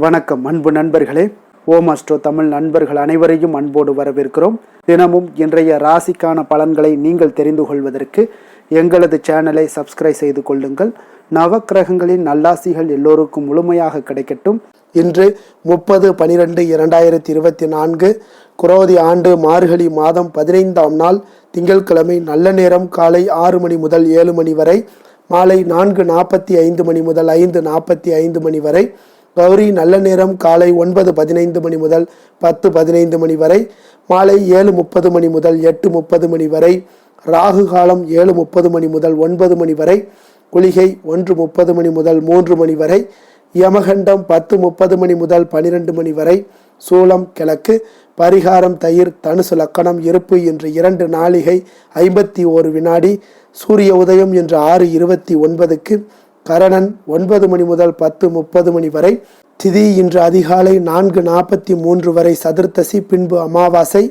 வணக்கம் அன்பு நண்பர்களே. ஓம் அஸ்ட்ரோ தமிழ் நண்பர்கள் அனைவரையும் அன்போடு வரவேற்கிறோம். தினமும் இன்றைய ராசிக்கான பலன்களை நீங்கள் தெரிந்து கொள்வதற்கு எங்களது சேனலை சப்ஸ்கிரைப் செய்து கொள்ளுங்கள். நவக்கிரகங்களின் நல்லாசிகள் எல்லோருக்கும் முழுமையாக கிடைக்கட்டும். இன்று 30/12/2024 குரோதி ஆண்டு மார்கழி மாதம் 15ஆம் நாள் திங்கட்கிழமை. நல்ல நேரம் காலை 6 மணி முதல் 7 மணி வரை, மாலை 4:45 மணி முதல் 5:45 மணி வரை. கௌரி நல்ல நேரம் காலை 9:15 மணி முதல் 10:15 மணி வரை, மாலை 7:30 மணி முதல் 8:30 மணி வரை. ராகு காலம் 7:30 மணி முதல் 9 மணி வரை. குளிகை 1:30 மணி முதல் 3 மணி வரை. யமகண்டம் 10:30 மணி முதல் 12 மணி வரை. சூலம் கிழக்கு. பரிகாரம் தயிர். தனுசு லக்கணம். இருப்பு இன்று 2 நாழிகை 51 வினாடி. சூரிய உதயம் இன்று 6:29க்கு. கரணன் 9 மணி முதல் 10:30 மணி வரை. திதி இன்று அதிகாலை 4:43 வரை சதுர்த்தசி, பின்பு அமாவாசை.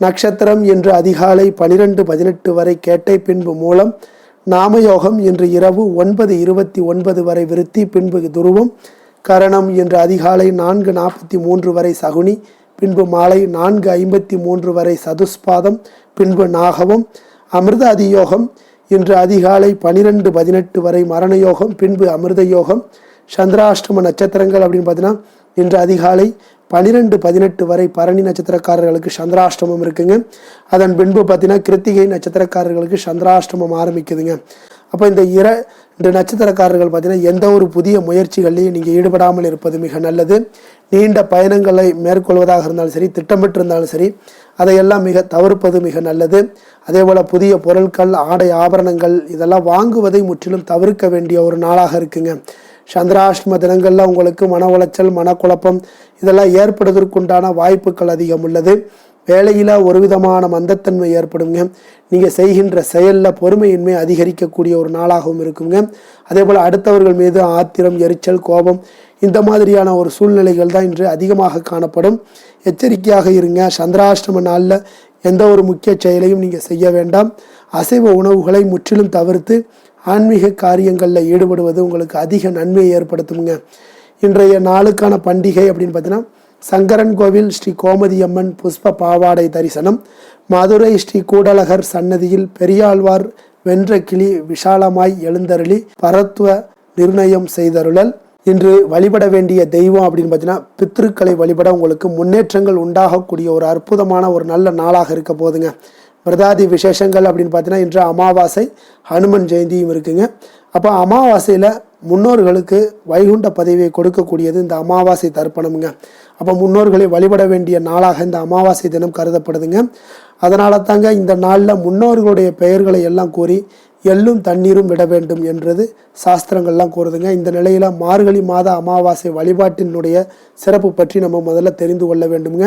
நட்சத்திரம் இன்று அதிகாலை 12:18 வரை கேட்டை, பின்பு மூலம். நாமயோகம் இன்று இரவு 9:29 வரை விருத்தி, பின்பு துருவம். கரணம் இன்று அதிகாலை 4:43 வரை சகுனி, பின்பு மாலை 4:53 வரை சதுஸ்பாதம், பின்பு நாகவம். அமிர்த அதியோகம் இன்று அதிகாலை 12:18 வரை மரணயோகம், பின்பு அமிர்த யோகம். சந்திராஷ்டம நட்சத்திரங்கள் அப்படின்னு பார்த்தீங்கன்னா இன்று அதிகாலை 12:18 வரை பரணி நட்சத்திரக்காரர்களுக்கு சந்திராஷ்டமம் இருக்குங்க. அதன் பின்பு பார்த்தீங்கன்னா கிருத்திகை நட்சத்திரக்காரர்களுக்கு சந்திராஷ்டமம் ஆரம்பிக்குதுங்க. அப்போ இந்த 2 நட்சத்திரக்காரர்கள் பார்த்தீங்கன்னா எந்த ஒரு புதிய முயற்சிகள்லையும் நீங்கள் ஈடுபடாமல் இருப்பது மிக நல்லது. நீண்ட பயணங்களை மேற்கொள்வதாக இருந்தாலும் சரி, திட்டமிட்டு இருந்தாலும் சரி, அதையெல்லாம் மிக தவிர்ப்பது மிக நல்லது. அதே போல் புதிய பொருட்கள், ஆடை ஆபரணங்கள் இதெல்லாம் வாங்குவதை முற்றிலும் தவிர்க்க வேண்டிய ஒரு நாளாக இருக்குங்க. சந்திராஷ்டம தினங்களில் உங்களுக்கு மன உளைச்சல், மனக்குழப்பம் இதெல்லாம் ஏற்படுவதற்குண்டான வாய்ப்புகள் அதிகம் உள்ளது. வேலையில் ஒரு விதமான மந்தத்தன்மை ஏற்படுங்க. நீங்கள் செய்கின்ற செயலில் பொறுமையின்மை அதிகரிக்கக்கூடிய ஒரு நாளாகவும் இருக்குங்க. அதே போல் அடுத்தவர்கள் மீது ஆத்திரம், எரிச்சல், கோபம் இந்த மாதிரியான ஒரு சூழ்நிலைகள் தான் இன்று அதிகமாக காணப்படும். எச்சரிக்கையாக இருங்க. சந்திராஷ்டம நாளில் எந்த ஒரு முக்கிய செயலையும் நீங்கள் செய்ய வேண்டாம். அசைவ உணவுகளை முற்றிலும் தவிர்த்து ஆன்மீக காரியங்களில் ஈடுபடுவது உங்களுக்கு அதிக நன்மையை ஏற்படுத்துங்க. இன்றைய நாளுக்கான பண்டிகை அப்படின்னு பார்த்தீங்கன்னா சங்கரன் கோவில் ஸ்ரீ கோமதி அம்மன் புஷ்ப பாவாடை தரிசனம். மதுரை ஸ்ரீ கூடலகர் சன்னதியில் பெரியாழ்வார் வென்ற கிளி விஷாலமாய் எழுந்தருளி பரத்துவ நிர்ணயம் செய்தருளல். இன்று வழிபட வேண்டிய தெய்வம் அப்படின்னு பார்த்தீங்கன்னா பித்ருக்களை வழிபட உங்களுக்கு முன்னேற்றங்கள் உண்டாகக்கூடிய ஒரு அற்புதமான ஒரு நல்ல நாளாக இருக்க போதுங்க. விரதாதி விசேஷங்கள் அப்படின்னு பார்த்தீங்கன்னா இன்று அமாவாசை, ஹனுமன் ஜெயந்தியும் இருக்குங்க. அப்போ அமாவாசையில் முன்னோர்களுக்கு வைகுண்ட பதவியை கொடுக்கக்கூடியது இந்த அமாவாசை தர்ப்பணமுங்க. அப்போ முன்னோர்களை வழிபட வேண்டிய நாளாக இந்த அமாவாசை தினம் கருதப்படுதுங்க. அதனால தாங்க இந்த நாளில் முன்னோர்களுடைய பெயர்களை எல்லாம் கூறி எள்ளும் தண்ணீரும் விட வேண்டும் என்றது சாஸ்திரங்கள்லாம் கூறுதுங்க. இந்த நிலையில் மார்கழி மாத அமாவாசை வழிபாட்டினுடைய சிறப்பு பற்றி நம்ம முதல்ல தெரிந்து கொள்ள வேண்டுங்க.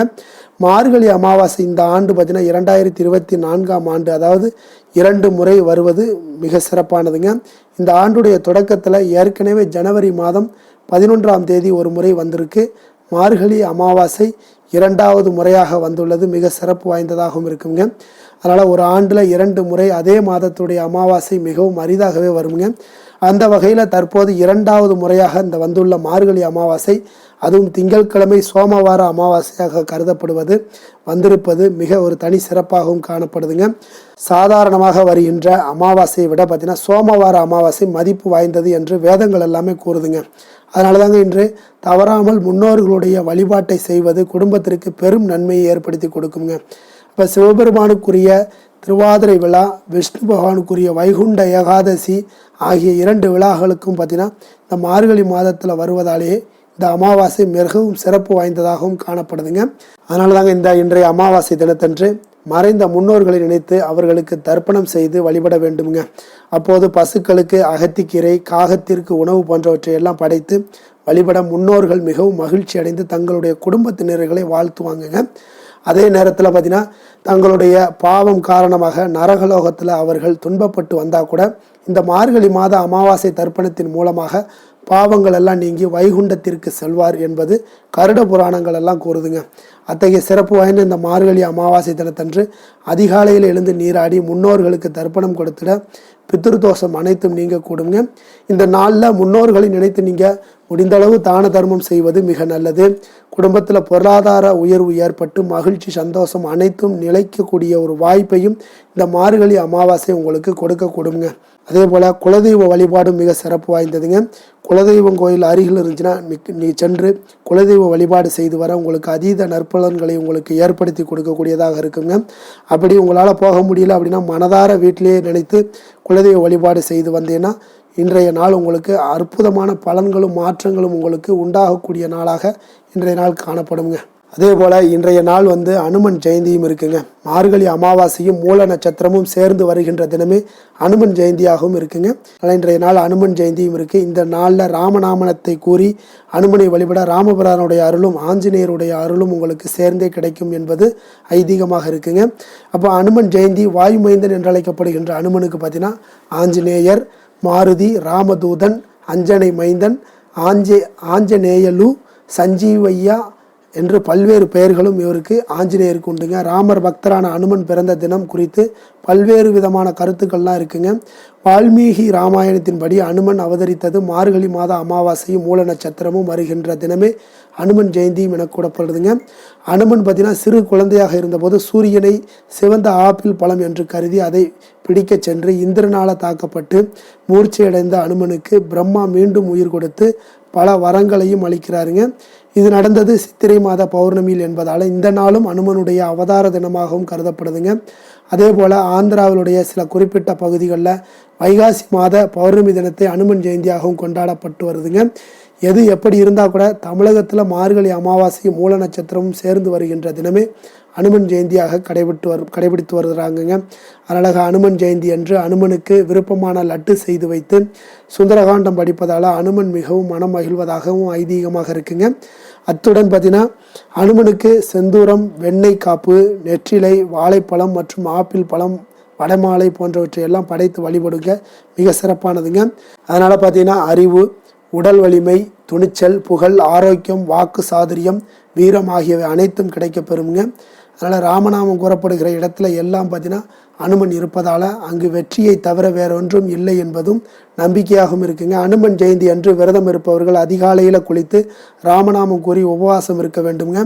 மார்கழி அமாவாசை இந்த ஆண்டு பார்த்தீங்கன்னா 2024ஆம் ஆண்டு, அதாவது 2 முறை வருவது மிக சிறப்பானதுங்க. இந்த ஆண்டுடைய தொடக்கத்தில் ஏற்கனவே ஜனவரி மாதம் 11ஆம் தேதி ஒரு முறை வந்திருக்கு. மார்கழி அமாவாசை 2வது முறையாக வந்துள்ளது. மிக சிறப்பு வாய்ந்ததாகவும் இருக்குங்க. அதனால் ஒரு ஆண்டில் 2 முறை அதே மாதத்துடைய அமாவாசை மிகவும் அரிதாகவே வருங்க. அந்த வகையில் தற்போது 2வது முறையாக இந்த வந்துள்ள மார்கழி அமாவாசை, அதுவும் திங்கட்கிழமை சோமவார அமாவாசையாக கருதப்படுவது வந்திருப்பது மிக ஒரு தனி சிறப்பாகவும் காணப்படுதுங்க. சாதாரணமாக வருகின்ற அமாவாசையை விட பார்த்தீங்கன்னா சோமவார அமாவாசை மதிப்பு வாய்ந்தது என்று வேதங்கள் எல்லாமே கூறுதுங்க. அதனால தாங்க இன்று தவறாமல் முன்னோர்களுடைய வழிபாட்டை செய்வது குடும்பத்திற்கு பெரும் நன்மையை ஏற்படுத்தி கொடுக்குங்க. இப்போ சிவபெருமானுக்குரிய திருவாதிரை விழா, விஷ்ணு பகவானுக்குரிய வைகுண்ட ஏகாதசி ஆகிய 2 விழாக்களுக்கும் பார்த்தீங்கன்னா இந்த மார்கழி மாதத்தில் வருவதாலேயே இந்த அமாவாசை மிகவும் சிறப்பு வாய்ந்ததாகவும் காணப்படுதுங்க. அதனால தாங்க இந்த இன்றைய அமாவாசை தினத்தன்று மறைந்த முன்னோர்களை நினைத்து அவர்களுக்கு தர்ப்பணம் செய்து வழிபட வேண்டுமுங்க. அப்போது பசுக்களுக்கு அகத்திக்கீரை, காகத்திற்கு உணவு போன்றவற்றை எல்லாம் படைத்து வழிபட முன்னோர்கள் மிகவும் மகிழ்ச்சி அடைந்து தங்களுடைய குடும்பத்தினர்களை வாழ்த்துவாங்கங்க. அதே நேரத்தில் பார்த்தீங்கன்னா தங்களுடைய பாவம் காரணமாக நரகலோகத்தில் அவர்கள் துன்பப்பட்டு வந்தால் கூட இந்த மார்கழி மாத அமாவாசை தர்ப்பணத்தின் மூலமாக பாவங்கள் எல்லாம் நீங்கி வைகுண்டத்திற்கு செல்வார் என்பது கருட புராணங்கள் எல்லாம் கூறுதுங்க. அத்தகைய சிறப்பு வாய்ந்த இந்த மார்கழி அமாவாசை தினத்தன்று அதிகாலையில் எழுந்து நீராடி முன்னோர்களுக்கு தர்ப்பணம் கொடுத்துட பித்ருதோஷம் அனைத்தும் நீங்க கூடுங்க. இந்த நாளில் முன்னோர்களை நினைத்து நீங்கள் முடிந்தளவு தான தர்மம் செய்வது மிக நல்லது. குடும்பத்தில் பொருளாதார உயர்வு ஏற்பட்டு மகிழ்ச்சி சந்தோஷம் அனைத்தும் நிலைக்கக்கூடிய ஒரு வாய்ப்பையும் இந்த மார்கழி அமாவாசை உங்களுக்கு கொடுக்க கூடுங்க. அதே போல் குலதெய்வ வழிபாடும் மிக சிறப்பு வாய்ந்ததுங்க. குலதெய்வம் கோயில் அருகில் இருந்துச்சுன்னா நீ சென்று குலதெய்வ வழிபாடு செய்து வர உங்களுக்கு அதீத நற்பலன்களை உங்களுக்கு ஏற்படுத்தி கொடுக்கக்கூடியதாக இருக்குங்க. அப்படி உங்களால் போக முடியல அப்படின்னா மனதார வீட்டிலேயே நினைத்து குலதெய்வ வழிபாடு செய்து வந்தீங்கன்னா இன்றைய நாள் உங்களுக்கு அற்புதமான பலன்களும் மாற்றங்களும் உங்களுக்கு உண்டாகக்கூடிய நாளாக இன்றைய நாள் காணப்படுங்க. அதே போல் இன்றைய நாள் அனுமன் ஜெயந்தியும் இருக்குங்க. மார்கழி அமாவாசையும் மூல நட்சத்திரமும் சேர்ந்து வருகின்ற தினமே அனுமன் ஜெயந்தியாகவும் இருக்குங்க. அதனால் இன்றைய நாள் அனுமன் ஜெயந்தியும் இருக்குது. இந்த நாளில் ராமநாமனத்தை கூறி அனுமனை வழிபட ராமபிரானுடைய அருளும் ஆஞ்சநேயருடைய அருளும் உங்களுக்கு சேர்ந்தே கிடைக்கும் என்பது ஐதீகமாக இருக்குங்க. அப்போ அனுமன் ஜெயந்தி வாயுமைந்தன் என்று அழைக்கப்படுகின்ற அனுமனுக்கு பார்த்தீங்கன்னா ஆஞ்சநேயர், மாருதி, ராமதூதன், அஞ்சனை மைந்தன், ஆஞ்சநேயலு, சஞ்சீவையா என்று பல்வேறு பெயர்களும் இவருக்கு ஆஞ்சநேயருக்கு உண்டுங்க. ராமர் பக்தரான அனுமன் பிறந்த தினம் குறித்து பல்வேறு விதமான கருத்துக்கள்லாம் இருக்குங்க. வால்மீகி ராமாயணத்தின்படி அனுமன் அவதரித்தது மார்கழி மாத அமாவாசையும் மூல நட்சத்திரமும் வருகின்ற தினமே அனுமன் ஜெயந்தியும் என கூடப்படுதுங்க. அனுமன் பார்த்தீங்கன்னா சிறு குழந்தையாக இருந்தபோது சூரியனை சிவந்த ஆப்பிள் பழம் என்று கருதி அதை பிடிக்க சென்று இந்திரனால் தாக்கப்பட்டு மூர்ச்சையடைந்த அனுமனுக்கு பிரம்மா மீண்டும் உயிர் கொடுத்து பல வரங்களையும் அளிக்கிறாருங்க. இது நடந்தது சித்திரை மாத பௌர்ணமியில் என்பதால் இந்த நாளும் அனுமனுடைய அவதார தினமாகவும் கருதப்படுதுங்க. அதே போல் ஆந்திராவிலுடைய சில குறிப்பிட்ட பகுதிகளில் வைகாசி மாத பௌர்ணமி தினத்தை அனுமன் ஜெயந்தியாகவும் கொண்டாடப்பட்டு வருதுங்க. எது எப்படி இருந்தால் கூட தமிழகத்தில் மார்கழி அமாவாசையும் மூல நட்சத்திரமும் சேர்ந்து வருகின்ற தினமே அனுமன் ஜெயந்தியாக கடைபிடித்து வருகிறாங்கங்க. அதனால் அனுமன் ஜெயந்தி அன்று அனுமனுக்கு விருப்பமான லட்டு செய்து வைத்து சுந்தரகாண்டம் படிப்பதால் அனுமன் மிகவும் மனம் மகிழ்வதாகவும் ஐதீகமாக இருக்குங்க. அத்துடன் பார்த்தீங்கன்னா அனுமனுக்கு செந்தூரம், வெண்ணெய் காப்பு, நெற்றிலை, வாழைப்பழம் மற்றும் ஆப்பிள் பழம், வடமாலை போன்றவற்றை எல்லாம் படைத்து வழிபடுங்க மிக சிறப்பானதுங்க. அதனால் பார்த்தீங்கன்னா அறிவு, உடல் வலிமை, துணிச்சல், புகழ், ஆரோக்கியம், வாக்கு சாதுரியம், வீரம் ஆகியவை அனைத்தும் கிடைக்க பெறுங்க. அதனால் ராமநாமம் கூறப்படுகிற இடத்துல எல்லாம் பார்த்தீங்கன்னா அனுமன் இருப்பதால் அங்கு வெற்றியை தவிர வேறொன்றும் இல்லை என்பதும் நம்பிக்கையாகவும் இருக்குங்க. அனுமன் ஜெயந்தி அன்று விரதம் இருப்பவர்கள் அதிகாலையில் குளித்து ராமநாமம் கூறி உபவாசம் இருக்க வேண்டுங்க.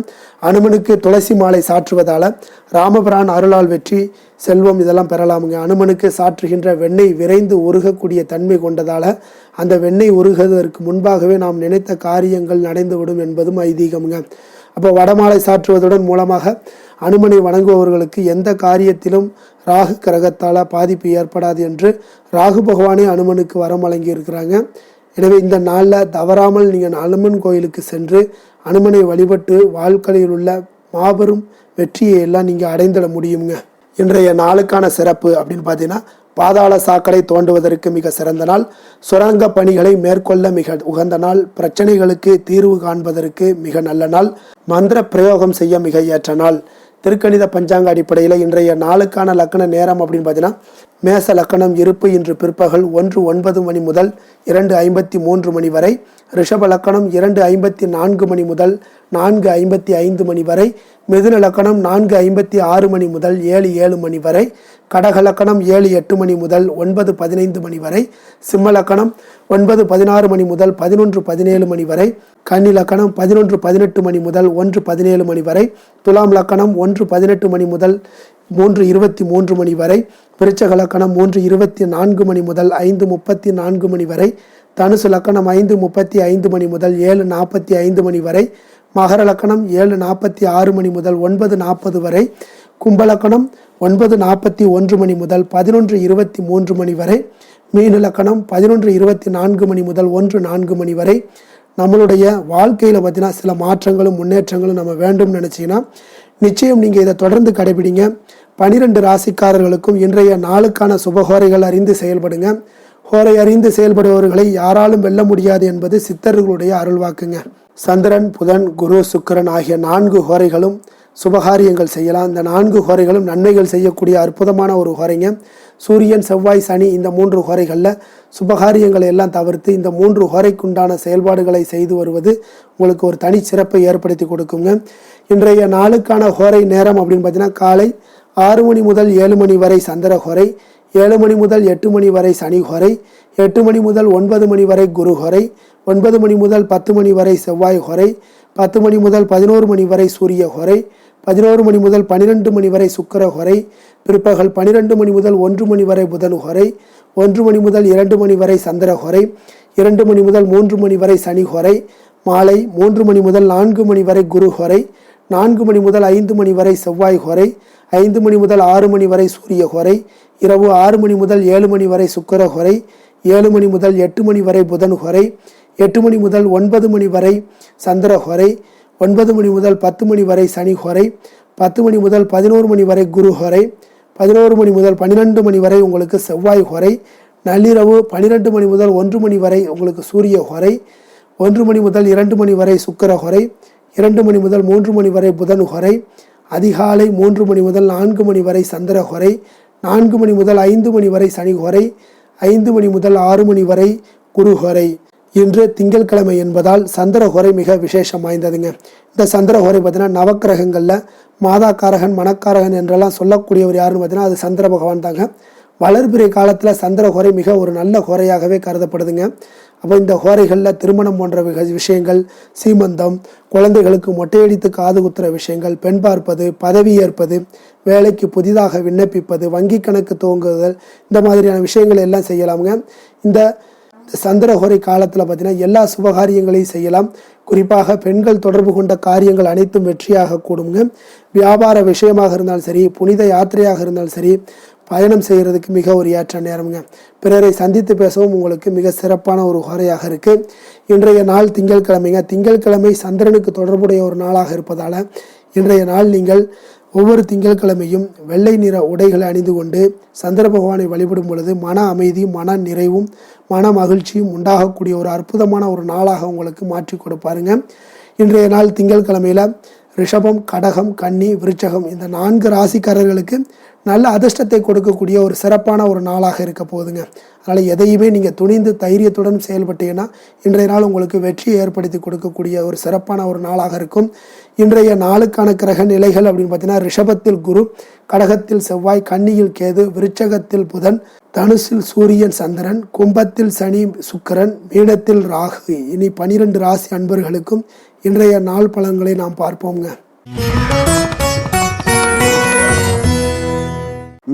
அனுமனுக்கு துளசி மாலை சாற்றுவதால் ராமபிரான் அருளால் வெற்றி, செல்வம் இதெல்லாம் பெறலாமுங்க. அனுமனுக்கு சாற்றுகின்ற வெண்ணெய் விரைந்து உருகக்கூடிய தன்மை கொண்டதால் அந்த வெண்ணெய் உருகுவதற்கு முன்பாகவே நாம் நினைத்த காரியங்கள் நடந்துவிடும் என்பதும் ஐதீகமுங்க. அப்போ வடமாலை சாற்றுவதுடன் மூலமாக அனுமனை வணங்குபவர்களுக்கு எந்த காரியத்திலும் ராகு கிரகத்தால் பாதிப்பு ஏற்படாது என்று ராகு பகவானே அனுமனுக்கு வரம் வழங்கி இருக்கிறாங்க. எனவே இந்த நாளில் தவறாமல் நீங்கள் அனுமன் கோயிலுக்கு சென்று அனுமனை வழிபட்டு வாழ்க்கையில் உள்ள மாபெரும் வெற்றியை எல்லாம் நீங்கள் அடைந்திட முடியுங்க. இன்றைய நாளுக்கான சிறப்பு அப்படின்னு பார்த்தீங்கன்னா பாதாள சாக்கடை தோண்டுவதற்கு மிக சிறந்த நாள், சுரங்க பணிகளை மேற்கொள்ள மிக உகந்த நாள், பிரச்சனைகளுக்கு தீர்வு காண்பதற்கு மிக நல்ல நாள், மந்திர பிரயோகம் செய்ய மிக ஏற்ற நாள். திருக்கணித பஞ்சாங்க அடிப்படையில் இன்றைய நாளுக்கான லக்கண நேரம் அப்படின்னு பார்த்தீங்கன்னா மேச லக்கணம் இருப்பு இன்று பிற்பகல் 1:09 மணி முதல் 2:53 மணி வரை, ரிஷப லக்கணம் 2:54 மணி முதல் 4:55 மணி வரை, மிதுன லக்கணம் 4:56 மணி முதல் 7:07 மணி வரை, கடக லக்கணம் 7:08 மணி முதல் 9:15 மணி வரை, சிம்ம லக்கணம் 9:16 மணி முதல் 11:17 மணி வரை, கன்னி லக்கணம் 11:18 மணி முதல் 1:17 மணி வரை, துலாம் லக்கணம் 1:18 மணி முதல் 3:23 மணி வரை, விருச்சக லக்கணம் 3:24 மணி முதல் 5:34 மணி வரை, தனுசு லக்கணம் 5:35 மணி முதல் 7:45 மணி வரை, மகர லக்கணம் 7:46 மணி முதல் 9:40 வரை, கும்பலக்கணம் 9:41 மணி முதல் 11:23 மணி வரை, மீன லக்கணம் 11:24 மணி முதல் 1:04 மணி வரை. நம்மளுடைய வாழ்க்கையில் பார்த்தீங்கன்னா சில மாற்றங்களும் முன்னேற்றங்களும் நம்ம வேண்டும் நினச்சிங்கன்னா நிச்சயம் நீங்கள் இதை தொடர்ந்து கடைபிடிங்க. 12 ராசிக்காரர்களுக்கும் இன்றைய நாளுக்கான சுபஹோரைகள் அறிந்து செயல்படுங்க. ஹோரை அறிந்து செயல்படுபவர்களை யாராலும் வெல்ல முடியாது என்பது சித்தர்களுடைய அருள்வாக்குங்க. சந்திரன், புதன், குரு, சுக்கிரன் ஆகிய 4 ஹோரைகளும் சுபகாரியங்கள் செய்யலாம். இந்த 4 ஹோரைகளும் நன்மைகள் செய்யக்கூடிய அற்புதமான ஒரு ஹோரைங்க. சூரியன், செவ்வாய், சனி இந்த 3 ஹோரைகளில் சுபகாரியங்களை எல்லாம் தவிர்த்து இந்த 3 ஹோரைக்குண்டான செயல்பாடுகளை செய்து வருவது உங்களுக்கு ஒரு தனி சிறப்பை ஏற்படுத்தி கொடுக்குங்க. இன்றைய நாளுக்கான ஹோரை நேரம் அப்படின்னு பார்த்தீங்கன்னா காலை 6 மணி முதல் 7 மணி வரை சந்திர ஹோரை, 7 மணி முதல் 8 மணி வரை சனி ஹோரை, 8 மணி முதல் 9 மணி வரை குரு ஹோரை, 9 மணி முதல் 10 மணி வரை செவ்வாய் ஹோரை, 10 மணி முதல் 11 மணி வரை சூரிய ஹோரை, 11 மணி முதல் 12 மணி வரை சுக்கிர ஹோரை, பிற்பகல் 12 மணி முதல் 1 மணி வரை புதன் ஹோரை, 1 மணி முதல் 2 மணி வரை சந்திர ஹோரை, 2 மணி முதல் 3 மணி வரை சனி ஹோரை, மாலை 3 மணி முதல் 4 மணி வரை குரு ஹோரை, 4 மணி முதல் 5 மணி வரை செவ்வாய் ஹோரை, 5 மணி முதல் 6 மணி வரை சூரிய ஹோரை, இரவு 6 மணி முதல் 7 மணி வரை சுக்கிர ஹோரை, 7 மணி முதல் 8 மணி வரை புதன் ஹோரை, 8 மணி முதல் 9 மணி வரை சந்திர ஹோரை, 9 மணி முதல் 10 மணி வரை சனி ஹோரை, 10 மணி முதல் 11 மணி வரை குரு ஹோரை, 11 மணி முதல் 12 மணி வரை உங்களுக்கு செவ்வாய் ஹோரை, நள்ளிரவு 12 மணி முதல் 1 மணி வரை உங்களுக்கு சூரிய ஹோரை, 1 மணி முதல் 2 மணி வரை சுக்கிர ஹோரை, 2 மணி முதல் 3 மணி வரை புதன் ஹோரை, அதிகாலை 3 மணி முதல் 4 மணி வரை சந்திர ஹோரை, 4 மணி முதல் 5 மணி வரை சனி ஹோரை, 5 மணி முதல் 6 மணி வரை குரு ஹோரை. இன்று திங்கட்கிழமை என்பதால் சந்திர ஹோரை மிக விசேஷம் வாய்ந்ததுங்க. இந்த சந்திர ஹோரை பார்த்தீங்கன்னா நவக்கிரகங்களில் மாதாக்காரகன் மணக்காரகன் என்றெல்லாம் சொல்லக்கூடியவர் யாருன்னு பார்த்தீங்கன்னா அது சந்திர பகவான் தாங்க. வளர்பிறை காலத்தில் சந்திர ஹோரை மிக ஒரு நல்ல ஹோரையாகவே கருதப்படுதுங்க. அப்போ இந்த ஹோரைகளில் திருமணம் போன்ற விஷயங்கள், சீமந்தம், குழந்தைகளுக்கு மொட்டையடித்து காது குத்துற விஷயங்கள், பெண் பார்ப்பது, பதவி ஏற்பது, வேலைக்கு புதிதாக விண்ணப்பிப்பது, வங்கி கணக்கு துவங்குதல், இந்த மாதிரியான விஷயங்கள் எல்லாம் செய்யலாமுங்க. இந்த சந்திரஹோரை காலத்தில் பார்த்தீங்கன்னா எல்லா சுபகாரியங்களையும் செய்யலாம். குறிப்பாக பெண்கள் தொடர்பு கொண்ட காரியங்கள் அனைத்தும் வெற்றியாக கூடுங்க. வியாபார விஷயமாக இருந்தாலும் சரி, புனித யாத்திரையாக இருந்தாலும் சரி, பயணம் செய்கிறதுக்கு மிக ஒரு ஏற்ற நேரம்ங்க. பிறரை சந்தித்து பேசவும் உங்களுக்கு மிக சிறப்பான ஒரு ஹோரையாக இருக்குது. இன்றைய நாள் திங்கட்கிழமைங்க. திங்கட்கிழமை சந்திரனுக்கு தொடர்புடைய ஒரு நாளாக இருப்பதால் இன்றைய நாள் நீங்கள் ஒவ்வொரு திங்கட்கிழமையும் வெள்ளை நிற உடைகளை அணிந்து கொண்டு சந்திர பகவானை வழிபடும் பொழுது மன அமைதியும் மன நிறைவும் மன மகிழ்ச்சியும் உண்டாகக்கூடிய ஒரு அற்புதமான ஒரு நாளாக உங்களுக்கு மாற்றி கொடுப்பாருங்க. இன்றைய நாள் திங்கட்கிழமையில் ரிஷபம், கடகம், கன்னி, விருச்சகம் இந்த 4 ராசிக்காரர்களுக்கு நல்ல அதிர்ஷ்டத்தை கொடுக்கக்கூடிய ஒரு சிறப்பான ஒரு நாளாக இருக்க போகுதுங்க. அதனால் எதையுமே நீங்கள் துணிந்து தைரியத்துடன் செயல்பட்டீங்கன்னா இன்றைய நாள் உங்களுக்கு வெற்றியை ஏற்படுத்தி கொடுக்கக்கூடிய ஒரு சிறப்பான ஒரு நாளாக இருக்கும். இன்றைய நாளுக்கான கிரக நிலைகள் அப்படின்னு பார்த்தீங்கன்னா ரிஷபத்தில் குரு, கடகத்தில் செவ்வாய், கன்னியில் கேது, விருச்சகத்தில் புதன், தனுசில் சூரியன் சந்திரன், கும்பத்தில் சனி சுக்கிரன், மீனத்தில் ராகு. இனி 12 ராசி அன்பர்களுக்கும் இன்றைய நாள் பலன்களை நாம் பார்ப்போங்க.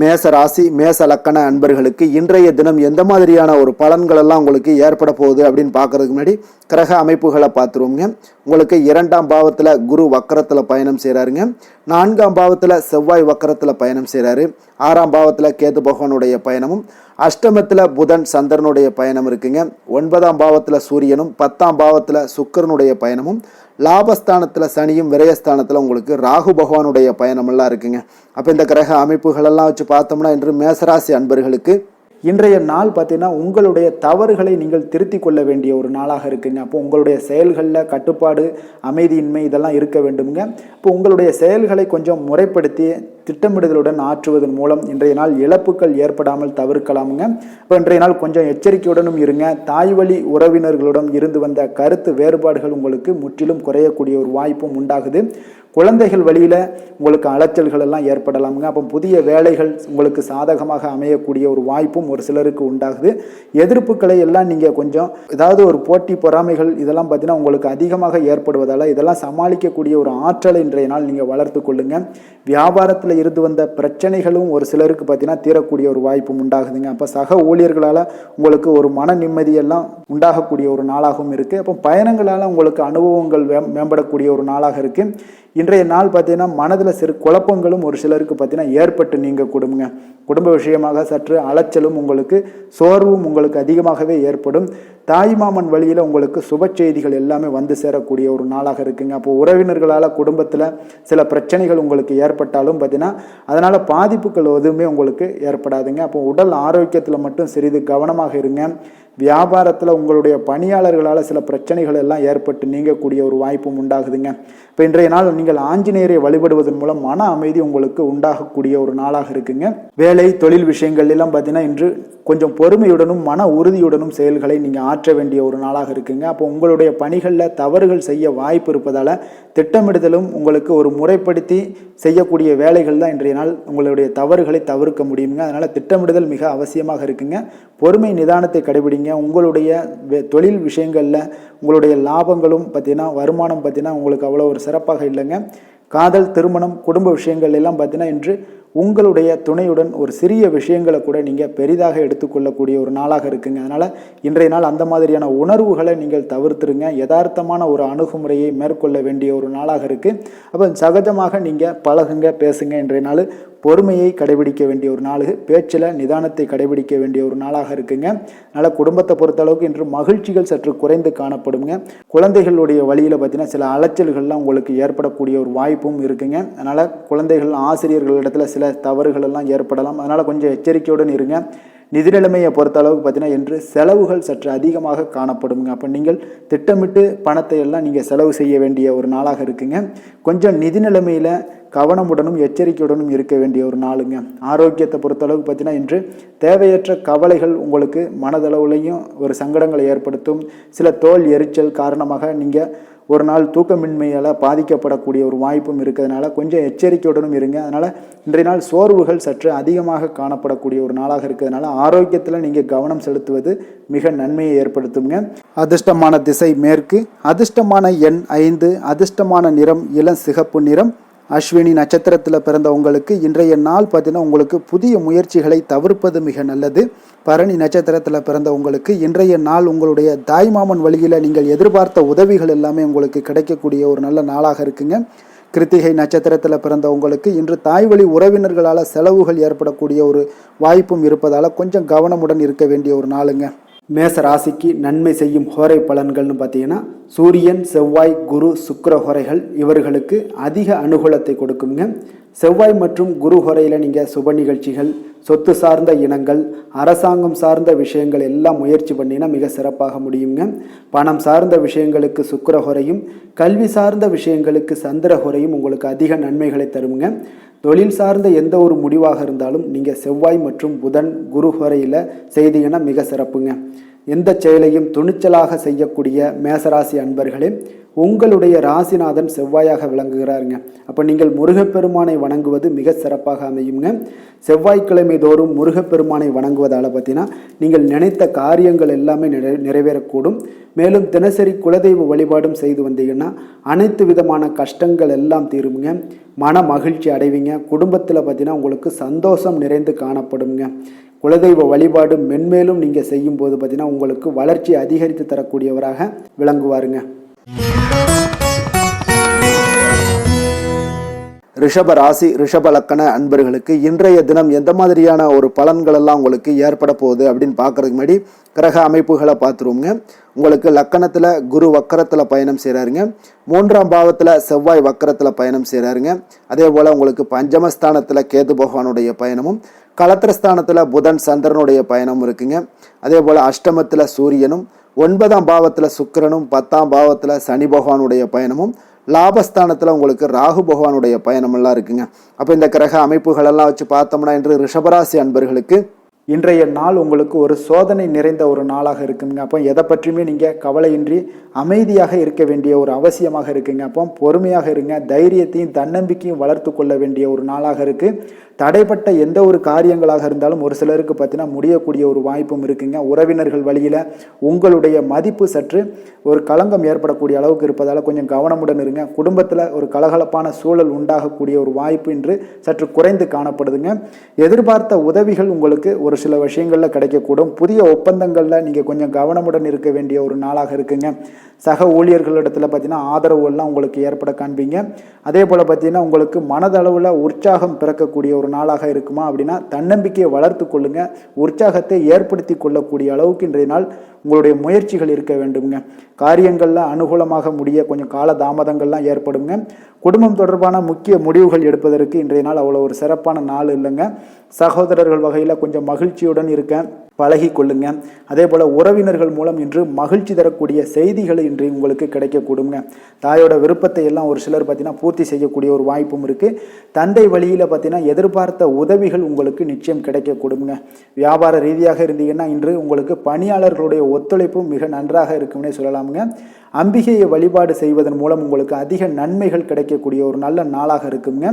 மேச ராசி மேச லக்கண அன்பர்களுக்கு இன்றைய தினம் எந்த மாதிரியான ஒரு பலன்கள் எல்லாம் உங்களுக்கு ஏற்பட போகுது அப்படின்னு பார்க்கறதுக்கு முன்னாடி கிரக அமைப்புகளை பார்த்துருவோங்க. உங்களுக்கு 2ஆம் பாவத்தில் குரு வக்கரத்தில் பயணம் செய்கிறாருங்க. 4ஆம் பாவத்தில் செவ்வாய் வக்கரத்தில் பயணம் செய்கிறாரு. 6ஆம் பாவத்தில் கேது பகவானுடைய பயணமும், அஷ்டமத்தில் புதன் சந்திரனுடைய பயணம் இருக்குங்க. 9ஆம் பாவத்தில் சூரியனும், 10ஆம் பாவத்தில் சுக்கிரனுடைய பயணமும், லாபஸ்தானத்தில் சனியும், விரயஸ்தானத்தில் உங்களுக்கு ராகு பகவானுடைய பயணமெல்லாம் இருக்குங்க. அப்போ இந்த கிரக அமைப்புகளெல்லாம் வச்சு பார்த்தோம்னா இன்று மேசராசி அன்பர்களுக்கு இன்றைய நாள் பார்த்தீங்கன்னா உங்களுடைய தவறுகளை நீங்கள் திருத்தி கொள்ள வேண்டிய ஒரு நாளாக இருக்குங்க. அப்போ உங்களுடைய செயல்களில் கட்டுப்பாடு, அமைதியின்மை இதெல்லாம் இருக்க வேண்டுங்க. இப்போ உங்களுடைய செயல்களை கொஞ்சம் முறைப்படுத்தி திட்டமிடுதலுடன் ஆற்றுவதன் மூலம் இன்றைய நாள் இழப்புகள் ஏற்படாமல் தவிர்க்கலாமுங்க. இப்போ இன்றைய நாள் கொஞ்சம் எச்சரிக்கையுடனும் இருங்க. தாய் வழி உறவினர்களுடன் இருந்து வந்த கருத்து வேறுபாடுகள் உங்களுக்கு முற்றிலும் குறையக்கூடிய ஒரு வாய்ப்பும் உண்டாகுது. குழந்தைகள் வழியில் உங்களுக்கு அலைச்சல்கள் எல்லாம் ஏற்படலாமுங்க. அப்போ புதிய வேலைகள் உங்களுக்கு சாதகமாக அமையக்கூடிய ஒரு வாய்ப்பும் ஒரு சிலருக்கு உண்டாகுது. எதிர்ப்புகளை எல்லாம் நீங்கள் கொஞ்சம் ஏதாவது ஒரு போட்டி பொறாமைகள் இதெல்லாம் பார்த்தீங்கன்னா உங்களுக்கு அதிகமாக ஏற்படுவதால் இதெல்லாம் சமாளிக்கக்கூடிய ஒரு ஆற்றலை இன்றைய நாள் நீங்கள் வளர்த்து கொள்ளுங்க. வியாபாரத்தில் இருந்து வந்த பிரச்சனைகளும் ஒரு சிலருக்கு பார்த்தீங்கன்னா தீரக்கூடிய ஒரு வாய்ப்பும் உண்டாகுதுங்க. அப்போ சக ஊழியர்களால் உங்களுக்கு ஒரு மன நிம்மதியெல்லாம் உண்டாகக்கூடிய ஒரு நாளாகவும் இருக்குது. அப்போ பயணங்களால் உங்களுக்கு அனுபவங்கள் மேம்படக்கூடிய ஒரு நாளாக இருக்குது. இன்றைய நாள் பார்த்தீங்கன்னா மனதில் சிறு குழப்பங்களும் ஒரு சிலருக்கு பார்த்தீங்கன்னா ஏற்பட்டு நீங்க கொடுங்க. குடும்ப விஷயமாக சற்று அலைச்சலும் உங்களுக்கு சோர்வும் உங்களுக்கு அதிகமாகவே ஏற்படும். தாய்மாமன் வழியில் உங்களுக்கு சுப செய்திகள் எல்லாமே வந்து சேரக்கூடிய ஒரு நாளாக இருக்குங்க. அப்போ உறவினர்களால் குடும்பத்தில் சில பிரச்சனைகள் உங்களுக்கு ஏற்பட்டாலும் பார்த்தீங்கன்னா அதனால் பாதிப்புகள் எதுவுமே உங்களுக்கு ஏற்படாதுங்க. அப்போ உடல் ஆரோக்கியத்தில் மட்டும் சிறிது கவனமாக இருங்க. வியாபாரத்தில் உங்களுடைய பணியாளர்களால் சில பிரச்சனைகள் எல்லாம் ஏற்பட்டு நீங்கக்கூடிய ஒரு வாய்ப்பும் உண்டாகுதுங்க. இப்போ இன்றைய நாள் நீங்கள் ஆஞ்சநேயரை வழிபடுவதன் மூலம் மன அமைதி உங்களுக்கு உண்டாகக்கூடிய ஒரு நாளாக இருக்குங்க. வேலை தொழில் விஷயங்கள் எல்லாம் பார்த்தீங்கன்னா இன்று கொஞ்சம் பொறுமையுடனும் மன உறுதியுடனும் செயல்களை நீங்கள் ஆற்ற வேண்டிய ஒரு நாளாக இருக்குங்க. அப்போ உங்களுடைய பணிகளில் தவறுகள் செய்ய வாய்ப்பு இருப்பதால் திட்டமிடுதலும் உங்களுக்கு ஒரு முறைப்படுத்தி செய்யக்கூடிய வேலைகள் தான் இன்றைய நாள் உங்களுடைய தவறுகளை தவிர்க்க முடியுங்க. அதனால் திட்டமிடுதல் மிக அவசியமாக இருக்குங்க. பொறுமை நிதானத்தை கடைபிடிங்க. உங்களுடைய தொழில் விஷயங்களில் உங்களுடைய லாபங்களும் பார்த்தீங்கன்னா வருமானம் பார்த்தீங்கன்னா உங்களுக்கு அவ்வளோ ஒரு சிறப்பாக இல்லைங்க. காதல் திருமணம் குடும்ப விஷயங்கள் எல்லாம் பார்த்தீங்கன்னா இன்று உங்களுடைய துணையுடன் ஒரு சிறிய விஷயங்களை கூட நீங்கள் பெரிதாக எடுத்துக்கொள்ளக்கூடிய ஒரு நாளாக இருக்குங்க. அதனால் இன்றைய நாள் அந்த மாதிரியான உணர்வுகளை நீங்கள் தவிர்த்துருங்க. யதார்த்தமான ஒரு அணுகுமுறையை மேற்கொள்ள வேண்டிய ஒரு நாளாக இருக்குது. அப்போ சகஜமாக நீங்கள் பழகுங்க, பேசுங்க. இன்றைய நாள் பொறுமையை கடைபிடிக்க வேண்டிய ஒரு நாள், பேச்சில் நிதானத்தை கடைபிடிக்க வேண்டிய ஒரு நாளாக இருக்குங்க. அதனால் குடும்பத்தை பொறுத்தளவுக்கு இன்று மகிழ்ச்சிகள் சற்று குறைந்து காணப்படுங்க. குழந்தைகளுடைய வழியில் பார்த்தீங்கன்னா சில அலைச்சல்கள்லாம் உங்களுக்கு ஏற்படக்கூடிய ஒரு வாய்ப்பும் இருக்குங்க. அதனால் குழந்தைகள் ஆசிரியர்களிடத்துல சில தவறுகள் எல்லாம் ஏற்படலாம். அதனால் கொஞ்சம் எச்சரிக்கையுடன் இருங்க. நிதி நிலைமையை பொறுத்த அளவுக்கு பார்த்தீங்கன்னா இன்று செலவுகள் சற்று அதிகமாக காணப்படுங்க. அப்போ நீங்கள் திட்டமிட்டு பணத்தை எல்லாம் நீங்கள் செலவு செய்ய வேண்டிய ஒரு நாளாக இருக்குங்க. கொஞ்சம் நிதி நிலைமையில் கவனமுடனும் எச்சரிக்கையுடனும் இருக்க வேண்டிய ஒரு நாளுங்க. ஆரோக்கியத்தை பொறுத்தளவுக்கு பார்த்தீங்கன்னா இன்று தேவையற்ற கவலைகள் உங்களுக்கு மனதளவுலையும் ஒரு சங்கடங்களை ஏற்படுத்தும். சில தோல் எரிச்சல் காரணமாக நீங்கள் ஒரு நாள் தூக்கமின்மையால் பாதிக்கப்படக்கூடிய ஒரு வாய்ப்பும் இருக்கிறதுனால கொஞ்சம் எச்சரிக்கையுடனும் இருங்க. அதனால் இன்றைய நாள் சோர்வுகள் சற்று அதிகமாக காணப்படக்கூடிய ஒரு நாளாக இருக்கிறதுனால ஆரோக்கியத்தில் நீங்கள் கவனம் செலுத்துவது மிக நன்மையை ஏற்படுத்துங்க. அதிர்ஷ்டமான திசை மேற்கு, அதிர்ஷ்டமான எண் 5, அதிர்ஷ்டமான நிறம் இளம் சிகப்பு நிறம். அஸ்வினி நட்சத்திரத்தில் பிறந்த உங்களுக்கு இன்றைய நாள் பார்த்தீங்கன்னா உங்களுக்கு புதிய முயற்சிகளை தவிர்ப்பது மிக நல்லது. பரணி நட்சத்திரத்தில் பிறந்த உங்களுக்கு இன்றைய நாள் உங்களுடைய தாய்மாமன் வழியில் நீங்கள் எதிர்பார்த்த உதவிகள் எல்லாமே உங்களுக்கு கிடைக்கக்கூடிய ஒரு நல்ல நாளாக இருக்குங்க. கிருத்திகை நட்சத்திரத்தில் பிறந்த உங்களுக்கு இன்று தாய் வழி உறவினர்களால் செலவுகள் ஏற்படக்கூடிய ஒரு வாய்ப்பும் இருப்பதால் கொஞ்சம் கவனமுடன் இருக்க வேண்டிய ஒரு நாளுங்க. மேச ராசிக்கு நன்மை செய்யும் ஹோரை பலன்கள்னு பார்த்தீங்கன்னா சூரியன் செவ்வாய் குரு சுக்கிர ஹோரைகள் இவர்களுக்கு அதிக அனுகூலத்தை கொடுக்குங்க. செவ்வாய் மற்றும் குரு ஹோரையில் நீங்கள் சுப நிகழ்ச்சிகள், சொத்து சார்ந்த இனங்கள், அரசாங்கம் சார்ந்த விஷயங்கள் எல்லாம் முயற்சி பண்ணினா மிக சிறப்பாக முடியுங்க. பணம் சார்ந்த விஷயங்களுக்கு சுக்கிர ஹோரையும், கல்வி சார்ந்த விஷயங்களுக்கு சந்திர ஹோரையும் உங்களுக்கு அதிக நன்மைகளை தருங்க. தொழில் சார்ந்த எந்த ஒரு முடிவாக இருந்தாலும் நீங்கள் செவ்வாய் மற்றும் புதன் குரு ஹோரையில் செய்தீங்கன்னா மிக சிறப்புங்க. எந்த செயலையும் துணிச்சலாக செய்யக்கூடிய மேசராசி அன்பர்களே, உங்களுடைய ராசிநாதன் செவ்வாயாக விளங்குகிறாருங்க. அப்போ நீங்கள் முருகப்பெருமானை வணங்குவது மிக சிறப்பாக அமையுங்க. செவ்வாய்க்கிழமை தோறும் முருகப்பெருமானை வணங்குவதால் பார்த்தீங்கன்னா நீங்கள் நினைத்த காரியங்கள் எல்லாமே நிறைவேறக்கூடும். மேலும் தினசரி குலதெய்வ வழிபாடும் செய்து வந்தீங்கன்னா அனைத்து விதமான கஷ்டங்கள் எல்லாம் தீருங்க. மன மகிழ்ச்சி அடைவீங்க. குடும்பத்தில் பார்த்தீங்கன்னா உங்களுக்கு சந்தோஷம் நிறைந்து காணப்படுங்க. குலதெய்வ வழிபாடு மென்மேலும் நீங்கள் செய்யும் போது பார்த்தீங்கன்னா உங்களுக்கு வளர்ச்சி அதிகரித்து தரக்கூடியவராக விளங்குவாருங்க. ரிஷப ராசி ரிஷப லக்கண அன்பர்களுக்கு இன்றைய தினம் எந்த மாதிரியான ஒரு பலன்கள் எல்லாம் உங்களுக்கு ஏற்பட போகுது அப்படின்னு பார்க்கறதுக்கு முன்னாடி கிரக அமைப்புகளை பார்த்துருவோங்க. உங்களுக்கு லக்கணத்தில் குரு வக்கரத்தில் பயணம் செய்கிறாருங்க. 3ஆம் பாவத்தில் செவ்வாய் வக்கரத்தில் பயணம் செய்கிறாருங்க. அதே போல் உங்களுக்கு பஞ்சமஸ்தானத்தில் கேது பகவானுடைய பயணமும், களத்திரஸ்தானத்தில் புதன் சந்திரனுடைய பயணமும் இருக்குங்க. அதே போல் அஷ்டமத்தில் சூரியனும், 9ஆம் பாவத்தில் சுக்கிரனும், 10ஆம் பாவத்தில் சனி பகவானுடைய பயணமும், லாபஸ்தானத்தில் உங்களுக்கு ராகு பகவானுடைய பயணமெல்லாம் இருக்குங்க. அப்போ இந்த கிரக அமைப்புகளெல்லாம் வச்சு பார்த்தோம்னா இன்று ரிஷபராசி அன்பர்களுக்கு இன்றைய நாள் உங்களுக்கு ஒரு சோதனை நிறைந்த ஒரு நாளாக இருக்குங்க. அப்போ எதை பற்றியுமே நீங்கள் கவலையின்றி அமைதியாக இருக்க வேண்டிய ஒரு அவசியமாக இருக்குங்க. அப்போ பொறுமையாக இருங்க. தைரியத்தையும் தன்னம்பிக்கையும் வளர்த்து கொள்ள வேண்டிய ஒரு நாளாக இருக்குது. தடைப்பட்ட எந்த ஒரு காரியங்களாக இருந்தாலும் ஒரு சிலருக்கு பார்த்தீங்கன்னா முடியக்கூடிய ஒரு வாய்ப்பும் இருக்குங்க. உறவினர்கள் வழியில் உங்களுடைய மதிப்பு சற்று ஒரு களங்கம் ஏற்படக்கூடிய அளவுக்கு இருப்பதால் கொஞ்சம் கவனமுடன் இருங்க. குடும்பத்தில் ஒரு கலகலப்பான சூழல் உண்டாகக்கூடிய ஒரு வாய்ப்பு இன்று சற்று குறைந்து காணப்படுதுங்க. எதிர்பார்த்த உதவிகள் உங்களுக்கு ஒரு சில விஷயங்களில் கிடைக்கக்கூடும். புதிய ஒப்பந்தங்களில் நீங்கள் கொஞ்சம் கவனமுடன் இருக்க வேண்டிய ஒரு நாளாக இருக்குங்க. சக ஊழியர்களிடத்தில் பார்த்தீங்கன்னா ஆதரவு எல்லாம் உங்களுக்கு ஏற்பட காண்பீங்க. அதே போல் பார்த்தீங்கன்னா உங்களுக்கு மனதளவில் உற்சாகம் பிறக்கக்கூடிய ஒரு நாளாக இருக்குமா அப்படின்னா தன்னம்பிக்கையை வளர்த்து கொள்ளுங்க. உற்சாகத்தை ஏற்படுத்தி கொள்ளக்கூடிய அளவுக்கு இன்றைய நாள் உங்களுடைய முயற்சிகள் இருக்க வேண்டுங்க. காரியங்கள்லாம் அனுகூலமாக முடிய கொஞ்சம் கால தாமதங்கள்லாம் ஏற்படுங்க. குடும்பம் தொடர்பான முக்கிய முடிவுகள் எடுப்பதற்கு இன்றைய நாள் அவ்வளோ ஒரு சிறப்பான நாள் இல்லைங்க. சகோதரர்கள் வகையில் கொஞ்சம் மகிழ்ச்சியுடன் இருக்க. பழகி கொள்ளுங்க. அதே போல் உறவினர்கள் மூலம் இன்று மகிழ்ச்சி தரக்கூடிய செய்திகள் இன்று உங்களுக்கு கிடைக்கக்கூடுங்க. தாயோட விருப்பத்தை எல்லாம் ஒரு சிலர் பார்த்தீங்கன்னா பூர்த்தி செய்யக்கூடிய ஒரு வாய்ப்பும் இருக்குது. தந்தை வழியில் பார்த்தீங்கன்னா எதிர்பார்த்த உதவிகள் உங்களுக்கு நிச்சயம் கிடைக்கக்கூடுங்க. வியாபார ரீதியாக இருந்தீங்கன்னா இன்று உங்களுக்கு பணியாளர்களுடைய ஒத்துழைப்பும் மிக நன்றாக இருக்கும்னே சொல்லலாமுங்க. அம்பிகையை வழிபாடு செய்வதன் மூலம் உங்களுக்கு அதிக நன்மைகள் கிடைக்கக்கூடிய ஒரு நல்ல நாளாக இருக்குங்க.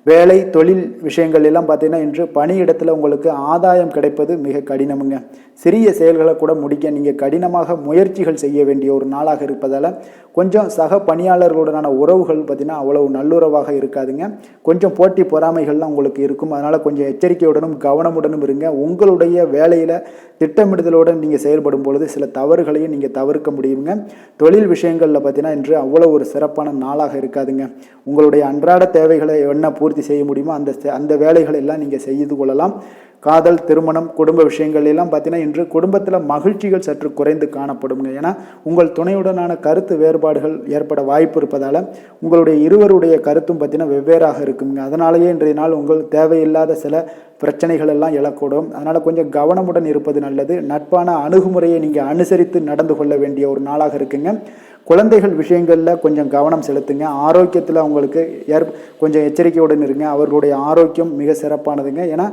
வேலை தொழில் விஷயங்கள் எல்லாம் பார்த்தீங்கன்னா இன்று பணியிடத்தில் உங்களுக்கு ஆதாயம் கிடைப்பது மிக கடினமுங்க. சிறிய செயல்களை கூட முடிக்க நீங்கள் கடினமாக முயற்சிகள் செய்ய வேண்டிய ஒரு நாளாக இருப்பதால் கொஞ்சம் சக பணியாளர்களுடனான உறவுகள் பார்த்தீங்கன்னா அவ்வளவு நல்லுறவாக இருக்காதுங்க. கொஞ்சம் போட்டி பொறாமைகள்லாம் உங்களுக்கு இருக்கும். அதனால் கொஞ்சம் எச்சரிக்கையுடனும் கவனமுடனும் இருங்க. உங்களுடைய வேலையில் திட்டமிடுதலுடன் நீங்கள் செயல்படும் பொழுது சில தவறுகளையும் நீங்கள் தவிர்க்க முடியுங்க. தொழில் விஷயங்களில் பார்த்தீங்கன்னா இன்று அவ்வளோ ஒரு சிறப்பான நாளாக இருக்காதுங்க. உங்களுடைய அன்றாட தேவைகளை என்ன பூர்த்தி செய்ய முடியுமோ அந்த வேலைகளை எல்லாம் நீங்கள் செய்து கொள்ளலாம். காதல், திருமணம், குடும்ப விஷயங்கள் எல்லாம் பார்த்தீங்கன்னா இன்று குடும்பத்தில் மகிழ்ச்சிகள் சற்று குறைந்து காணப்படுங்க. ஏன்னா உங்கள் துணையுடனான கருத்து வேறுபாடுகள் ஏற்பட வாய்ப்பு இருப்பதால் உங்களுடைய இருவருடைய கருத்தும் பார்த்தீங்கன்னா வெவ்வேறாக இருக்குங்க. அதனாலேயே இன்றைய நாள் உங்கள் தேவையில்லாத சில பிரச்சனைகள் எல்லாம் எழக்கூடும். அதனால் கொஞ்சம் கவனமுடன் இருப்பது நல்லது. நட்பான அணுகுமுறையை நீங்கள் அனுசரித்து நடந்து கொள்ள வேண்டிய ஒரு நாளாக இருக்குங்க. குழந்தைகள் விஷயங்களில் கொஞ்சம் கவனம் செலுத்துங்க. ஆரோக்கியத்தில் அவங்களுக்கு கொஞ்சம் எச்சரிக்கையுடன் இருங்க. அவர்களுடைய ஆரோக்கியம் மிக சிறப்பானதுங்க. ஏன்னா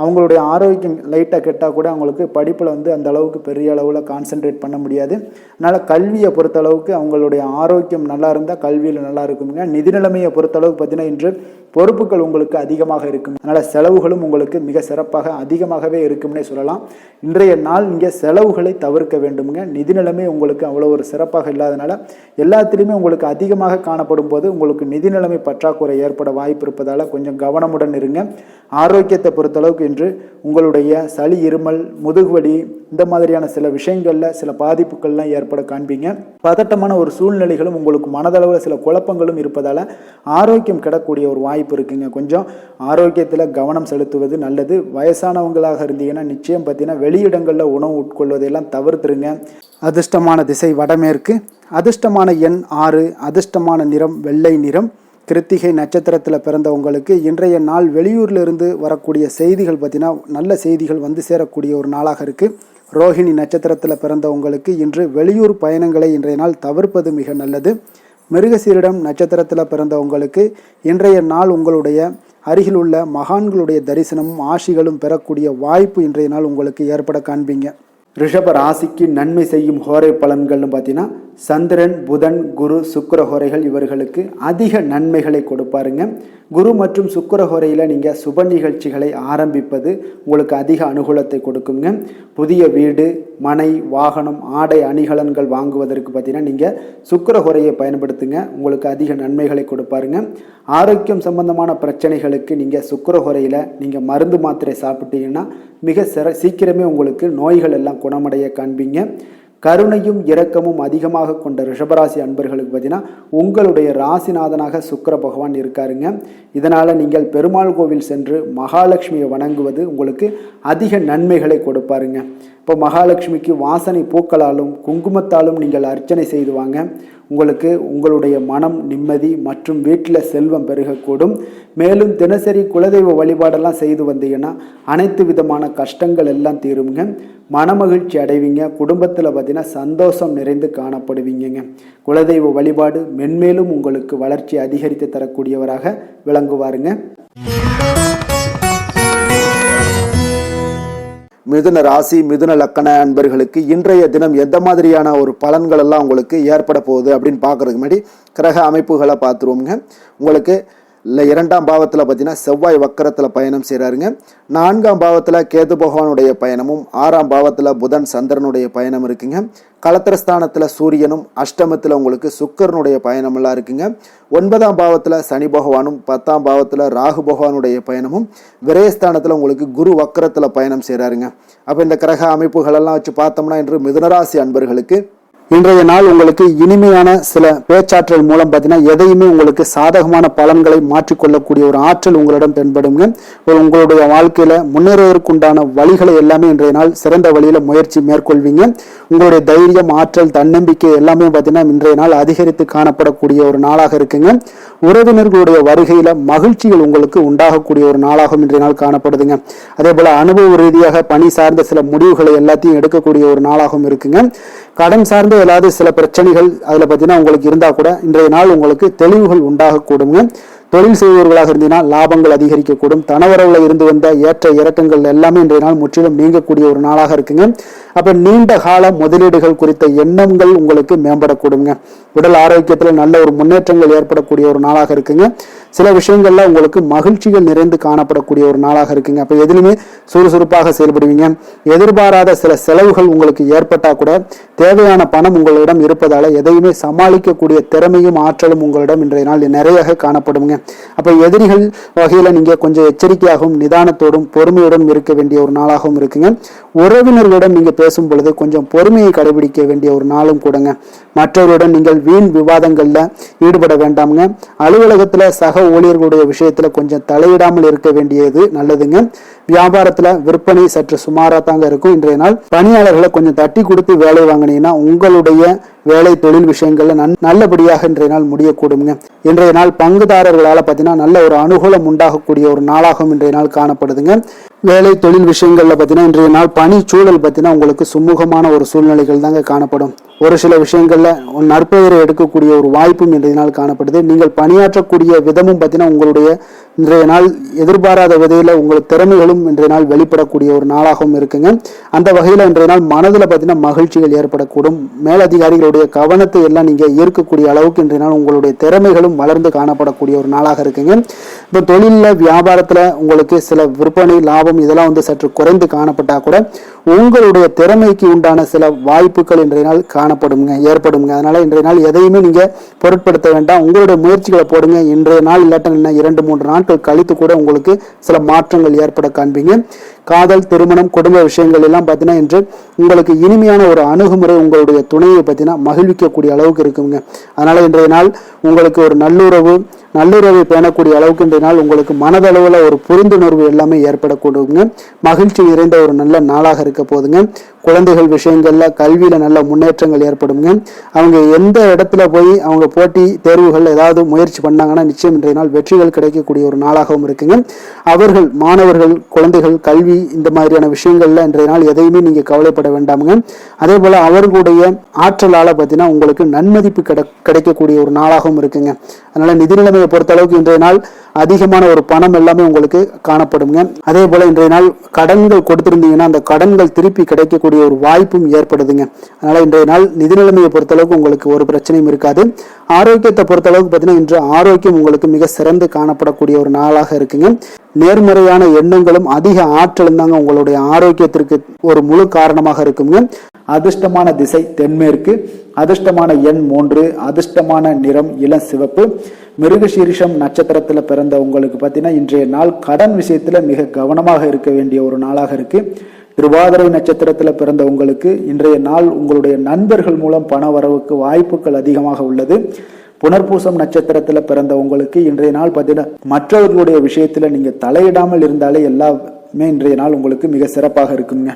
அவங்களுடைய ஆரோக்கியம் லைட்டாக கெட்டால் கூட அவங்களுக்கு படிப்பில் அந்த அளவுக்கு பெரிய அளவில் கான்சென்ட்ரேட் பண்ண முடியாது. அதனால் கல்வியை பொறுத்தளவுக்கு அவங்களுடைய ஆரோக்கியம் நல்லா இருந்தால் கல்வியில் நல்லா இருக்குங்க. நிதி நிலைமையை பொறுத்தளவுக்கு பார்த்தீங்கன்னா இன்று பொறுப்புகள் உங்களுக்கு அதிகமாக இருக்கும். அதனால் செலவுகளும் உங்களுக்கு மிக சிறப்பாக அதிகமாகவே இருக்கும்னே சொல்லலாம். இன்றைய நாள் இங்கே செலவுகளை தவிர்க்க வேண்டுமுங்க. நிதி நிலைமை உங்களுக்கு அவ்வளோ ஒரு சிறப்பாக இல்லாதனால எல்லாத்திலையுமே உங்களுக்கு அதிகமாக காணப்படும் போது உங்களுக்கு நிதி நிலைமை பற்றாக்குறை ஏற்பட வாய்ப்பு இருப்பதால் கொஞ்சம் கவனமுடன் இருங்க. ஆரோக்கியத்தை பொறுத்தளவுக்கு இன்று உங்களுடைய சளி, இருமல், முதுகுவலி இந்த மாதிரியான சில விஷயங்களில் சில பாதிப்புகள்லாம் ஏற்பட காண்பீங்க. பதட்டமான ஒரு சூழ்நிலைகளும் உங்களுக்கு மனதளவில் சில குழப்பங்களும் இருப்பதால் ஆரோக்கியம் கிடக்கூடிய ஒரு வாய்ப்பு இருக்குங்க. கொஞ்சம் ஆரோக்கியத்தில் கவனம் செலுத்துவது நல்லது. வயசானவங்களாக இருந்தீங்கன்னா நிச்சயம் பார்த்தீங்கன்னா வெளியிடங்களில் உணவு உட்கொள்வதையெல்லாம் தவிர்த்துருங்க. அதிர்ஷ்டமான திசை வடமேற்கு, அதிர்ஷ்டமான எண் 6, அதிர்ஷ்டமான நிறம் வெள்ளை நிறம். கிருத்திகை நட்சத்திரத்தில் பிறந்தவங்களுக்கு இன்றைய நாள் வெளியூரிலிருந்து வரக்கூடிய செய்திகள் பார்த்தீங்கன்னா நல்ல செய்திகள் வந்து சேரக்கூடிய ஒரு நாளாக இருக்குது. ரோஹிணி நட்சத்திரத்தில் பிறந்தவங்களுக்கு இன்று வெளியூர் பயணங்களை இன்றைய நாள் தவிர்ப்பது மிக நல்லது. மிருகசீரிடம் நட்சத்திரத்தில் பிறந்தவங்களுக்கு இன்றைய நாள் உங்களுடைய அருகில் உள்ள மகான்களுடைய தரிசனமும் ஆசிகளும் பெறக்கூடிய வாய்ப்பு இன்றைய நாள் உங்களுக்கு ஏற்பட காண்பீங்க. ரிஷப ராசிக்கு நன்மை செய்யும் ஹோரை பலன்கள்னு பார்த்தீங்கன்னா சந்திரன், புதன், குரு, சுக்கிர ஹோரைகள் இவர்களுக்கு அதிக நன்மைகளை கொடுப்பாருங்க. குரு மற்றும் சுக்கிர ஹோரையில் நீங்கள் சுப நிகழ்ச்சிகளை ஆரம்பிப்பது உங்களுக்கு அதிக அனுகூலத்தை கொடுக்குங்க. புதிய வீடு, மனை, வாகனம், ஆடை அணிகலன்கள் வாங்குவதற்கு பார்த்தீங்கன்னா நீங்கள் சுக்கிர ஹோரையை பயன்படுத்துங்க. உங்களுக்கு அதிக நன்மைகளை கொடுப்பாருங்க. ஆரோக்கியம் சம்பந்தமான பிரச்சனைகளுக்கு நீங்கள் சுக்கிர ஹோரையில் நீங்கள் மருந்து மாத்திரை சாப்பிட்டீங்கன்னா மிக சீக்கிரமே உங்களுக்கு நோய்கள் எல்லாம் குணமடைய காண்பீங்க. கருணையும் இரக்கமும் அதிகமாக கொண்ட ரிஷபராசி அன்பர்களுக்கு பார்த்தீங்கன்னா உங்களுடைய ராசிநாதனாக சுக்கிர பகவான் இருக்காருங்க. இதனால் நீங்கள் பெருமாள் கோவில் சென்று மகாலட்சுமியை வணங்குவது உங்களுக்கு அதிக நன்மைகளை கொடுப்பாருங்க. இப்போ மகாலட்சுமிக்கு வாசனை பூக்களாலும் குங்குமத்தாலும் நீங்கள் அர்ச்சனை செய்து வாங்க. உங்களுக்கு உங்களுடைய மனம் நிம்மதி மற்றும் வீட்டில் செல்வம் பெருகக்கூடும். மேலும் தினசரி குலதெய்வ வழிபாடெல்லாம் செய்து வந்தீங்கன்னா அனைத்து விதமான கஷ்டங்கள் எல்லாம் தீருங்க. மனமகிழ்ச்சி அடைவீங்க. குடும்பத்தில் பார்த்தீங்கன்னா சந்தோஷம் நிறைந்து காணப்படுவீங்க. குலதெய்வ வழிபாடு மென்மேலும் உங்களுக்கு வளர்ச்சி அதிகரித்து தரக்கூடியவராக விளங்குவாருங்க. மிதுன ராசி, மிதுன லக்கண அன்பர்களுக்கு இன்றைய தினம் எந்த மாதிரியான ஒரு பலன்கள் எல்லாம் உங்களுக்கு ஏற்பட போகுது அப்படின்னு பார்க்கறதுக்கு முன்னாடி கிரக அமைப்புகளை பார்த்துருவோங்க. உங்களுக்கு இரண்டாம் பாவத்தில் பார்த்தீங்கன்னா செவ்வாய் வக்கரத்தில் பயணம் செய்கிறாருங்க. 4ஆம் பாவத்தில் கேது பகவானுடைய பயணமும் 6ஆம் பாவத்தில் புதன் சந்திரனுடைய பயணம் இருக்குங்க. களத்திரஸ்தானத்தில் சூரியனும், அஷ்டமத்தில் உங்களுக்கு சுக்கரனுடைய பயணமெல்லாம் இருக்குங்க. 9ஆம் பாவத்தில் சனி பகவானும், 10ஆம் பாவத்தில் ராகு பகவானுடைய பயணமும், விரயஸ்தானத்தில் உங்களுக்கு குரு வக்கரத்தில் பயணம் செய்கிறாருங்க. அப்போ இந்த கிரக அமைப்புகளெல்லாம் வச்சு பார்த்தோம்னா இன்று மிதுனராசி அன்பர்களுக்கு இன்றைய நாள் உங்களுக்கு இனிமையான சில பேச்சாற்றல் மூலம் பார்த்தீங்கன்னா எதையுமே உங்களுக்கு சாதகமான பலன்களை மாற்றிக்கொள்ளக்கூடிய ஒரு ஆற்றல் உங்களிடம் தென்படுங்க. உங்களுடைய வாழ்க்கையில முன்னேறுவதற்குண்டான வழிகளை எல்லாமே இன்றைய நாள் சிறந்த வழியில முயற்சி மேற்கொள்வீங்க. உங்களுடைய தைரியம், ஆற்றல், தன்னம்பிக்கை எல்லாமே பார்த்தீங்கன்னா இன்றைய நாள் அதிகரித்து காணப்படக்கூடிய ஒரு நாளாக இருக்குங்க. உறவினர்களுடைய வருகையில மகிழ்ச்சிகள் உங்களுக்கு உண்டாகக்கூடிய ஒரு நாளாகவும் இன்றைய நாள் காணப்படுதுங்க. அதே போல அனுபவ ரீதியாக பணி சார்ந்த சில முடிவுகளை எல்லாத்தையும் எடுக்கக்கூடிய ஒரு நாளாகவும் இருக்குங்க. கடன் சார்ந்த ஏதாவது சில பிரச்சனைகள் அதுல பார்த்தீங்கன்னா உங்களுக்கு இருந்தா கூட இன்றைய நாள் உங்களுக்கு தெளிவுகள் உண்டாகக்கூடுங்க. தொழில் செய்பவர்களாக இருந்தீங்கன்னா லாபங்கள் அதிகரிக்கக்கூடும். தனவரவுல இருந்து வந்த ஏற்ற இறக்கங்கள் எல்லாமே இன்றைய நாள் முற்றிலும் நீங்கக்கூடிய ஒரு நாளாக இருக்குங்க. அப்ப நீண்ட கால முதலீடுகள் குறித்த எண்ணங்கள் உங்களுக்கு மேம்படக்கூடுங்க. உடல் ஆரோக்கியத்துல நல்ல ஒரு முன்னேற்றங்கள் ஏற்படக்கூடிய ஒரு நாளாக இருக்குங்க. சில விஷயங்கள்ல உங்களுக்கு மகிழ்ச்சிகள் நிறைந்து காணப்படக்கூடிய ஒரு நாளாக இருக்குங்க. அப்ப எதிலுமே சுறுசுறுப்பாக செயல்படுவீங்க. எதிர்பாராத சில செலவுகள் உங்களுக்கு ஏற்பட்டா கூட தேவையான பணம் உங்களிடம் இருப்பதால எதையுமே சமாளிக்கக்கூடிய திறமையும் ஆற்றலும் உங்களிடம் இன்றைய நாள் நிறைய காணப்படுங்க. அப்ப எதிரிகள் வகையில நீங்க கொஞ்சம் எச்சரிக்கையாகவும் நிதானத்தோடும் பொறுமையுடன் இருக்க வேண்டிய ஒரு நாளாகவும் இருக்குங்க. உறவினர்களிடம் நீங்க பேசும் பொழுது கொஞ்சம் பொறுமையை கடைபிடிக்க வேண்டிய ஒரு நாளும் கூடங்க. மற்றவருடன் நீங்கள் வீண் விவாதங்கள்ல ஈடுபட வேண்டாமுங்க. அலுவலகத்துல சக ஊழியர்களுடைய விஷயத்துல கொஞ்சம் தலையிடாமல் இருக்க வேண்டியது நல்லதுங்க. வியாபாரத்துல விற்பனை சற்று சுமாரா தாங்க இருக்கும். இன்றைய நாள் பணியாளர்களை கொஞ்சம் தட்டி கொடுத்து வேலை வாங்கினீங்கன்னா உங்களுடைய வேலை தொழில் விஷயங்கள்ல நல்லபடியாக இன்றைய நாள் முடியக்கூடுங்க. இன்றைய நாள் பங்குதாரர்களால பார்த்தீங்கன்னா நல்ல ஒரு அனுகூலம் உண்டாகக்கூடிய ஒரு நாளாகவும் இன்றைய நாள் காணப்படுதுங்க. வேலை தொழில் விஷயங்கள்ல பார்த்தீங்கன்னா இன்றைய நாள் பணி சூழல் பார்த்தீங்கன்னா உங்களுக்கு சுமூகமான ஒரு சூழ்நிலைகள் தாங்க காணப்படும். ஒரு சில விஷயங்கள்ல நற்பெயரை எடுக்கக்கூடிய ஒரு வாய்ப்பும் இன்றைய நாள் காணப்படுது. நீங்கள் பணியாற்றக்கூடிய விதமும் பார்த்தீங்கன்னா உங்களுடைய இன்றைய நாள் எதிர்பாராத விதையில உங்களுக்கு திறமைகளும் இன்றைய நாள் வெளிப்படக்கூடிய ஒரு நாளாகவும் இருக்குங்க. அந்த வகையில இன்றைய நாள் மனதுல பார்த்தீங்கன்னா மகிழ்ச்சிகள் ஏற்படக்கூடும். மேலதிகாரிகளுடைய கவனத்தை எல்லாம் நீங்க ஈர்க்கக்கூடிய அளவுக்கு இன்றைய நாள் உங்களுடைய திறமைகளும் வளர்ந்து காணப்படக்கூடிய ஒரு நாளாக இருக்குங்க. இப்போ தொழில வியாபாரத்துல உங்களுக்கு சில விற்பனை லாபம் இதெல்லாம் சற்று குறைந்து காணப்பட்டா கூட உங்களுடைய திறமைக்கு உண்டான சில வாய்ப்புகள் இன்றைய நாள் ஏற்படுங்க. அதனால இன்றைய நாள் எதையுமே நீங்க பொருட்படுத்த வேண்டாம். உங்களுடைய முயற்சிகளை போடுங்க. இன்றைய நாள் இல்லாட்ட 2-3 நாட்கள் கழித்து கூட உங்களுக்கு சில மாற்றங்கள் ஏற்பட காண்பீங்க. காதல், திருமணம், குடும்ப விஷயங்கள் எல்லாம் பார்த்தீங்கன்னா இன்று உங்களுக்கு இனிமையான ஒரு அணுகுமுறை உங்களுடைய துணையை பார்த்தீங்கன்னா மகிழ்விக்கக்கூடிய அளவுக்கு இருக்குங்க. அதனால இன்றைய நாள் உங்களுக்கு ஒரு நல்லுறவை பேணக்கூடிய அளவுக்கு இன்றைய நாள் உங்களுக்கு மனதளவுல ஒரு புரிந்துணர்வு எல்லாமே ஏற்படக்கூடுங்க. மகிழ்ச்சி நிறைந்த ஒரு நல்ல நாளாக இருக்க போதுங்க. குழந்தைகள் விஷயங்கள்ல கல்வியில நல்ல முன்னேற்றங்கள் ஏற்படுங்க. அவங்க எந்த இடத்துல போய் அவங்க போட்டி தேர்வுகள் ஏதாவது முயற்சி பண்ணாங்கன்னா நிச்சயம் இன்றைய நாள் வெற்றிகள் கிடைக்கக்கூடிய ஒரு நாளாகவும் இருக்குங்க. அவர்கள் மாணவர்கள் குழந்தைகள் கல்வி இந்த மாதிரியான விஷயங்கள்ல இன்றைய நாள் எதையுமே நீங்க கவலைப்பட வேண்டாமுங்க. அதே போல அவர்களுடைய ஆற்றலால பார்த்தீங்கன்னா உங்களுக்கு நன்மதிப்பு கிடைக்கக்கூடிய ஒரு நாளாகவும் இருக்குங்க. அதனால நிதி நிலைமையை பொறுத்த அளவுக்கு இன்றைய நாள் அதிகமான ஒரு பணம் எல்லாமே உங்களுக்கு காணப்படுங்க. அதே போல இன்றைய நாள் கடன்கள் கொடுத்திருந்தீங்கன்னா அந்த கடன்கள் திருப்பி கிடைக்கக்கூடிய ஒரு வாய்ப்பும் ஏற்படுதுங்க. அதனால இன்றைய நாள் நிதி நிலைமையை பொறுத்த அளவுக்கு உங்களுக்கு ஒரு பிரச்சனையும் இருக்காது. ஆரோக்கியத்தை பொறுத்த அளவுக்கு பார்த்தீங்கன்னா இன்று ஆரோக்கியம் உங்களுக்கு மிக சிறந்து காணப்படக்கூடிய ஒரு நாளாக இருக்குங்க. நேர்மறையான எண்ணங்களும் அதிக ஆற்றலும் தாங்க உங்களுடைய ஆரோக்கியத்திற்கு ஒரு முழு காரணமாக இருக்குங்க. அதிர்ஷ்டமான திசை தென்மேற்கு, அதிர்ஷ்டமான எண் 3, அதிர்ஷ்டமான நிறம் இளம் சிவப்பு. மிருகசீரிஷம் நட்சத்திரத்துல பிறந்த உங்களுக்கு பார்த்தீங்கன்னா இன்றைய நாள் கடன் விஷயத்துல மிக கவனமாக இருக்க வேண்டிய ஒரு நாளாக இருக்கு. திருவாதிரை நட்சத்திரத்துல பிறந்த உங்களுக்கு இன்றைய நாள் உங்களுடைய நண்பர்கள் மூலம் பண வரவுக்கு வாய்ப்புகள் அதிகமாக உள்ளது. புனர்பூசம் நட்சத்திரத்துல பிறந்த உங்களுக்கு இன்றைய நாள் பார்த்தீங்கன்னா மற்றவர்களுடைய விஷயத்துல நீங்க தலையிடாமல் இருந்தாலே எல்லாமே இன்றைய நாள் உங்களுக்கு மிக சிறப்பாக இருக்குங்க.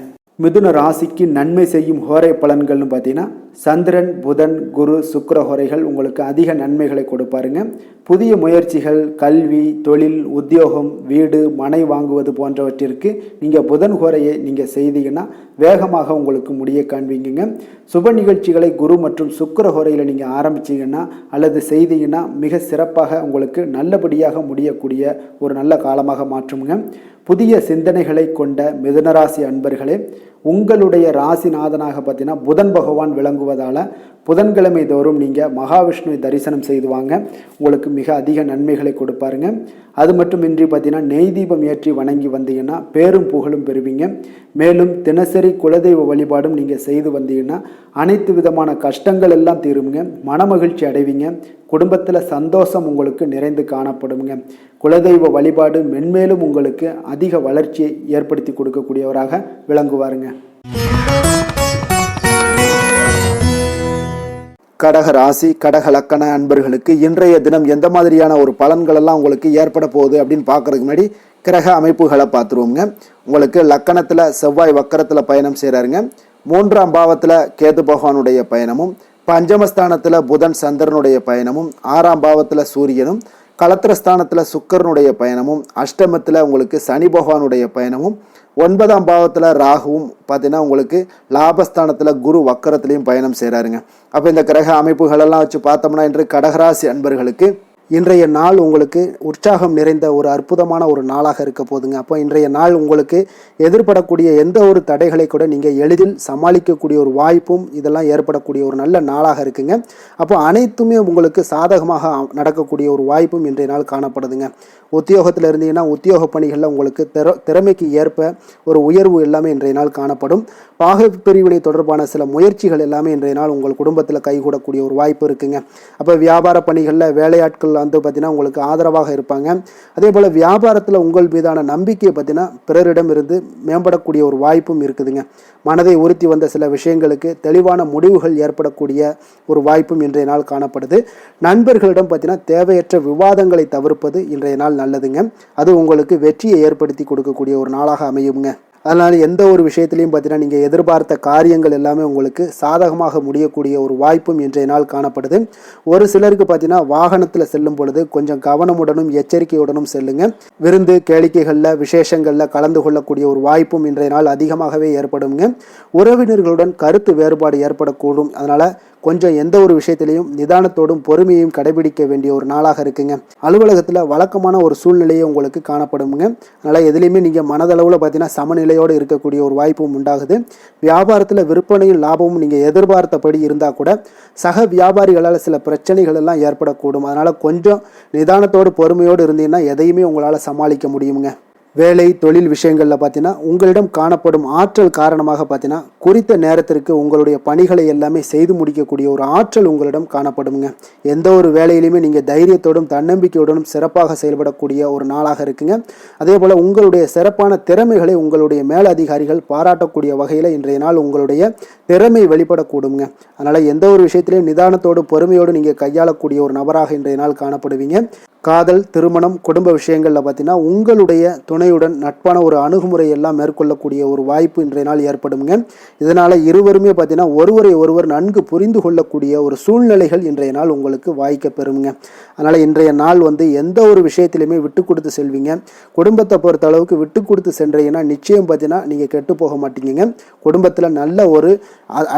மிதுன ராசிக்கு நன்மை செய்யும் ஹோரை பலன்கள்னு பார்த்தீங்கன்னா சந்திரன், புதன், குரு, சுக்கிர ஹோரைகள் உங்களுக்கு அதிக நன்மைகளை கொடுப்பாருங்க. புதிய முயற்சிகள், கல்வி, தொழில், உத்தியோகம், வீடு, மனை வாங்குவது போன்றவற்றிற்கு நீங்கள் புதன் ஹோரையை நீங்கள் செய்தீங்கன்னா வேகமாக உங்களுக்கு முடிய காண்பீங்க. சுப நிகழ்ச்சிகளை குரு மற்றும் சுக்கிர ஹோரையில் நீங்கள் ஆரம்பிச்சிங்கன்னா அல்லது செய்தீங்கன்னா மிக சிறப்பாக உங்களுக்கு நல்லபடியாக முடியக்கூடிய ஒரு நல்ல காலமாக மாற்றுங்க. புதிய சிந்தனைகளை கொண்ட மிதுனராசி அன்பர்களே, உங்களுடைய ராசிநாதனாக பார்த்தீங்கன்னா புதன் பகவான் விளங்குவதால் புதன்கிழமை தோறும் நீங்கள் மகாவிஷ்ணுவை தரிசனம் செய்து வாங்க. உங்களுக்கு மிக அதிக நன்மைகளை கொடுப்பாருங்க. அது மட்டுமின்றி பார்த்தீங்கன்னா நெய் தீபம் ஏற்றி வணங்கி வந்தீங்கன்னா பேரும் புகழும் பெறுவீங்க. மேலும் தினசரி குலதெய்வ வழிபாடும் நீங்கள் செய்து வந்தீங்கன்னா அனைத்து விதமான கஷ்டங்கள் எல்லாம் தீருங்க. மனமகிழ்ச்சி அடைவீங்க. குடும்பத்தில் சந்தோஷம் உங்களுக்கு நிறைந்து காணப்படுங்க. குலதெய்வ வழிபாடு மென்மேலும் உங்களுக்கு அதிக வளர்ச்சியை ஏற்படுத்தி கொடுக்கக்கூடியவராக விளங்குவாருங்க. கடக ராசி கடக லக்கண அன்பர்களுக்கு இன்றைய தினம் எந்த மாதிரியான ஒரு பலன்கள் எல்லாம் உங்களுக்கு ஏற்பட போகுது அப்படின்னு பார்க்கறதுக்கு முன்னாடி கிரக அமைப்புகளை பார்த்துருவோங்க. உங்களுக்கு லக்கணத்தில் செவ்வாய் வக்கரத்தில் பயணம் செய்கிறாருங்க. 3ஆம் பாவத்தில் கேது பகவானுடைய பயணமும், பஞ்சமஸ்தானத்தில் புதன் சந்திரனுடைய பயணமும், 6ஆம் பாவத்தில் சூரியனும், களத்திரஸ்தானத்தில் சுக்கரனுடைய பயணமும், அஷ்டமத்தில் உங்களுக்கு சனி பகவானுடைய பயணமும், 9ஆம் பாவத்தில் ராகுவும் பார்த்தீங்கன்னா உங்களுக்கு லாபஸ்தானத்தில் குரு வக்கரத்துலேயும் பயணம் செய்கிறாருங்க. அப்போ இந்த கிரக அமைப்புகளெல்லாம் வச்சு பார்த்தோம்னா இன்று கடகராசி அன்பர்களுக்கு இன்றைய நாள் உங்களுக்கு உற்சாகம் நிறைந்த ஒரு அற்புதமான ஒரு நாளாக இருக்க போதுங்க. அப்போ இன்றைய நாள் உங்களுக்கு எதிர்படக்கூடிய எந்த ஒரு தடைகளை கூட நீங்கள் எளிதில் சமாளிக்கக்கூடிய ஒரு வாய்ப்பும் இதெல்லாம் ஏற்படக்கூடிய ஒரு நல்ல நாளாக இருக்குங்க. அப்போ அனைத்துமே உங்களுக்கு சாதகமாக நடக்கக்கூடிய ஒரு வாய்ப்பும் இன்றைய நாள் காணப்படுதுங்க. உத்தியோகத்தில் இருந்தீங்கன்னா உத்தியோக பணிகளில் உங்களுக்கு திறமைக்கு ஏற்ப ஒரு உயர்வு எல்லாமே இன்றைய நாள் காணப்படும். பாக பிரிவினை தொடர்பான சில முயற்சிகள் எல்லாமே இன்றைய நாள் உங்கள் குடும்பத்தில் கைகூடக்கூடிய ஒரு வாய்ப்பு இருக்குங்க. அப்போ வியாபார பணிகளில் வேலையாட்கள் வந்து பார்த்தீங்கன்னா உங்களுக்கு ஆதரவாக இருப்பாங்க. அதே போல் வியாபாரத்தில் உங்கள் மீதான நம்பிக்கையை பார்த்தீங்கன்னா பிறரிடம் இருந்து மேம்படக்கூடிய ஒரு வாய்ப்பும் இருக்குதுங்க. மனதை உறுத்தி வந்த சில விஷயங்களுக்கு தெளிவான முடிவுகள் ஏற்படக்கூடிய ஒரு வாய்ப்பும் இன்றைய நாள் காணப்படுது. நண்பர்களிடம் பார்த்தீங்கன்னா தேவையற்ற விவாதங்களை தவிர்ப்பது இன்றைய நாள் நல்லதுங்க. அது உங்களுக்கு வெற்றியை ஏற்படுத்தி கொடுக்கக்கூடிய ஒரு நாளாக அமையுங்க. அதனால் எந்த ஒரு விஷயத்திலையும் பார்த்தீங்கன்னா நீங்கள் எதிர்பார்த்த காரியங்கள் எல்லாமே உங்களுக்கு சாதகமாக முடியக்கூடிய ஒரு வாய்ப்பும் இன்றைய நாள் காணப்படுது. ஒரு சிலருக்கு பார்த்தீங்கன்னா வாகனத்தில் செல்லும் பொழுது கொஞ்சம் கவனமுடனும் எச்சரிக்கையுடனும் செல்லுங்க. விருந்து கேளிக்கைகளில் விசேஷங்களில் கலந்து கொள்ளக்கூடிய ஒரு வாய்ப்பும் இன்றைய நாள் அதிகமாகவே ஏற்படுங்க. உறவினர்களுடன் கருத்து வேறுபாடு ஏற்படக்கூடும். அதனால் கொஞ்சம் எந்த ஒரு விஷயத்திலையும் நிதானத்தோடும் பொறுமையையும் கடைபிடிக்க வேண்டிய ஒரு நாளாக இருக்குங்க. அலுவலகத்தில் வழக்கமான ஒரு சூழ்நிலையை உங்களுக்கு காணப்படுங்க. அதனால் எதுலேயுமே நீங்கள் மனதளவில் பார்த்தீங்கன்னா சமநிலையோடு இருக்கக்கூடிய ஒரு வாய்ப்பும் உண்டாகுது. வியாபாரத்தில் விற்பனையும் லாபமும் நீங்கள் எதிர்பார்த்தபடி இருந்தால் கூட சக வியாபாரிகளால் சில பிரச்சனைகள் எல்லாம் ஏற்படக்கூடும். அதனால் கொஞ்சம் நிதானத்தோடு பொறுமையோடு இருந்தீங்கன்னா எதையுமே உங்களால் சமாளிக்க முடியுங்க. வேலை தொழில் விஷயங்களில் பார்த்தீங்கன்னா உங்களிடம் காணப்படும் ஆற்றல் காரணமாக பார்த்தீங்கன்னா குறித்த நேரத்திற்கு உங்களுடைய பணிகளை எல்லாமே செய்து முடிக்கக்கூடிய ஒரு ஆற்றல் உங்களிடம் காணப்படுங்க. எந்த ஒரு வேலையிலையுமே நீங்கள் தைரியத்தோடும் தன்னம்பிக்கையுடனும் சிறப்பாக செயல்படக்கூடிய ஒரு நாளாக இருக்குங்க. அதே போல் உங்களுடைய சிறப்பான திறமைகளை உங்களுடைய மேலதிகாரிகள் பாராட்டக்கூடிய வகையில் இன்றைய நாள் உங்களுடைய திறமை வெளிப்படக்கூடுங்க. அதனால் எந்த ஒரு விஷயத்திலையும் நிதானத்தோடு பொறுமையோடு நீங்கள் கையாளக்கூடிய ஒரு நபராக இன்றைய நாள் காணப்படுவீங்க. காதல், திருமணம், குடும்ப விஷயங்களில் பார்த்தீங்கன்னா உங்களுடைய துணையுடன் நட்பான ஒரு அணுகுமுறை எல்லாம் மேற்கொள்ளக்கூடிய ஒரு வாய்ப்பு இன்றைய நாள் ஏற்படுங்க. இதனால் இருவருமே பார்த்தீங்கன்னா ஒருவரை ஒருவர் நன்கு புரிந்து கொள்ளக்கூடிய ஒரு சூழ்நிலைகள் இன்றைய நாள் உங்களுக்கு வாய்க்க பெறுங்க. அதனால் இன்றைய நாள் வந்து எந்த ஒரு விஷயத்திலையுமே விட்டு கொடுத்து செல்வீங்க. குடும்பத்தை பொறுத்த அளவுக்கு விட்டு கொடுத்து சென்றீங்கன்னா நிச்சயம் பார்த்தீங்கன்னா நீங்கள் கெட்டு போக மாட்டீங்க. குடும்பத்தில் நல்ல ஒரு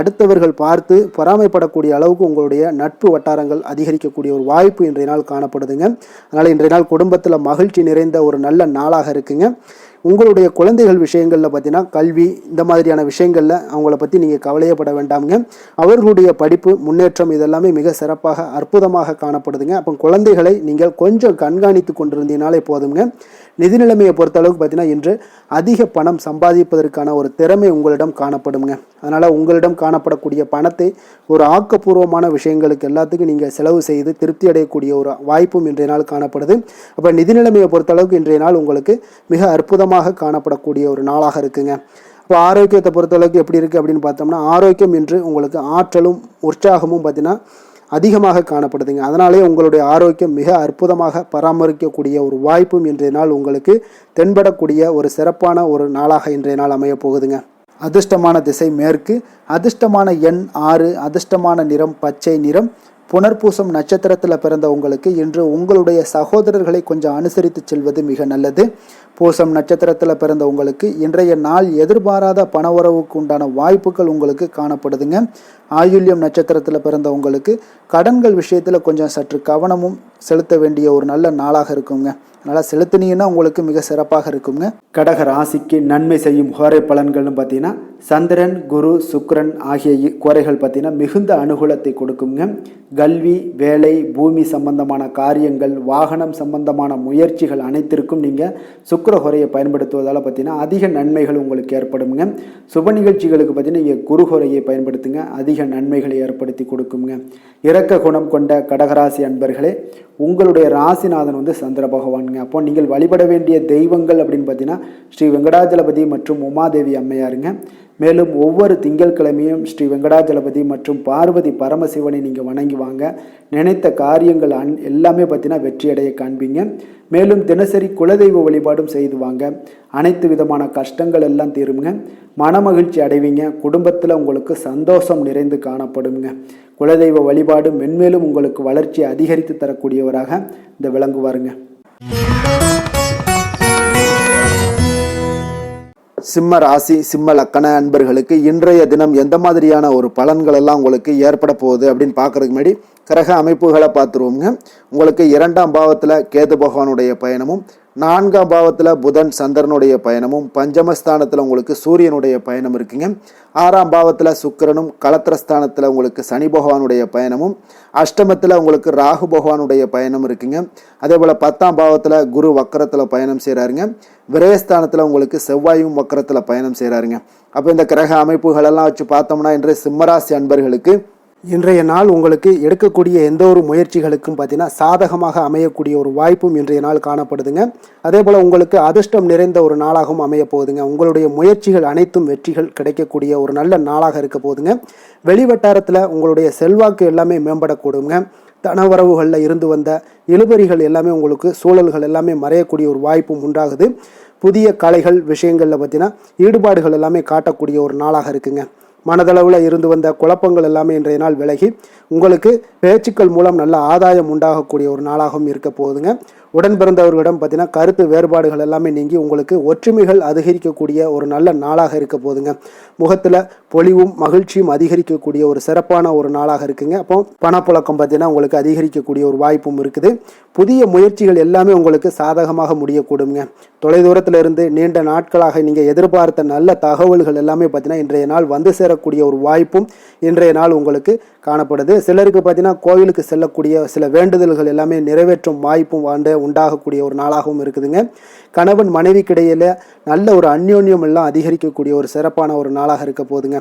அடுத்தவர்கள் பார்த்து பொறாமைப்படக்கூடிய அளவுக்கு உங்களுடைய நட்பு வட்டாரங்கள் அதிகரிக்கக்கூடிய ஒரு வாய்ப்பு இன்றைய நாள் காணப்படுதுங்க. அதனால் இன்றைய நாள் குடும்பத்தில் மகிழ்ச்சி நிறைந்த ஒரு நல்ல நாளாக இருக்குங்க. உங்களுடைய குழந்தைகள் விஷயங்களில் பார்த்தீங்கன்னா கல்வி இந்த மாதிரியான விஷயங்களில் அவங்கள பற்றி நீங்கள் கவலையப்பட வேண்டாமுங்க. அவர்களுடைய படிப்பு முன்னேற்றம் இதெல்லாமே மிக சிறப்பாக அற்புதமாக காணப்படுதுங்க. அப்போ குழந்தைகளை நீங்கள் கொஞ்சம் கண்காணித்து கொண்டிருந்தீங்கனாலே போதுங்க. நிதி நிலைமையை பொறுத்தளவுக்கு பார்த்தீங்கன்னா இன்று அதிக பணம் சம்பாதிப்பதற்கான ஒரு திறமை உங்களிடம் காணப்படுங்க. அதனால் உங்களிடம் காணப்படக்கூடிய பணத்தை ஒரு ஆக்கப்பூர்வமான விஷயங்களுக்கு எல்லாத்துக்கும் நீங்கள் செலவு செய்து திருப்தி அடையக்கூடிய ஒரு வாய்ப்பும் இன்றைய நாள் காணப்படுது. அப்போ நிதி நிலைமையை பொறுத்தளவுக்கு இன்றைய நாள் உங்களுக்கு மிக அற்புதமாக காணப்படக்கூடிய ஒரு நாளாக இருக்குங்க. இப்போ ஆரோக்கியத்தை பொறுத்தளவுக்கு எப்படி இருக்குது அப்படின்னு பார்த்தோம்னா ஆரோக்கியம் இன்று உங்களுக்கு ஆற்றலும் உற்சாகமும் பார்த்தீங்கன்னா அதிகமாக காணப்படுதுங்க. அதனாலே உங்களுடைய ஆரோக்கியம் மிக அற்புதமாக பராமரிக்கக்கூடிய ஒரு வாய்ப்பும் இன்றைய நாள் உங்களுக்கு தென்படக்கூடிய ஒரு சிறப்பான ஒரு நாளாக இன்றைய நாள் அமைய போகுதுங்க. அதிர்ஷ்டமான திசை மேற்கு, அதிர்ஷ்டமான எண் 6, அதிர்ஷ்டமான நிறம் பச்சை நிறம். புனர்பூசம் நட்சத்திரத்தில் பிறந்த உங்களுக்கு இன்று உங்களுடைய சகோதரர்களை கொஞ்சம் அனுசரித்து செல்வது மிக நல்லது. பூசம் நட்சத்திரத்தில் பிறந்த உங்களுக்கு இன்றைய நாள் எதிர்பாராத பண உறவுக்கு உண்டான வாய்ப்புகள் உங்களுக்கு காணப்படுதுங்க. ஆயுள்யம் நட்சத்திரத்தில் பிறந்த உங்களுக்கு கடன்கள் விஷயத்தில் கொஞ்சம் சற்று கவனமும் செலுத்த வேண்டிய ஒரு நல்ல நாளாக இருக்குங்க. அதனால் செலுத்தினீங்கன்னா உங்களுக்கு மிக சிறப்பாக இருக்குங்க. கடக ராசிக்கு நன்மை செய்யும் கோரை பலன்கள்னு பார்த்தீங்கன்னா சந்திரன், குரு, சுக்கிரன் ஆகிய கோரைகள் பார்த்தீங்கன்னா மிகுந்த அனுகூலத்தை கொடுக்குங்க. கல்வி, வேலை, பூமி சம்பந்தமான காரியங்கள், வாகனம் சம்பந்தமான முயற்சிகள் அனைத்திற்கும் நீங்கள் சுக்கிர ஹோரையை பயன்படுத்துவதால் பார்த்தீங்கன்னா அதிக நன்மைகள் உங்களுக்கு ஏற்படுங்க. சுப நிகழ்ச்சிகளுக்கு பார்த்தீங்கன்னா நீங்கள் குரு ஹோரையை பயன்படுத்துங்க, அதிக நன்மைகளை ஏற்படுத்தி கொடுக்குங்க. இரக்க குணம் கொண்ட கடகராசி அன்பர்களே, உங்களுடைய ராசிநாதன் வந்து சந்திர பகவானுங்க. அப்போ நீங்கள் வழிபட வேண்டிய தெய்வங்கள் அப்படின்னு பார்த்தீங்கன்னா ஸ்ரீ வெங்கடாஜலபதி மற்றும் உமாதேவி அம்மையாருங்க. மேலும் ஒவ்வொரு திங்கட்கிழமையும் ஸ்ரீ வெங்கடாஜலபதி மற்றும் பார்வதி பரமசிவனை நீங்கள் வணங்கி வாங்க. நினைத்த காரியங்கள் எல்லாமே பார்த்தீங்கன்னா வெற்றியடைய காண்பீங்க. மேலும் தினசரி குலதெய்வ வழிபாடும் செய்து வாங்க. அனைத்து விதமான கஷ்டங்கள் எல்லாம் தீருங்க. மனமகிழ்ச்சி அடைவீங்க. குடும்பத்தில் உங்களுக்கு சந்தோஷம் நிறைந்து காணப்படுங்க. குலதெய்வ வழிபாடு மென்மேலும் உங்களுக்கு வளர்ச்சியை அதிகரித்து தரக்கூடியவராக இந்த விளங்குவாருங்க. சிம்ம ராசி சிம்ம லக்கண அன்பர்களுக்கு இன்றைய தினம் எந்த மாதிரியான ஒரு பலன்கள் எல்லாம் உங்களுக்கு ஏற்பட போகுது அப்படின்னு பார்க்கறதுக்கு முன்னாடி கிரக அமைப்புகளை பார்த்துருவோங்க. உங்களுக்கு 2ஆம் பாவத்தில் கேது பகவானுடைய பயணமும், 4ஆம் பாவத்தில் புதன் சந்திரனுடைய பயணமும், பஞ்சமஸ்தானத்தில் உங்களுக்கு சூரியனுடைய பயணம் இருக்குங்க. 6ஆம் பாவத்தில் சுக்கிரனும், களத்திரஸ்தானத்தில் உங்களுக்கு சனி பகவானுடைய பயணமும், அஷ்டமத்தில் உங்களுக்கு ராகு பகவானுடைய பயணம் இருக்குங்க. அதே போல் 10ஆம் பாவத்தில் குரு வக்கரத்தில் பயணம் செய்கிறாருங்க. விரயஸ்தானத்தில் உங்களுக்கு செவ்வாயும் வக்கரத்தில் பயணம் செய்கிறாருங்க. அப்போ இந்த கிரக அமைப்புகளெல்லாம் வச்சு பார்த்தோம்னா இன்றைய சிம்மராசி அன்பர்களுக்கு இன்றைய நாள் உங்களுக்கு எடுக்கக்கூடிய எந்த ஒரு முயற்சிகளுக்கும் பார்த்தீங்கன்னா சாதகமாக அமையக்கூடிய ஒரு வாய்ப்பும் இன்றைய நாள் காணப்படுதுங்க. அதே போல் உங்களுக்கு அதிர்ஷ்டம் நிறைந்த ஒரு நாளாகவும் அமைய போகுதுங்க. உங்களுடைய முயற்சிகள் அனைத்தும் வெற்றிகள் கிடைக்கக்கூடிய ஒரு நல்ல நாளாக இருக்க போகுதுங்க. வெளிவட்டாரத்தில் உங்களுடைய செல்வாக்கு எல்லாமே மேம்படக்கூடுங்க. தனவரவுகளில் இருந்து வந்த இழுபறிகள் எல்லாமே உங்களுக்கு சூழல்கள் எல்லாமே மறையக்கூடிய ஒரு வாய்ப்பும் உண்டாகுது. புதிய கலைகள் விஷயங்களில் பார்த்தீங்கன்னா ஈடுபாடுகள் எல்லாமே காட்டக்கூடிய ஒரு நாளாக இருக்குங்க. மனதளவில் இருந்து வந்த குழப்பங்கள் எல்லாமே இன்றைய நாள் விலகி உங்களுக்கு பேச்சுக்கள் மூலம் நல்ல ஆதாயம் உண்டாகக்கூடிய ஒரு நாளாகவும் இருக்க போகுதுங்க. உடன் பிறந்தவர்களிடம் பார்த்தீங்கன்னா கருத்து வேறுபாடுகள் எல்லாமே நீங்கி உங்களுக்கு ஒற்றுமைகள் அதிகரிக்கக்கூடிய ஒரு நல்ல நாளாக இருக்க போகுதுங்க. முகத்தில் பொலிவும் மகிழ்ச்சியும் அதிகரிக்கக்கூடிய ஒரு சிறப்பான ஒரு நாளாக இருக்குங்க. அப்போ பணப்புழக்கம் பார்த்தீங்கன்னா உங்களுக்கு அதிகரிக்கக்கூடிய ஒரு வாய்ப்பும் இருக்குது. புதிய முயற்சிகள் எல்லாமே உங்களுக்கு சாதகமாக முடியக்கூடுங்க. தொலைதூரத்தில் இருந்து நீண்ட நாட்களாக நீங்கள் எதிர்பார்த்த நல்ல தகவல்கள் எல்லாமே பார்த்தீங்கன்னா இன்றைய நாள் வந்து சேரக்கூடிய ஒரு வாய்ப்பும் இன்றைய நாள் உங்களுக்கு காணப்படுது. சிலருக்கு பார்த்தீங்கன்னா கோவிலுக்கு செல்லக்கூடிய சில வேண்டுதல்கள் எல்லாமே நிறைவேற்றும் வாய்ப்பும் உண்டாகக்கூடிய ஒரு நாளாகவும் இருக்குதுங்க. கணவன் மனைவிக்கிடையில நல்ல ஒரு அந்யோன்யம் எல்லாம் அதிகரிக்கக்கூடிய ஒரு சிறப்பான ஒரு நாளாக இருக்க போகுதுங்க.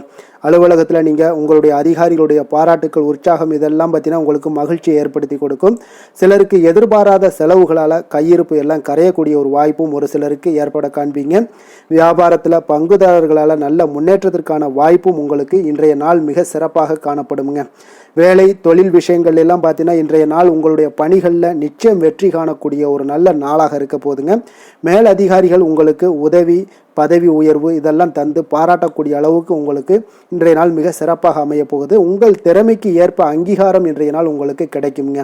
அலுவலகத்தில் நீங்கள் உங்களுடைய அதிகாரிகளுடைய பாராட்டுக்கள், உற்சாகம் இதெல்லாம் பார்த்தீங்கன்னா உங்களுக்கு மகிழ்ச்சியை ஏற்படுத்தி கொடுக்கும். சிலருக்கு எதிர்பாராத செலவுகளால் கையிருப்பு எல்லாம் கரையக்கூடிய ஒரு வாய்ப்பும் ஒரு சிலருக்கு ஏற்பட காண்பீங்க. வியாபாரத்தில் பங்குதாரர்களால் நல்ல முன்னேற்றத்திற்கான வாய்ப்பும் உங்களுக்கு இன்றைய நாள் மிக சிறப்பாக காணப்படுங்க. வேலை தொழில் விஷயங்கள் எல்லாம் பார்த்தீங்கன்னா இன்றைய நாள் உங்களுடைய பணிகளில் நிச்சயம் வெற்றி காணக்கூடிய ஒரு நல்ல நாளாக இருக்க போகுதுங்க. மேல் அதிகாரிகள் உங்களுக்கு உதவி, பதவி உயர்வு இதெல்லாம் தந்து பாராட்டக்கூடிய அளவுக்கு உங்களுக்கு இன்றைய நாள் மிக சிறப்பாக அமைய போகுது. உங்கள் திறமைக்கு ஏற்ப அங்கீகாரம் இன்றைய நாள் உங்களுக்கு கிடைக்குங்க.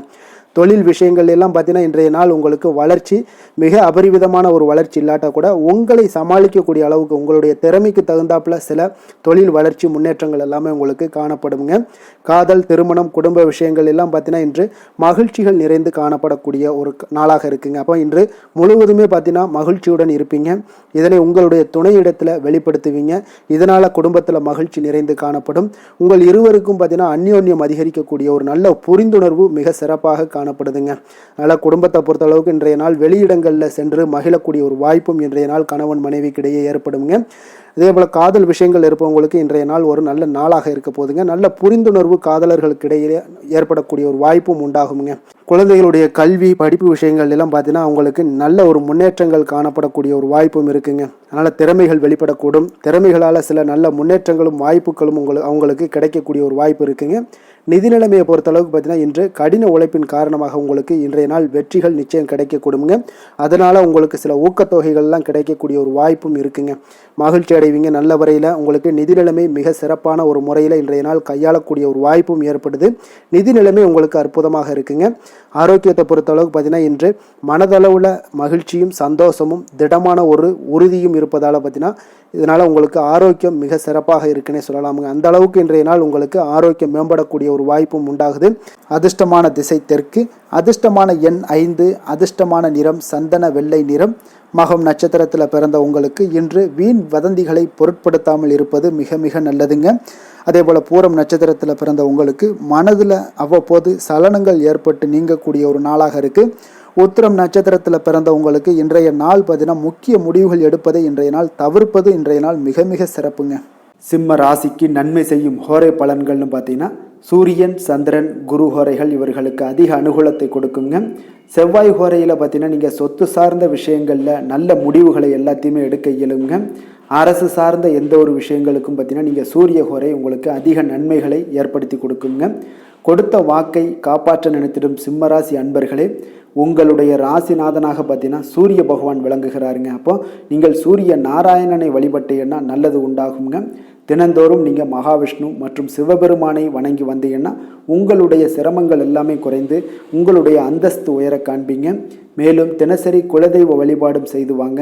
தொழில் விஷயங்கள் எல்லாம் பார்த்தீங்கன்னா இன்றைய நாள் உங்களுக்கு வளர்ச்சி மிக அபரிவிதமான ஒரு வளர்ச்சி இல்லாட்டா கூட உங்களை சமாளிக்கக்கூடிய அளவுக்கு உங்களுடைய திறமைக்கு தகுந்தாப்புல சில தொழில் வளர்ச்சி முன்னேற்றங்கள் எல்லாமே உங்களுக்கு காணப்படுங்க. காதல், திருமணம், குடும்ப விஷயங்கள் எல்லாம் பார்த்தீங்கன்னா இன்று மகிழ்ச்சிகள் நிறைந்து காணப்படக்கூடிய ஒரு நாளாக இருக்குங்க. அப்போ இன்று முழுவதுமே பார்த்தீங்கன்னா மகிழ்ச்சியுடன் இருப்பீங்க. இதனை உங்களுடைய துணையிடத்தில் வெளிப்படுத்துவீங்க. இதனால் குடும்பத்தில் மகிழ்ச்சி நிறைந்து காணப்படும். உங்கள் இருவருக்கும் பார்த்தீங்கன்னா அந்யோன்யம் அதிகரிக்கக்கூடிய ஒரு நல்ல புரிந்துணர்வு மிக சிறப்பாக காணப்படுதுங்க. அதனால் குடும்பத்தை பொறுத்த அளவுக்கு இன்றைய நாள் வெளியிடங்களில் சென்று மகிழக்கூடிய ஒரு வாய்ப்பும் இன்றைய நாள் கணவன் மனைவிக்கிடையே ஏற்படுங்க. அதே போல் காதல் விஷயங்கள் இருப்பவங்களுக்கு இன்றைய நாள் ஒரு நல்ல நாளாக இருக்க போதுங்க. நல்ல புரிந்துணர்வு காதலர்களுக்கு இடையே ஏற்படக்கூடிய ஒரு வாய்ப்பும் உண்டாகுங்க. குழந்தைகளுடைய கல்வி படிப்பு விஷயங்கள் எல்லாம் பார்த்தீங்கன்னா அவங்களுக்கு நல்ல ஒரு முன்னேற்றங்கள் காணப்படக்கூடிய ஒரு வாய்ப்பும் இருக்குங்க. அதனால் திறமைகள் வெளிப்படக்கூடும். திறமைகளால் சில நல்ல முன்னேற்றங்களும் வாய்ப்புகளும் அவங்களுக்கு கிடைக்கக்கூடிய ஒரு வாய்ப்பு இருக்குங்க. நிதி நிலைமையை பொறுத்தளவுக்கு பார்த்தீங்கன்னா இன்று கடின உழைப்பின் காரணமாக உங்களுக்கு இன்றைய நாள் வெற்றிகள் நிச்சயம் கிடைக்கக்கூடுங்க. அதனால் உங்களுக்கு சில ஊக்கத்தொகைகள்லாம் கிடைக்கக்கூடிய ஒரு வாய்ப்பும் இருக்குங்க. மகிழ்ச்சி அடைவீங்க. நல்ல வரையில் உங்களுக்கு நிதி நிலைமை மிக சிறப்பான ஒரு முறையில் இன்றைய நாள் கையாளக்கூடிய ஒரு வாய்ப்பும் ஏற்படுது. நிதி நிலைமை உங்களுக்கு அற்புதமாக இருக்குங்க. ஆரோக்கியத்தை பொறுத்தளவுக்கு பார்த்தீங்கன்னா இன்று மனதளவில் மகிழ்ச்சியும் சந்தோஷமும் திடமான ஒரு உறுதியும் இருப்பதால் பார்த்தீங்கன்னா இதனால் உங்களுக்கு ஆரோக்கியம் மிக சிறப்பாக இருக்குன்னே சொல்லலாமுங்க. அந்த அளவுக்கு இன்றைய நாள் உங்களுக்கு ஆரோக்கியம் மேம்படக்கூடிய ஒரு வாய்ப்பும் உண்டாகுது. அதிர்ஷ்டமான திசை தெற்கு, அதிர்ஷ்டமான எண் 5, அதிர்ஷ்டமான நிறம் சந்தன வெள்ளை நிறம். மகம் நட்சத்திரத்தில் பிறந்த உங்களுக்கு இன்று வீண் வதந்திகளை பொருட்படுத்தாமல் இருப்பது மிக மிக நல்லதுங்க. அதே போல் பூரம் நட்சத்திரத்தில் பிறந்த உங்களுக்கு மனதில் அவ்வப்போது சலனங்கள் ஏற்பட்டு நீங்கக்கூடிய ஒரு நாளாக இருக்குது. உத்திரம் நட்சத்திரத்தில் பிறந்த உங்களுக்கு இன்றைய நாள் பார்த்தீங்கன்னா முக்கிய முடிவுகள் எடுப்பதை இன்றைய நாள் தவிர்ப்பது இன்றைய நாள் மிக மிக சிறப்புங்க. சிம்ம ராசிக்கு நன்மை செய்யும் ஹோரை பலன்கள்னு பார்த்தீங்கன்னா சூரியன், சந்திரன், குரு ஹோரைகள் இவர்களுக்கு அதிக அனுகூலத்தை கொடுக்குங்க. செவ்வாய் ஹோரையில் பார்த்தீங்கன்னா நீங்கள் சொத்து சார்ந்த விஷயங்களில் நல்ல முடிவுகளை எல்லாத்தையுமே எடுக்க இயலுங்க. அரசு சார்ந்த எந்த ஒரு விஷயங்களுக்கும் பார்த்தீங்கன்னா நீங்கள் சூரிய ஹோரை உங்களுக்கு அதிக நன்மைகளை ஏற்படுத்தி கொடுக்குங்க. கொடுத்த வாக்கை காப்பாற்ற நினைத்திடும் சிம்மராசி அன்பர்களே, உங்களுடைய ராசிநாதனாக பார்த்தீங்கன்னா சூரிய பகவான் விளங்குகிறாருங்க. அப்போ நீங்கள் சூரிய நாராயணனை வழிபட்டீங்கன்னா நல்லது உண்டாகுங்க. தினந்தோறும் நீங்கள் மகாவிஷ்ணு மற்றும் சிவபெருமானை வணங்கி வந்தீங்கன்னா உங்களுடைய சிரமங்கள் எல்லாமே குறைந்து உங்களுடைய அந்தஸ்து உயர காண்பீங்க. மேலும் தினசரி குலதெய்வ வழிபாடும் செய்து வாங்க.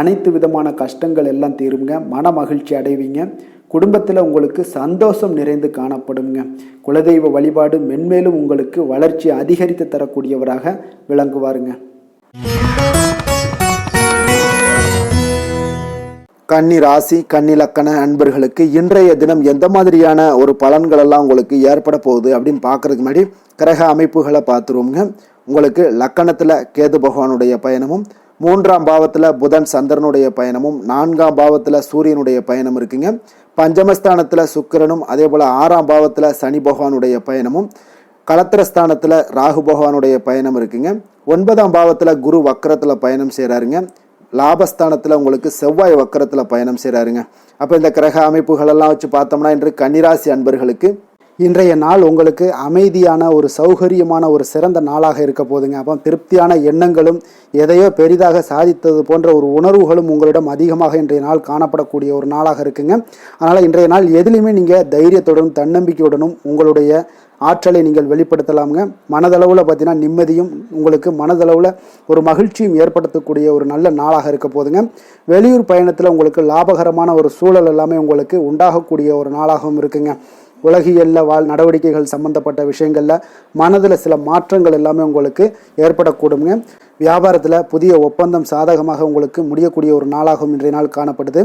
அனைத்து விதமான கஷ்டங்கள் எல்லாம் தீருங்க. மன மகிழ்ச்சி அடைவீங்க. குடும்பத்தில் உங்களுக்கு சந்தோஷம் நிறைந்து காணப்படுங்க. குலதெய்வ வழிபாடு மென்மேலும் உங்களுக்கு வளர்ச்சி அதிகரித்து தரக்கூடியவராக விளங்குவாருங்க. கன்னி ராசி, கன்னி லக்கண அன்பர்களுக்கு இன்றைய தினம் எந்த மாதிரியான ஒரு பலன்கள் எல்லாம் உங்களுக்கு ஏற்பட போகுது அப்படின்னு பார்க்கறதுக்கு முன்னாடி கிரக அமைப்புகளை பார்த்துருவோங்க. உங்களுக்கு லக்கணத்தில் கேது பகவானுடைய பயணமும், 3ஆம் பாவத்தில் புதன் சந்திரனுடைய பயணமும், 4ஆம் பாவத்தில் சூரியனுடைய பயணம் இருக்குங்க. பஞ்சமஸ்தானத்தில் சுக்கிரனும், அதே போல் 6ஆம் பாவத்தில் சனி பகவானுடைய பயணமும், களத்திரஸ்தானத்தில் ராகு பகவானுடைய பயணம் இருக்குங்க. 9ஆம் பாவத்தில் குரு வக்கரத்தில் பயணம் செய்கிறாருங்க. லாபஸ்தானத்தில் உங்களுக்கு செவ்வாய் வக்கரத்தில் பயணம் செய்கிறாருங்க. அப்போ இந்த கிரக அமைப்புகளெல்லாம் வச்சு பார்த்தோம்னா இன்று கன்னிராசி அன்பர்களுக்கு இன்றைய நாள் உங்களுக்கு அமைதியான ஒரு சௌகரியமான ஒரு சிறந்த நாளாக இருக்க போதுங்க. அப்போ திருப்தியான எண்ணங்களும் எதையோ பெரிதாக சாதித்தது போன்ற ஒரு உணர்வுகளும் உங்களிடம் அதிகமாக இன்றைய நாள் காணப்படக்கூடிய ஒரு நாளாக இருக்குங்க. அதனால் இன்றைய நாள் எதிலையுமே நீங்கள் தைரியத்துடனும் தன்னம்பிக்கையுடனும் உங்களுடைய ஆற்றலை நீங்கள் வெளிப்படுத்தலாமுங்க. மனதளவில் பார்த்தீங்கன்னா நிம்மதியும் உங்களுக்கு மனதளவில் ஒரு மகிழ்ச்சியும் ஏற்படுத்தக்கூடிய ஒரு நல்ல நாளாக இருக்க போதுங்க. வெளியூர் பயணத்தில் உங்களுக்கு லாபகரமான ஒரு சூழல் எல்லாமே உங்களுக்கு உண்டாகக்கூடிய ஒரு நாளாகவும் இருக்குங்க. உலகியல்ல நடவடிக்கைகள் சம்பந்தப்பட்ட விஷயங்களில் மனதில் சில மாற்றங்கள் எல்லாமே உங்களுக்கு ஏற்படக்கூடுங்க. வியாபாரத்தில் புதிய ஒப்பந்தம் சாதகமாக உங்களுக்கு முடியக்கூடிய ஒரு நாளாகவும் இன்றைய நாள் காணப்படுது.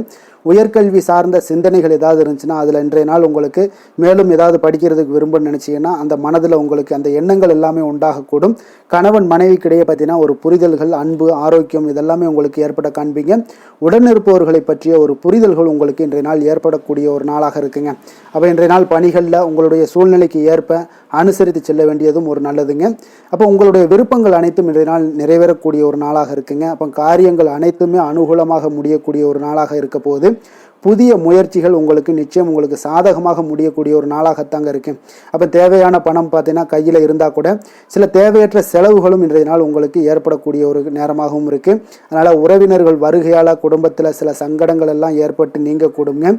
உயர்கல்வி சார்ந்த சிந்தனைகள் ஏதாவது இருந்துச்சுன்னா அதில் இன்றைய நாள் உங்களுக்கு மேலும் ஏதாவது படிக்கிறதுக்கு விரும்புன்னு நினச்சிங்கன்னா அந்த மனதில் உங்களுக்கு அந்த எண்ணங்கள் எல்லாமே உண்டாகக்கூடும். கணவன் மனைவிக்கிடையே பார்த்தீங்கன்னா ஒரு புரிதல்கள், அன்பு, ஆரோக்கியம் இதெல்லாமே உங்களுக்கு ஏற்பட காண்பீங்க. உடனிருப்பவர்களை பற்றிய ஒரு புரிதல்கள் உங்களுக்கு இன்றைய நாள் ஏற்படக்கூடிய ஒரு நாளாக இருக்குங்க. அப்போ இன்றைய நாள் பணிகளில் உங்களுடைய சூழ்நிலைக்கு ஏற்ப அனுசரித்து செல்ல வேண்டியதும் ஒரு நல்லதுங்க. அப்போ உங்களுடைய விருப்பங்கள் அனைத்தும் இன்றைய நாள் நிறைவேறக்கூடிய ஒரு நாளாக இருக்குங்க. அப்போ காரியங்கள் அனைத்துமே அனுகூலமாக முடியக்கூடிய ஒரு நாளாக இருக்க போகுது. புதிய முயற்சிகள் உங்களுக்கு நிச்சயம் உங்களுக்கு சாதகமாக முடியக்கூடிய ஒரு நாளாகத்தாங்க இருக்கு. அப்போ தேவையான பணம் பார்த்தீங்கன்னா கையில் இருந்தால் கூட சில தேவையற்ற செலவுகளும் இன்றைய நாள் உங்களுக்கு ஏற்படக்கூடிய ஒரு நேரமாகவும் இருக்குது. அதனால் உறவினர்கள் வருகையால் குடும்பத்தில் சில சங்கடங்கள் எல்லாம் ஏற்பட்டு நீங்கக்கூடுங்க.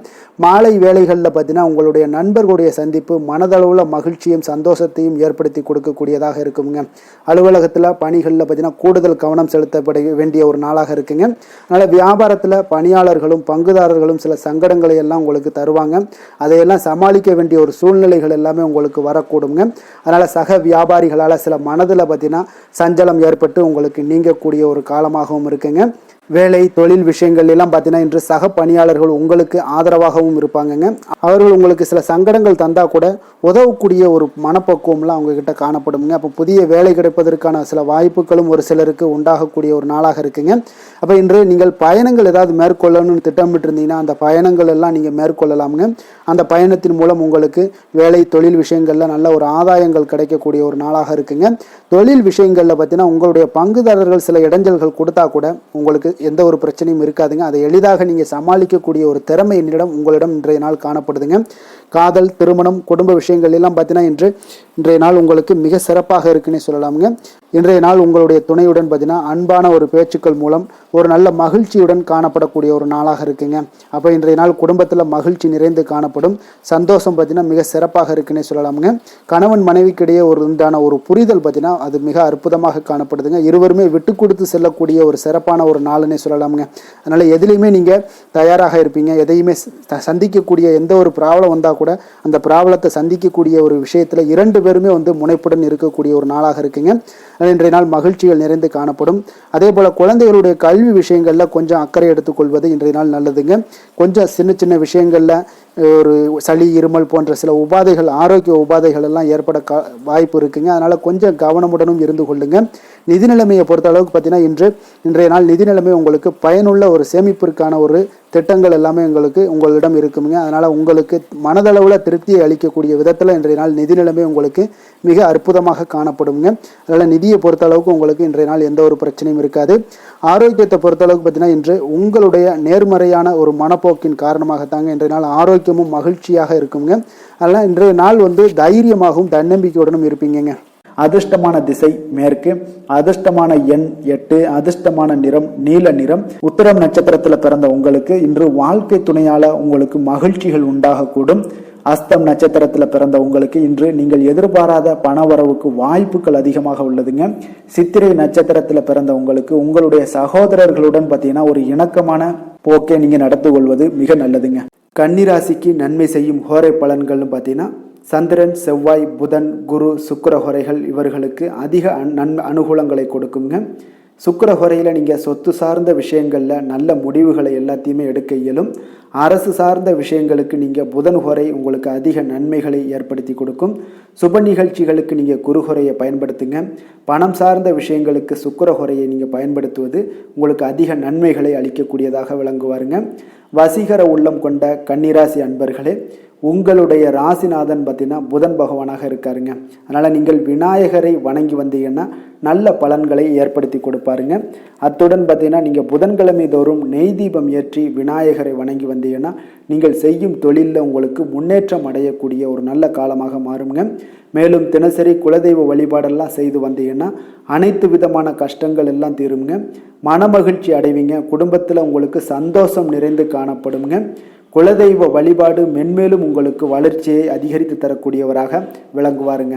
மாலை வேளைகளில் பார்த்தீங்கன்னா உங்களுடைய நண்பர்களுடைய சந்திப்பு மனதளவில் மகிழ்ச்சியும் சந்தோஷத்தையும் ஏற்படுத்தி கொடுக்கக்கூடியதாக இருக்குங்க. அலுவலகத்தில் பணிகளில் பார்த்தீங்கன்னா கூடுதல் கவனம் செலுத்தப்பட வேண்டிய ஒரு நாளாக இருக்குங்க. அதனால் வியாபாரத்தில் பணியாளர்களும் பங்குதாரர்களும் சில சங்கடங்களை எல்லாம் உங்களுக்கு தருவாங்க. அதையெல்லாம் சமாளிக்க வேண்டிய ஒரு சூழ்நிலைகள் எல்லாமே உங்களுக்கு வரக்கூடுங்க. அதனால் சக வியாபாரிகளால் சில மனதில் பார்த்தீங்கன்னா சஞ்சலம் ஏற்பட்டு உங்களுக்கு நீங்கக்கூடிய ஒரு காலமாகவும் இருக்குங்க. வேலை தொழில் விஷயங்கள் எல்லாம் பார்த்தீங்கன்னா இன்று சக பணியாளர்கள் உங்களுக்கு ஆதரவாகவும் இருப்பாங்கங்க. அவர்கள் உங்களுக்கு சில சங்கடங்கள் தந்தால் கூட உதவக்கூடிய ஒரு மனப்பக்குவம்லாம் அவங்கக்கிட்ட காணப்படுங்க. அப்போ புதிய வேலை கிடைப்பதற்கான சில வாய்ப்புகளும் ஒரு சிலருக்கு உண்டாகக்கூடிய ஒரு நாளாக இருக்குங்க. அப்போ இன்று நீங்கள் பயணங்கள் ஏதாவது மேற்கொள்ளணும்னு திட்டமிட்டு இருந்தீங்கன்னா அந்த பயணங்கள் எல்லாம் நீங்கள் மேற்கொள்ளலாமுங்க. அந்த பயணத்தின் மூலம் உங்களுக்கு வேலை தொழில் விஷயங்களில் நல்ல ஒரு ஆதாயங்கள் கிடைக்கக்கூடிய ஒரு நாளாக இருக்குங்க. தொழில் விஷயங்களில் பார்த்தீங்கன்னா உங்களுடைய பங்குதாரர்கள் சில இடைஞ்சல்கள் கொடுத்தா கூட உங்களுக்கு எந்த ஒரு பிரச்சனையும் இருக்காதுங்க. அதை எளிதாக நீங்கள் சமாளிக்கக்கூடிய ஒரு திறமை உங்களிடம் இன்றைய நாள் காணப்படுதுங்க. காதல், திருமணம், குடும்ப விஷயங்கள் எல்லாம் பார்த்தீங்கன்னா இன்றைய நாள் உங்களுக்கு மிக சிறப்பாக இருக்குன்னே சொல்லலாமுங்க. இன்றைய நாள் உங்களுடைய துணையுடன் பார்த்தீங்கன்னா அன்பான ஒரு பேச்சுக்கள் மூலம் ஒரு நல்ல மகிழ்ச்சியுடன் காணப்படக்கூடிய ஒரு நாளாக இருக்குங்க. அப்போ இன்றைய நாள் குடும்பத்தில் மகிழ்ச்சி நிறைந்து காணப்படும். சந்தோஷம் பார்த்தீங்கன்னா மிக சிறப்பாக இருக்குன்னே சொல்லலாமுங்க. கணவன் மனைவிக்கிடையே உண்டான ஒரு புரிதல் பார்த்தீங்கன்னா அது மிக அற்புதமாக காணப்படுதுங்க. இருவருமே விட்டு கொடுத்து செல்லக்கூடிய ஒரு சிறப்பான ஒரு நாளுன்னே சொல்லலாமுங்க. அதனால் எதுலேயுமே நீங்கள் தயாராக இருப்பீங்க. எதையுமே சந்திக்கக்கூடிய எந்த ஒரு ப்ராப்ளம் வந்தால் கூட அந்த ப்ராப்ளத்தை சந்திக்கக்கூடிய ஒரு விஷயத்தில் 2 பேருமே முனைப்புடன் இருக்கக்கூடிய ஒரு நாளாக இருக்குங்க. இன்றைய நாள் மகிழ்ச்சிகள் நிறைந்து காணப்படும். அதே போல் குழந்தைகளுடைய கல்வி விஷயங்களில் கொஞ்சம் அக்கறை எடுத்துக்கொள்வது இன்றைய நாள் நல்லதுங்க. கொஞ்சம் சின்ன சின்ன விஷயங்களில் ஒரு சளி, இருமல் போன்ற சில உபாதைகள், ஆரோக்கிய உபாதைகள் எல்லாம் ஏற்பட வாய்ப்பு இருக்குங்க. அதனால் கொஞ்சம் கவனமுடனும் இருந்து கொள்ளுங்க. நிதி நிலைமையை பொறுத்த அளவுக்கு பார்த்தீங்கன்னா இன்றைய நாள் நிதி நிலைமை உங்களுக்கு பயனுள்ள ஒரு சேமிப்பிற்கான ஒரு திட்டங்கள் எல்லாமே உங்களிடம் இருக்குங்க. அதனால் உங்களுக்கு மனதளவில் திருப்தியை அளிக்கக்கூடிய விதத்தில் இன்றைய நாள் நிதி நிலைமை உங்களுக்கு மிக அற்புதமாக காணப்படுங்க. அதனால் நிதியை பொறுத்தளவுக்கு உங்களுக்கு இன்றைய நாள் எந்த ஒரு பிரச்சனையும் இருக்காது. ஆரோக்கியத்தை பொறுத்தளவுக்கு பார்த்தீங்கன்னா இன்று உங்களுடைய நேர்மறையான ஒரு மனப்போக்கின் காரணமாகத்தாங்க இன்றைய நாள் ஆரோக்கியமும் மகிழ்ச்சியாக இருக்குங்க. அதனால் இன்றைய நாள் தைரியமாகவும் தன்னம்பிக்கையுடனும் இருப்பீங்க. அதிர்ஷ்டமான திசை மேற்கு, அதிர்ஷ்டமான எண் 8, அதிர்ஷ்டமான நிறம் நீல நிறம். உத்திரம் நட்சத்திரத்தில் பிறந்த உங்களுக்கு இன்று வாழ்க்கை துணையால உங்களுக்கு மகிழ்ச்சிகள் உண்டாகக்கூடும். அஸ்தம் நட்சத்திரத்தில் பிறந்த உங்களுக்கு இன்று நீங்கள் எதிர்பாராத பணவரவுக்கு வாய்ப்புகள் அதிகமாக உள்ளதுங்க. சித்திரை நட்சத்திரத்தில் பிறந்த உங்களுக்கு உங்களுடைய சகோதரர்களுடன் பார்த்தீங்கன்னா ஒரு இணக்கமான போக்கை நீங்க நடந்து கொள்வது மிக நல்லதுங்க. கன்னிராசிக்கு நன்மை செய்யும் ஹோரை பலன்கள்னு பார்த்தீங்கன்னா சந்திரன், செவ்வாய், புதன், குரு, சுக்கிர ஹோரைகள் இவர்களுக்கு அதிக அனுகூலங்களை கொடுக்குங்க. சுக்கிர ஹோரையில் நீங்கள் சொத்து சார்ந்த விஷயங்களில் நல்ல முடிவுகளை எல்லாத்தையுமே எடுக்க இயலும். அரசு சார்ந்த விஷயங்களுக்கு நீங்கள் புதன் ஹோரை உங்களுக்கு அதிக நன்மைகளை ஏற்படுத்தி கொடுக்கும். சுப நிகழ்ச்சிகளுக்கு நீங்கள் குரு ஹோரையை பயன்படுத்துங்க. பணம் சார்ந்த விஷயங்களுக்கு சுக்கிர ஹோரையை நீங்கள் பயன்படுத்துவது உங்களுக்கு அதிக நன்மைகளை அளிக்கக்கூடியதாக விளங்குவாருங்க. வசீகர உள்ளம் கொண்ட கன்னிராசி அன்பர்களே, உங்களுடைய ராசிநாதன் பார்த்தீங்கன்னா புதன் பகவானாக இருக்காருங்க. அதனால் நீங்கள் விநாயகரை வணங்கி வந்தீங்கன்னா நல்ல பலன்களை ஏற்படுத்தி கொடுப்பாருங்க. அத்துடன் பார்த்தீங்கன்னா நீங்கள் புதன்கிழமை தோறும் நெய் தீபம் ஏற்றி விநாயகரை வணங்கி வந்தீங்கன்னா நீங்கள் செய்யும் தொழிலில் உங்களுக்கு முன்னேற்றம் அடையக்கூடிய ஒரு நல்ல காலமாக மாறுங்க. மேலும் தினசரி குலதெய்வ வழிபாடெல்லாம் செய்து வந்தீங்கன்னா அனைத்து விதமான கஷ்டங்கள் எல்லாம் தீருங்க. மனமகிழ்ச்சி அடைவீங்க. குடும்பத்தில் உங்களுக்கு சந்தோஷம் நிறைந்து காணப்படுங்க. குலதெய்வ வழிபாடு மென்மேலும் உங்களுக்கு வளர்ச்சியை அதிகரித்து தரக்கூடியவராக விளங்குவாருங்க.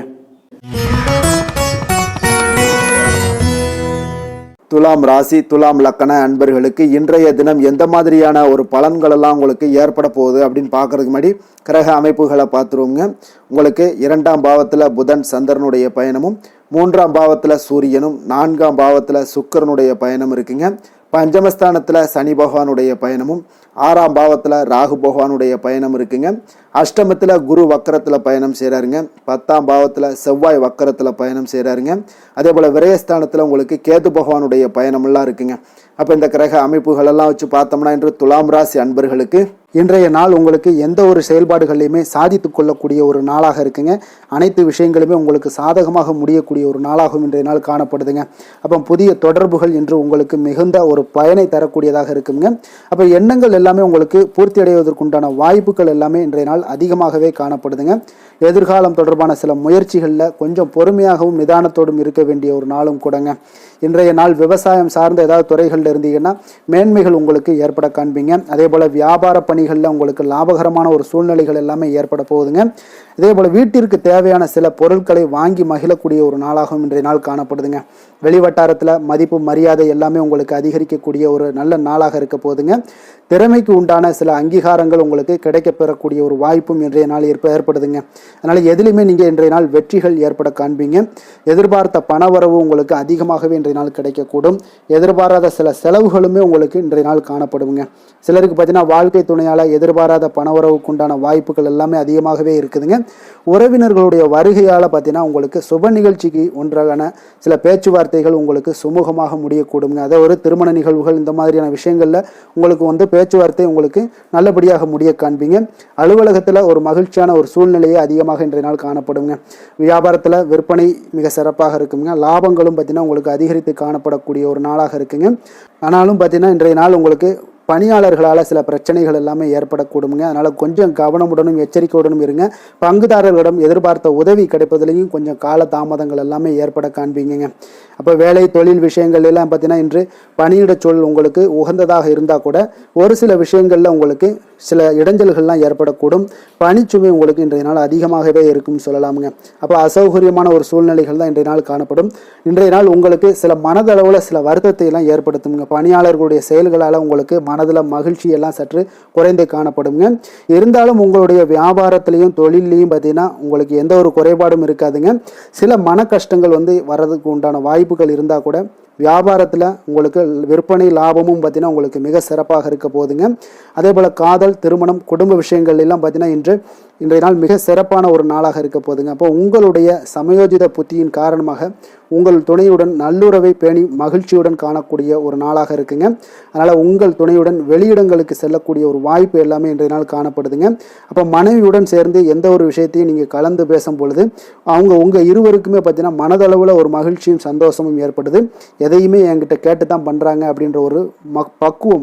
துலாம் ராசி, துலாம் லக்கண அன்பர்களுக்கு இன்றைய தினம் எந்த மாதிரியான ஒரு பலன்கள் எல்லாம் உங்களுக்கு ஏற்பட போகுது அப்படின்னு பார்க்கறதுக்கு முன்னாடி கிரக அமைப்புகளை பார்த்துருவோங்க. உங்களுக்கு 2ஆம் பாவத்தில் புதன் சந்திரனுடைய பயணமும், 3ஆம் பாவத்தில் சூரியனும், 4ஆம் பாவத்தில் சுக்கிரனுடைய பயணம் இருக்குங்க. பஞ்சமஸ்தானத்தில் சனி பகவானுடைய பயணமும், 6ஆம் பாவத்தில் ராகு பகவானுடைய பயணம் இருக்குங்க. அஷ்டமத்தில் குரு வக்கரத்தில் பயணம் செய்கிறாருங்க. 10ஆம் பாவத்தில் செவ்வாய் வக்கரத்தில் பயணம் செய்கிறாருங்க. அதே போல் விரயஸ்தானத்தில் உங்களுக்கு கேது பகவானுடைய பயணமெல்லாம் இருக்குங்க. அப்போ இந்த கிரக அமைப்புகளெல்லாம் வச்சு பார்த்தோம்னா இன்று துலாம் ராசி அன்பர்களுக்கு இன்றைய நாள் உங்களுக்கு எந்த ஒரு செயல்பாடுகளையுமே சாதித்து கொள்ளக்கூடிய ஒரு நாளாக இருக்குங்க. அனைத்து விஷயங்களுமே உங்களுக்கு சாதகமாக முடியக்கூடிய ஒரு நாளாகவும் இன்றைய நாள் காணப்படுதுங்க. அப்போ புதிய தொடர்புகள் இன்று உங்களுக்கு மிகுந்த ஒரு பயனை தரக்கூடியதாக இருக்குங்க. அப்போ எண்ணங்கள் எல்லாமே உங்களுக்கு பூர்த்தி அடைவதற்குண்டான வாய்ப்புகள் எல்லாமே இன்றைய நாள் அதிகமாகவே காணப்படுதுங்க. எதிர்காலம் தொடர்பான சில முயற்சிகளில் கொஞ்சம் பொறுமையாகவும் நிதானத்தோடும் இருக்க வேண்டிய ஒரு நாளும் கூடங்க. இன்றைய நாள் விவசாயம் சார்ந்த ஏதாவது துறைகளில் இருந்தீங்கன்னா மேன்மைகள் உங்களுக்கு ஏற்பட காண்பீங்க. அதே போல் வியாபார பணிகளில் உங்களுக்கு லாபகரமான ஒரு சூழ்நிலைகள் எல்லாமே ஏற்பட போகுதுங்க. இதே போல் வீட்டிற்கு தேவையான சில பொருட்களை வாங்கி மகிழக்கூடிய ஒரு நாளாகவும் இன்றைய நாள் காணப்படுதுங்க. வெளிவட்டாரத்தில் மதிப்பு மரியாதை எல்லாமே உங்களுக்கு அதிகரிக்கக்கூடிய ஒரு நல்ல நாளாக இருக்க போகுதுங்க. திறமைக்கு உண்டான சில அங்கீகாரங்கள் உங்களுக்கு கிடைக்கப்பெறக்கூடிய ஒரு வாய்ப்பும் இன்றைய நாள் ஏற்படுதுங்க. அதனால் எதிலுமே நீங்கள் இன்றைய நாள் வெற்றிகள் ஏற்பட காண்பீங்க. எதிர்பார்த்த பணவரவு உங்களுக்கு அதிகமாகவே இன்றைய நாள் கிடைக்கக்கூடும். எதிர்பாராத சில செலவுகளுமே உங்களுக்கு இன்றைய நாள் காணப்படுங்க. சிலருக்கு பார்த்தீங்கன்னா வாழ்க்கை துணையால் எதிர்பாராத பணவரவுக்கு உண்டான வாய்ப்புகள் எல்லாமே அதிகமாகவே இருக்குதுங்க. உறவினர்களுடைய வருகையால் பார்த்தீங்கன்னா உங்களுக்கு சுப நிகழ்ச்சிக்கு ஒன்றான சில பேச்சுவார்த்தைகள் உங்களுக்கு சுமூகமாக முடியக்கூடுங்க. அதை ஒரு திருமண நிகழ்வுகள் இந்த மாதிரியான விஷயங்களில் உங்களுக்கு பேச்சுவார்த்தை உங்களுக்கு நல்லபடியாக முடிய காண்பீங்க. அலுவலகத்தில் ஒரு மகிழ்ச்சியான ஒரு சூழ்நிலையே அதிகமாக இன்றைய நாள் காணப்படுங்க. வியாபாரத்தில் விற்பனை மிக சிறப்பாக இருக்குங்க. லாபங்களும் பார்த்தீங்கன்னா உங்களுக்கு அதிகரித்து காணப்படக்கூடிய ஒரு நாளாக இருக்குங்க. ஆனாலும் பார்த்தீங்கன்னா இன்றைய நாள் உங்களுக்கு பணியாளர்களால் சில பிரச்சனைகள் எல்லாமே ஏற்படக்கூடுங்க. அதனால் கொஞ்சம் கவனமுடனும் எச்சரிக்கையுடனும் இருங்க. பங்குதாரர்களிடம் எதிர்பார்த்த உதவி கிடைப்பதிலையும் கொஞ்சம் கால தாமதங்கள் எல்லாமே ஏற்பட காண்பீங்க. அப்போ வேலை தொழில் விஷயங்கள் எல்லாம் பார்த்தீங்கன்னா இன்று பணியிட சூழல் உங்களுக்கு உகந்ததாக இருந்தால் கூட ஒரு சில விஷயங்களில் உங்களுக்கு சில இடைஞ்சல்கள்லாம் ஏற்படக்கூடும். பணிச்சுமை உங்களுக்கு இன்றைய நாள் அதிகமாகவே இருக்கும்னு சொல்லலாமுங்க. அப்போ அசௌகரியமான ஒரு சூழ்நிலைகள் தான் இன்றைய நாள் காணப்படும். இன்றைய நாள் உங்களுக்கு சில மனதளவில் சில வருத்தத்தை எல்லாம் ஏற்படுத்துங்க. பணியாளர்களுடைய செயல்களால் உங்களுக்கு மனதில் மகிழ்ச்சி எல்லாம் சற்று குறைந்து காணப்படுங்க. இருந்தாலும் உங்களுடைய வியாபாரத்திலையும் தொழிலையும் பார்த்தீங்கன்னா உங்களுக்கு எந்த ஒரு குறைபாடும் இருக்காதுங்க. சில மன கஷ்டங்கள் வர்றதுக்கு உண்டான வாய்ப்புகள் இருந்தால் கூட வியாபாரத்தில் உங்களுக்கு விற்பனை லாபமும் பார்த்தீங்கன்னா உங்களுக்கு மிக சிறப்பாக இருக்க போகுதுங்க. அதே போல் காதல், திருமணம், குடும்ப விஷயங்கள் எல்லாம் பார்த்தீங்கன்னா இன்று இன்றைய நாள் மிக சிறப்பான ஒரு நாளாக இருக்க போதுங்க. அப்போ உங்களுடைய சமயோஜித புத்தியின் காரணமாக உங்கள் துணையுடன் நல்லுறவை பேணி மகிழ்ச்சியுடன் காணக்கூடிய ஒரு நாளாக இருக்குங்க. அதனால் உங்கள் துணையுடன் வெளியிடங்களுக்கு செல்லக்கூடிய ஒரு வாய்ப்பு எல்லாமே இன்றைய நாள் காணப்படுதுங்க. அப்போ மனைவியுடன் சேர்ந்து எந்த ஒரு விஷயத்தையும் நீங்கள் கலந்து பேசும் பொழுது உங்கள் இருவருக்குமே பார்த்தீங்கன்னா மனதளவில் ஒரு மகிழ்ச்சியும் சந்தோஷமும் ஏற்படுது. எதையுமே என்கிட்ட கேட்டு தான் பண்ணுறாங்க அப்படின்ற ஒரு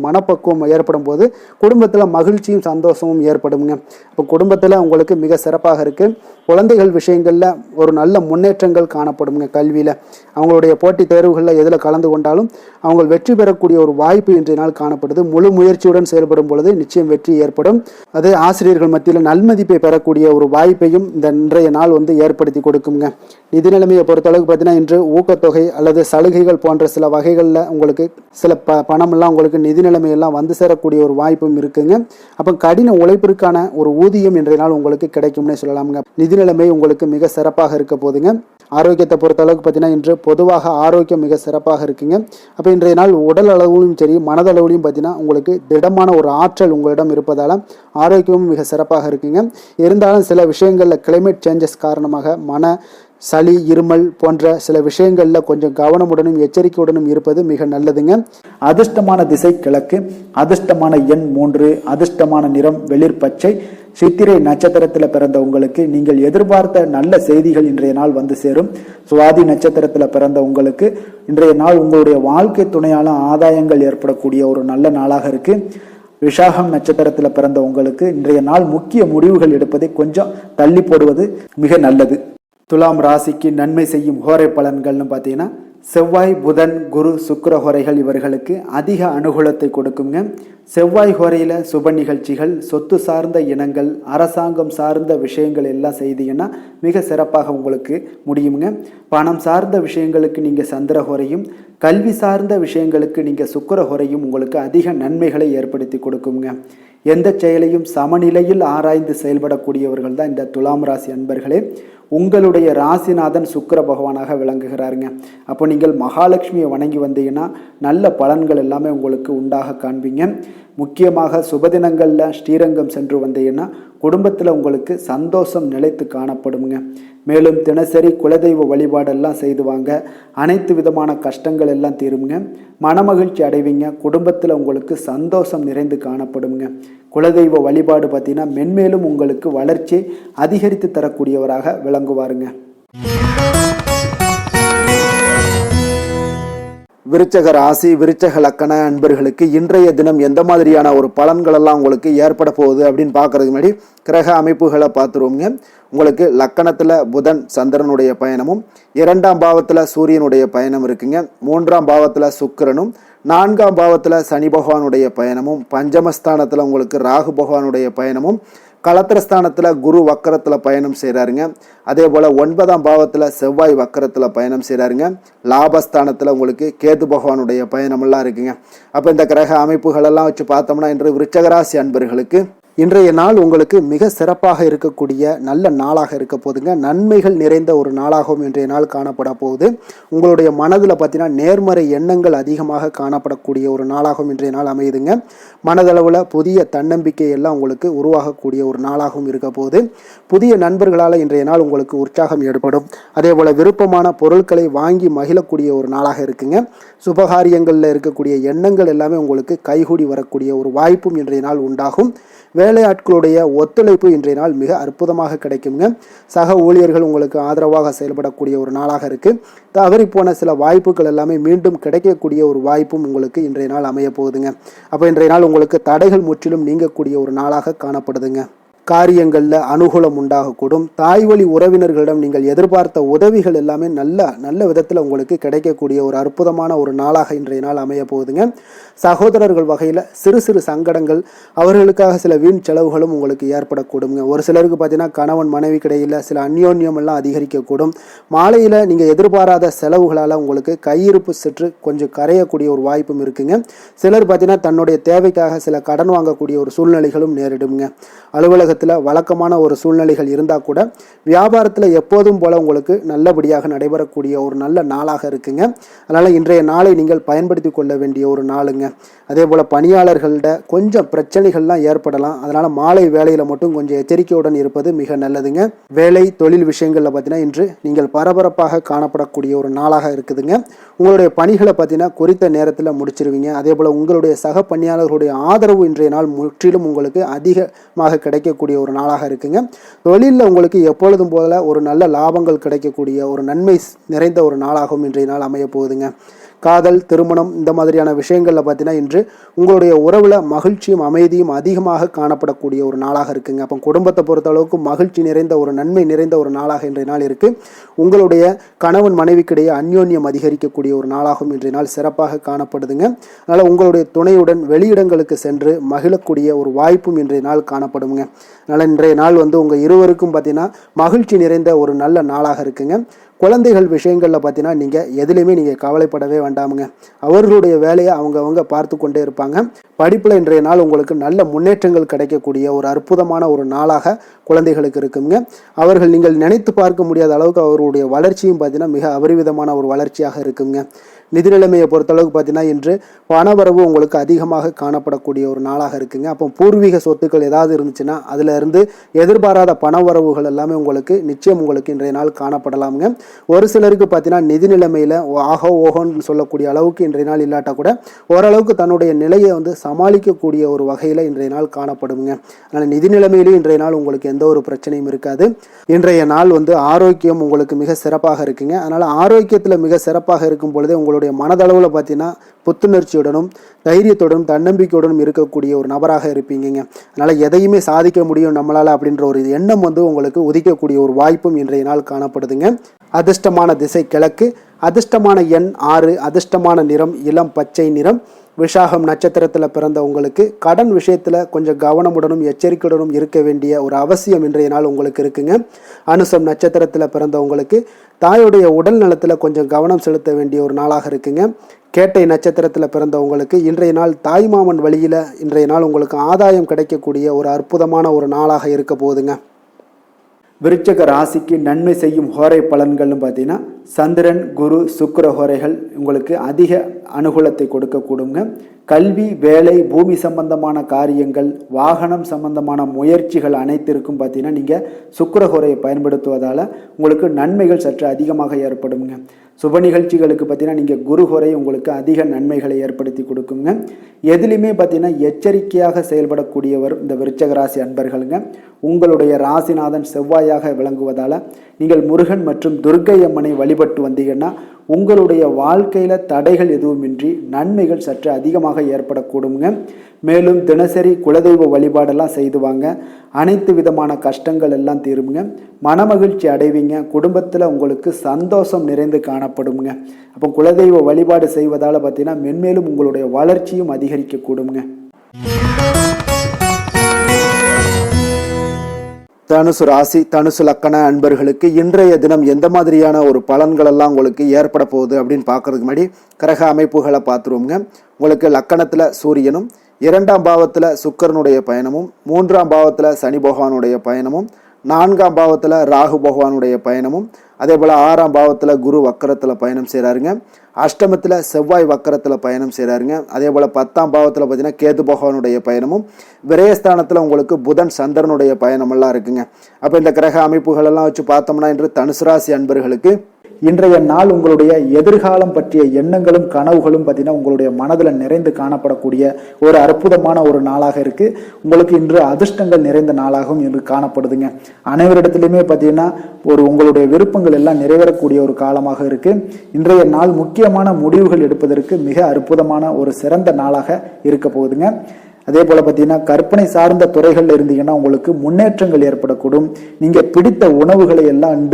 மனப்பக்குவம் ஏற்படும் போது குடும்பத்தில் மகிழ்ச்சியும் சந்தோஷமும் ஏற்படுங்க. அப்போ குடும்பத்தில் உங்களுக்கு மிக சிறப்பாக இருக்குது. குழந்தைகள் விஷயங்களில் ஒரு நல்ல முன்னேற்றங்கள் காணப்படுங்க. கல்வியில் அவங்களுடைய போட்டித் தேர்வுகளில் எதில் கலந்து கொண்டாலும் அவங்க வெற்றி பெறக்கூடிய ஒரு வாய்ப்பு இன்றைய நாள் காணப்படுது. முழு முயற்சியுடன் செயல்படும் பொழுது நிச்சயம் வெற்றி ஏற்படும். அதே ஆசிரியர்கள் மத்தியில் நல்மதிப்பை பெறக்கூடிய ஒரு வாய்ப்பையும் இந்த இன்றைய நாள் ஏற்படுத்தி கொடுக்குங்க. நிதி நிலைமையை பொறுத்தளவுக்கு பார்த்தீங்கன்னா இன்று ஊக்கத்தொகை அல்லது சலுகைகள் போன்ற சில வகைகளில் உங்களுக்கு சில பணமெல்லாம் உங்களுக்கு நிதி நிலைமையெல்லாம் வந்து சேரக்கூடிய ஒரு வாய்ப்பும் இருக்குங்க. அப்போ கடின உழைப்பிற்கான ஒரு ஊதியம் இன்றைய நாள் உங்களுக்கு கிடைக்கும்னே சொல்லலாமுங்க. நிதி நிலைமை உங்களுக்கு மிக சிறப்பாக இருக்க போதுங்க. ஆரோக்கியத்தை பொறுத்த அளவுக்கு பார்த்தீங்கன்னா இன்று பொதுவாக ஆரோக்கியம் மிக சிறப்பாக இருக்குங்க. அப்போ இன்றைய நாள் உடல் அளவிலும் சரி மனதளவிலும் பார்த்தீங்கன்னா உங்களுக்கு திடமான ஒரு ஆற்றல் உங்களிடம் இருப்பதால் ஆரோக்கியமும் மிக சிறப்பாக இருக்குங்க. இருந்தாலும் சில விஷயங்களில் கிளைமேட் சேஞ்சஸ் காரணமாக சளி இருமல் போன்ற சில விஷயங்களில் கொஞ்சம் கவனமுடனும் எச்சரிக்கையுடனும் இருப்பது மிக நல்லதுங்க. அதிர்ஷ்டமான திசை கிழக்கு, அதிர்ஷ்டமான எண் 3, அதிர்ஷ்டமான நிறம் வெளிர் பச்சை. சித்திரை நட்சத்திரத்தில் பிறந்த உங்களுக்கு நீங்கள் எதிர்பார்த்த நல்ல செய்திகள் இன்றைய நாள் வந்து சேரும். சுவாதி நட்சத்திரத்தில் பிறந்த உங்களுக்கு இன்றைய நாள் உங்களுடைய வாழ்க்கை துணையால ஆதாயங்கள் ஏற்படக்கூடிய ஒரு நல்ல நாளாக இருக்கு. விஷாகம் நட்சத்திரத்தில் பிறந்த உங்களுக்கு இன்றைய நாள் முக்கிய முடிவுகள் எடுப்பதை கொஞ்சம் தள்ளி போடுவது மிக நல்லது. துலாம் ராசிக்கு நன்மை செய்யும் ஹோரை பலன்கள்னு பார்த்தீங்கன்னா செவ்வாய், புதன், குரு, சுக்கிர ஹோரைகள் இவர்களுக்கு அதிக அனுகூலத்தை கொடுக்குங்க. செவ்வாய் ஹோரையில் சுப நிகழ்ச்சிகள், சொத்து சார்ந்த இனங்கள், அரசாங்கம் சார்ந்த விஷயங்கள் எல்லாம் செய்தீங்கன்னா மிக சிறப்பாக உங்களுக்கு முடியுங்க. பணம் சார்ந்த விஷயங்களுக்கு நீங்கள் சந்திர ஹோரையும், கல்வி சார்ந்த விஷயங்களுக்கு நீங்கள் சுக்கிர ஹோரையும் உங்களுக்கு அதிக நன்மைகளை ஏற்படுத்தி கொடுக்குங்க. எந்த செயலையும் சமநிலையில் ஆராய்ந்து செயல்படக்கூடியவர்கள் தான் இந்த துலாம் ராசி அன்பர்களே. உங்களுடைய ராசிநாதன் சுக்கிர பகவானாக விளங்குகிறாருங்க. அப்போ நீங்கள் மகாலட்சுமியை வணங்கி வந்தீங்கன்னா நல்ல பலன்கள் எல்லாமே உங்களுக்கு உண்டாக காண்பீங்க. முக்கியமாக சுபதினங்களில் ஸ்ரீரங்கம் சென்று வந்தீங்கன்னா குடும்பத்தில் உங்களுக்கு சந்தோஷம் நிலைத்து காணப்படுங்க. மேலும் தினசரி குலதெய்வ வழிபாடெல்லாம் செய்து வாங்க. அனைத்து விதமான கஷ்டங்கள் எல்லாம் தீருங்க. மனமகிழ்ச்சி அடைவீங்க. குடும்பத்தில் உங்களுக்கு சந்தோஷம் நிறைந்து காணப்படுங்க. குலதெய்வ வழிபாடு பார்த்தீங்கன்னா மென்மேலும் உங்களுக்கு வளர்ச்சியை அதிகரித்து தரக்கூடியவராக விளங்குவாருங்க. விருச்சக ராசி, விருச்சக லக்கண அன்பர்களுக்கு இன்றைய தினம் எந்த மாதிரியான ஒரு பலன்கள் எல்லாம் உங்களுக்கு ஏற்பட போகுது அப்படின்னு பார்க்கறதுக்கு முன்னாடி கிரக அமைப்புகளை பார்த்துருவோங்க. உங்களுக்கு லக்கணத்தில் புதன் சந்திரனுடைய பயணமும், 2ஆம் பாவத்தில் சூரியனுடைய பயணம் இருக்குங்க. 3ஆம் பாவத்தில் சுக்கிரனும், 4ஆம் பாவத்தில் சனி பகவானுடைய பயணமும், பஞ்சமஸ்தானத்தில் உங்களுக்கு ராகு பகவானுடைய பயணமும், களத்திரஸ்தானத்தில் குரு வக்கரத்தில் பயணம் செய்கிறாருங்க. அதே போல் 9ஆம் பாவத்தில் செவ்வாய் வக்கரத்தில் பயணம் செய்கிறாருங்க. லாபஸ்தானத்தில் உங்களுக்கு கேது பகவானுடைய பயணமெல்லாம் இருக்குங்க. அப்போ இந்த கிரக அமைப்புகளெல்லாம் வச்சு பார்த்தோம்னா இன்று விருச்சகராசி அன்பர்களுக்கு இன்றைய நாள் உங்களுக்கு மிக சிறப்பாக இருக்கக்கூடிய நல்ல நாளாக இருக்க போதுங்க. நன்மைகள் நிறைந்த ஒரு நாளாகவும் இன்றைய நாள் காணப்பட போகுது. உங்களுடைய மனதில் பார்த்தீங்கன்னா நேர்மறை எண்ணங்கள் அதிகமாக காணப்படக்கூடிய ஒரு நாளாகவும் இன்றைய நாள் அமையுதுங்க. மனதளவில் புதிய தன்னம்பிக்கை எல்லாம் உங்களுக்கு உருவாகக்கூடிய ஒரு நாளாகவும் இருக்க போகுது. புதிய நண்பர்களால் இன்றைய நாள் உங்களுக்கு உற்சாகம் ஏற்படும். அதே போல் விருப்பமான பொருட்களை வாங்கி மகிழக்கூடிய ஒரு நாளாக இருக்குங்க. சுபகாரியங்களில் இருக்கக்கூடிய எண்ணங்கள் எல்லாமே உங்களுக்கு கைகூடி வரக்கூடிய ஒரு வாய்ப்பும் இன்றைய நாள் உண்டாகும். வேலையாட்களுடைய ஒத்துழைப்பு இன்றைய நாள் மிக அற்புதமாக கிடைக்குங்க. சக ஊழியர்கள் உங்களுக்கு ஆதரவாக செயல்படக்கூடிய ஒரு நாளாக இருக்குது. தவறி போன சில வாய்ப்புகள் எல்லாமே மீண்டும் கிடைக்கக்கூடிய ஒரு வாய்ப்பும் உங்களுக்கு இன்றைய நாள் அமைய போகுதுங்க. அப்போ இன்றைய நாள் உங்களுக்கு தடைகள் முற்றிலும் நீங்கக்கூடிய ஒரு நாளாக காணப்படுதுங்க. காரியங்களில் அனுகூலம் உண்டாகக்கூடும். தாய் வழி உறவினர்களிடம் நீங்கள் எதிர்பார்த்த உதவிகள் எல்லாமே நல்ல விதத்தில் உங்களுக்கு கிடைக்கக்கூடிய ஒரு அற்புதமான ஒரு நாளாக இன்றைய நாள் அமைய போகுதுங்க. சகோதரர்கள் வகையில் சிறு சிறு சங்கடங்கள், அவர்களுக்காக சில வீண் செலவுகளும் உங்களுக்கு ஏற்படக்கூடுங்க. ஒரு சிலருக்கு பார்த்தீங்கன்னா கணவன் மனைவி கிடையில் சில அந்யோன்யம் எல்லாம் அதிகரிக்கக்கூடும். மாலையில் நீங்கள் எதிர்பாராத செலவுகளால் உங்களுக்கு கையிருப்பு சற்று கொஞ்சம் கரையக்கூடிய ஒரு வாய்ப்பும் இருக்குங்க. சிலர் பார்த்தீங்கன்னா தன்னுடைய தேவைக்காக சில கடன் வாங்கக்கூடிய ஒரு சூழ்நிலைகளும் நேரிடுங்க. அலுவலக உத்தியோகத்தில் வழக்கமான ஒரு சூழ்நிலைகள் இருந்தால் கூட வியாபாரத்தில் எப்போதும் போல உங்களுக்கு நல்லபடியாக நடைபெறக்கூடிய ஒரு நல்ல நாளாக இருக்குங்க. அதனால் இன்றைய நாளை நீங்கள் பயன்படுத்தி கொள்ள வேண்டிய ஒரு நாளுங்க. அதே போல் பணியாளர்கள்ட கொஞ்சம் பிரச்சனைகள்லாம் ஏற்படலாம். அதனால் மாலை வேலையில் மட்டும் கொஞ்சம் எச்சரிக்கையுடன் இருப்பது மிக நல்லதுங்க. வேலை தொழில் விஷயங்களில் பார்த்தீங்கன்னா இன்று நீங்கள் பரபரப்பாக காணப்படக்கூடிய ஒரு நாளாக இருக்குதுங்க. உங்களுடைய பணிகளை பார்த்தீங்கன்னா குறித்த நேரத்தில் முடிச்சிருவீங்க. அதே போல் உங்களுடைய சக பணியாளர்களுடைய ஆதரவு இன்றைய நாள் முற்றிலும் உங்களுக்கு அதிகமாக கிடைக்கக்கூடிய ஒரு நாளாக இருக்குங்க. தொழிலில் உங்களுக்கு எப்பொழுதும் போல ஒரு நல்ல லாபங்கள் கிடைக்கக்கூடிய ஒரு நன்மை நிறைந்த ஒரு நாளாகவும் இன்றைய நாள் அமைய போகுதுங்க. காதல், திருமணம் இந்த மாதிரியான விஷயங்களில் பார்த்தீங்கன்னா இன்று உங்களுடைய உறவில் மகிழ்ச்சியும் அமைதியும் அதிகமாக காணப்படக்கூடிய ஒரு நாளாக இருக்குங்க. அப்போ குடும்பத்தை பொறுத்த அளவுக்கு மகிழ்ச்சி நிறைந்த ஒரு நன்மை நிறைந்த ஒரு நாளாக இன்றைய நாள் இருக்குது. உங்களுடைய கணவன் மனைவிக்கிடையே அந்யோன்யம் அதிகரிக்கக்கூடிய ஒரு நாளாகவும் இன்றைய நாள் சிறப்பாக காணப்படுதுங்க. அதனால் உங்களுடைய துணையுடன் வெளியிடங்களுக்கு சென்று மகிழக்கூடிய ஒரு வாய்ப்பும் இன்றைய நாள் காணப்படுங்க. அதனால் இன்றைய நாள் உங்கள் இருவருக்கும் பார்த்தீங்கன்னா மகிழ்ச்சி நிறைந்த ஒரு நல்ல நாளாக இருக்குங்க. குழந்தைகள் விஷயங்களில் பார்த்தீங்கன்னா நீங்கள் எதுலேயுமே நீங்கள் கவலைப்படவே வேண்டாமுங்க. அவர்களுடைய வேலையை அவங்க பார்த்து கொண்டே இருப்பாங்க. படிப்பில் இன்றைய நாள் உங்களுக்கு நல்ல முன்னேற்றங்கள் கிடைக்கக்கூடிய ஒரு அற்புதமான ஒரு நாளாக குழந்தைகளுக்கு இருக்குங்க. அவர்கள் நீங்கள் நினைத்து பார்க்க முடியாத அளவுக்கு அவர்களுடைய வளர்ச்சியும் பார்த்தீங்கன்னா மிக அபரிவிதமான ஒரு வளர்ச்சியாக இருக்குங்க. நிதி நிலைமையை பொறுத்தளவுக்கு பார்த்தீங்கன்னா இன்று பணவரவு உங்களுக்கு அதிகமாக காணப்படக்கூடிய ஒரு நாளாக இருக்குங்க. அப்போ பூர்வீக சொத்துக்கள் ஏதாவது இருந்துச்சுன்னா அதில் இருந்து எதிர்பாராத பணவரவுகள் எல்லாமே உங்களுக்கு நிச்சயம் உங்களுக்கு இன்றைய நாள் காணப்படலாமுங்க. ஒரு சிலருக்கு பார்த்தீங்கன்னா நிதி நிலைமையில் ஆகோ ஓகோன்னு சொல்லக்கூடிய அளவுக்கு இன்றைய நாள் இல்லாட்டா கூட ஓரளவுக்கு தன்னுடைய நிலையை சமாளிக்கக்கூடிய ஒரு வகையில் இன்றைய நாள் காணப்படுங்க. அதனால் நிதி நிலைமையிலும் இன்றைய நாள் உங்களுக்கு எந்த ஒரு பிரச்சனையும் இருக்காது. இன்றைய நாள் ஆரோக்கியம் உங்களுக்கு மிக சிறப்பாக இருக்குங்க. அதனால் ஆரோக்கியத்தில் மிக சிறப்பாக இருக்கும் பொழுதே உங்களுடைய மனதளவில் பார்த்தீங்கன்னா புத்துணர்ச்சியுடனும் தைரியத்துடனும் தன்னம்பிக்கையுடனும் இருக்கக்கூடிய ஒரு நபராக இருப்பீங்க. அதனால் எதையுமே சாதிக்க முடியும் நம்மளால் அப்படின்ற ஒரு எண்ணம் உங்களுக்கு உதிக்கக்கூடிய ஒரு வாய்ப்பும் இன்றைய நாள் காணப்படுதுங்க. அதிர்ஷ்டமான திசை கிழக்கு, அதிர்ஷ்டமான எண் 6, அதிர்ஷ்டமான நிறம் இளம் பச்சை நிறம். விஷாகம் நட்சத்திரத்தில் பிறந்த உங்களுக்கு கடன் விஷயத்தில் கொஞ்சம் கவனமுடனும் எச்சரிக்கையுடனும் இருக்க வேண்டிய ஒரு அவசியம் இன்றைய நாள் உங்களுக்கு இருக்குங்க. அனுசம் நட்சத்திரத்தில் பிறந்த உங்களுக்கு தாயுடைய உடல் நலத்தில் கொஞ்சம் கவனம் செலுத்த வேண்டிய ஒரு நாளாக இருக்குங்க. கேட்டை நட்சத்திரத்தில் பிறந்த உங்களுக்கு இன்றைய நாள் தாய்மாமன் வழியில் இன்றைய நாள் உங்களுக்கு ஆதாயம் கிடைக்கக்கூடிய ஒரு அற்புதமான ஒரு நாளாக இருக்க போகுதுங்க. விருச்சக ராசிக்கு நன்மை செய்யும் ஹோரை பலன்கள்னு பார்த்தீங்கன்னா சந்திரன், குரு, சுக்கிர ஹோரைகள் உங்களுக்கு அதிக அனுகூலத்தை கொடுக்கக்கூடுங்க. கல்வி, வேலை, பூமி சம்பந்தமான காரியங்கள், வாகனம் சம்பந்தமான முயற்சிகள் அனைத்திற்கும் பார்த்தீங்கன்னா நீங்கள் சுக்கிர ஹோரையை பயன்படுத்துவதால் உங்களுக்கு நன்மைகள் சற்று அதிகமாக ஏற்படுங்க. சுப நிகழ்ச்சிகளுக்கு பார்த்தீங்கன்னா நீங்கள் குரு ஹோரை உங்களுக்கு அதிக நன்மைகளை ஏற்படுத்தி கொடுக்குங்க. எதுலையுமே பார்த்தீங்கன்னா எச்சரிக்கையாக செயல்படக்கூடியவர் இந்த விருச்சக ராசி அன்பர்களுங்க. உங்களுடைய ராசிநாதன் செவ்வாயாக விளங்குவதால் நீங்கள் முருகன் மற்றும் துர்க்கை அம்மனை வழிபட்டு வந்தீங்கன்னா உங்களுடைய வாழ்க்கையில் தடைகள் எதுவுமின்றி நன்மைகள் சற்று அதிகமாக ஏற்படக்கூடுங்க. மேலும் தினசரி குலதெய்வ வழிபாடெல்லாம் செய்து வாங்க. அனைத்து விதமான கஷ்டங்கள் எல்லாம் தீருங்க. மனமகிழ்ச்சி அடைவீங்க. குடும்பத்தில் உங்களுக்கு சந்தோஷம் நிறைந்து காணப்படுங்க. அப்போ குலதெய்வ வழிபாடு செய்வதால் பார்த்தீங்கன்னா மென்மேலும் உங்களுடைய வளர்ச்சியும் அதிகரிக்கக்கூடுங்க. தனுசு ராசி, தனுசு லக்கண அன்பர்களுக்கு இன்றைய தினம் எந்த மாதிரியான ஒரு பலன்கள் எல்லாம் உங்களுக்கு ஏற்பட போகுது அப்படின்னு பார்க்கறதுக்கு முன்னாடி கிரக அமைப்புகளை பார்த்துருவோங்க. உங்களுக்கு லக்கணத்தில் சூரியனும், 2ஆம் பாவத்தில் சுக்கிரனுடைய பயணமும், 3ஆம் பாவத்தில் சனி பகவானுடைய பயணமும், 4ஆம் பாவத்தில் ராகு பகவானுடைய பயணமும், அதே போல் 6ஆம் பாவத்தில் குரு வக்கரத்தில் பயணம் செய்கிறாருங்க. அஷ்டமத்தில் செவ்வாய் வக்கரத்தில் பயணம் செய்கிறாருங்க. அதே போல் 10ஆம் பாவத்தில் பார்த்தீங்கன்னா கேது பகவானுடைய பயணமும், விரயஸ்தானத்தில் உங்களுக்கு புதன் சந்திரனுடைய பயணமெல்லாம் இருக்குங்க. அப்போ இந்த கிரக அமைப்புகளெல்லாம் வச்சு பார்த்தோம்னா இன்று தனுசு ராசி அன்பர்களுக்கு இன்றைய நாள் உங்களுடைய எதிர்காலம் பற்றிய எண்ணங்களும் கனவுகளும் பார்த்தீங்கன்னா உங்களுடைய மனதில் நிறைந்து காணப்படக்கூடிய ஒரு அற்புதமான ஒரு நாளாக இருக்கு. உங்களுக்கு இன்று அதிர்ஷ்டங்கள் நிறைந்த நாளாகவும் இன்று காணப்படுதுங்க. அனைவரிடத்திலுமே பார்த்தீங்கன்னா உங்களுடைய விருப்பங்கள் எல்லாம் நிறைவேறக்கூடிய ஒரு காலமாக இருக்கு. இன்றைய நாள் முக்கியமான முடிவுகள் எடுப்பதற்கு மிக அற்புதமான ஒரு சிறந்த நாளாக இருக்க போகுதுங்க. அதே போல பார்த்தீங்கன்னா கற்பனை சார்ந்த துறைகள்ல இருந்தீங்கன்னா உங்களுக்கு முன்னேற்றங்கள் ஏற்படக்கூடும். நீங்க பிடித்த உணவுகளை எல்லாம்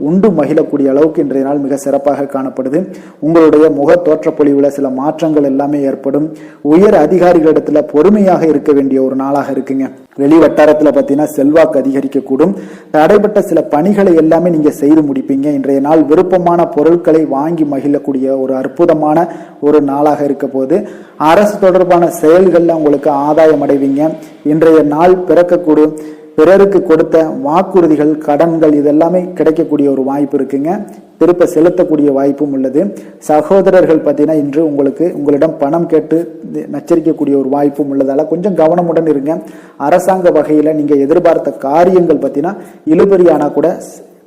உண்டு மகிழக்கூடிய அளவுக்கு இன்றைய நாள் மிக சிறப்பாக காணப்படுது. உங்களுடைய முக தோற்றப்பொழிவுல சில மாற்றங்கள் எல்லாமே ஏற்படும். உயர் அதிகாரிகளிடத்துல பொறுமையாக இருக்க வேண்டிய ஒரு நாளாக இருக்குங்க. வெளி வட்டாரத்துல பார்த்தீங்கன்னா செல்வாக்கு அதிகரிக்கக்கூடும். தடைப்பட்ட சில பணிகளை எல்லாமே நீங்க செய்து முடிப்பீங்க. இன்றைய நாள் விருப்பமான பொருட்களை வாங்கி மகிழக்கூடிய ஒரு அற்புதமான ஒரு நாளாக இருக்க போது. அரசு தொடர்பான செயல்கள்ல உங்களுக்கு ஆதாயம் அடைவீங்க. இன்றைய நாள் பிறக்கக்கூடும் பிறருக்கு கொடுத்த வாக்குறுதிகள், கடன்கள் இதெல்லாமே கிடைக்கக்கூடிய ஒரு வாய்ப்பு இருக்குங்க. திருப்ப செலுத்தக்கூடிய வாய்ப்பும் உள்ளது. சகோதரர்கள் பார்த்தீங்கன்னா இன்று உங்களிடம் பணம் கேட்டு நச்சரிக்கக்கூடிய ஒரு வாய்ப்பும் உள்ளதால கொஞ்சம் கவனமுடன் இருங்க. அரசாங்க வகையில நீங்க எதிர்பார்த்த காரியங்கள் பார்த்தீங்கன்னா இழுபறியானா கூட,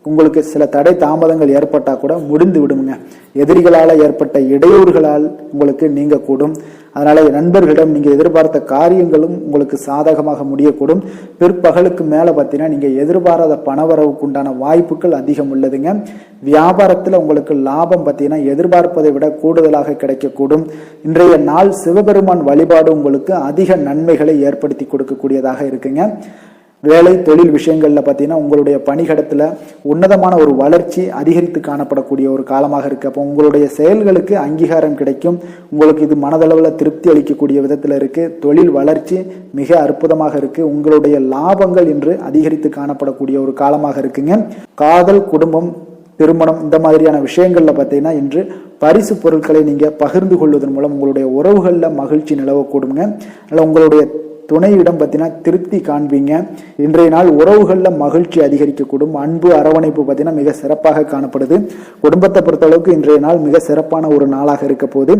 உங்களுக்கு சில தடை தாமதங்கள் ஏற்பட்டா கூட முடிந்து விடுங்க. எதிரிகளால் ஏற்பட்ட இடையூறுகளால் உங்களுக்கு நீங்க கூடும். அதனால நண்பர்களிடம் நீங்க எதிர்பார்த்த காரியங்களும் உங்களுக்கு சாதகமாக முடியக்கூடும். பிற்பகலுக்கு மேல பார்த்தீங்கன்னா நீங்க எதிர்பாராத பணவரவுக்கு உண்டான வாய்ப்புகள் அதிகம் உள்ளதுங்க. வியாபாரத்துல உங்களுக்கு லாபம் பார்த்தீங்கன்னா எதிர்பார்ப்பதை விட கூடுதலாக கிடைக்கக்கூடும். இன்றைய நாள் சிவபெருமான் வழிபாடு உங்களுக்கு அதிக நன்மைகளை ஏற்படுத்தி கொடுக்கக்கூடியதாக இருக்குங்க. வேலை தொழில் விஷயங்கள்ல பார்த்தீங்கன்னா உங்களுடைய பணிகடத்துல உன்னதமான ஒரு வளர்ச்சி அதிகரித்து காணப்படக்கூடிய ஒரு காலமாக இருக்கு. அப்போ உங்களுடைய செயல்களுக்கு அங்கீகாரம் கிடைக்கும். உங்களுக்கு இது மனதளவில் திருப்தி அளிக்கக்கூடிய விதத்துல இருக்கு. தொழில் வளர்ச்சி மிக அற்புதமாக இருக்கு. உங்களுடைய லாபங்கள் இன்று அதிகரித்து காணப்படக்கூடிய ஒரு காலமாக இருக்குங்க. காதல், குடும்பம், திருமணம் இந்த மாதிரியான விஷயங்கள்ல பார்த்தீங்கன்னா இன்று பரிசு பொருட்களை நீங்க பகிர்ந்து கொள்வதன் மூலம் உங்களுடைய உறவுகள்ல மகிழ்ச்சி நிலவக்கூடுங்க. அதனால உங்களுடைய துணையிடம் பார்த்தீங்கன்னா திருப்தி காண்பீங்க. இன்றைய நாள் உறவுகளில் மகிழ்ச்சி அதிகரிக்கக்கூடும். அன்பு, அரவணைப்பு பார்த்தீங்கன்னா மிக சிறப்பாக காணப்படுது. குடும்பத்தை பொறுத்தளவுக்கு இன்றைய நாள் மிக சிறப்பான ஒரு நாளாக இருக்க போது.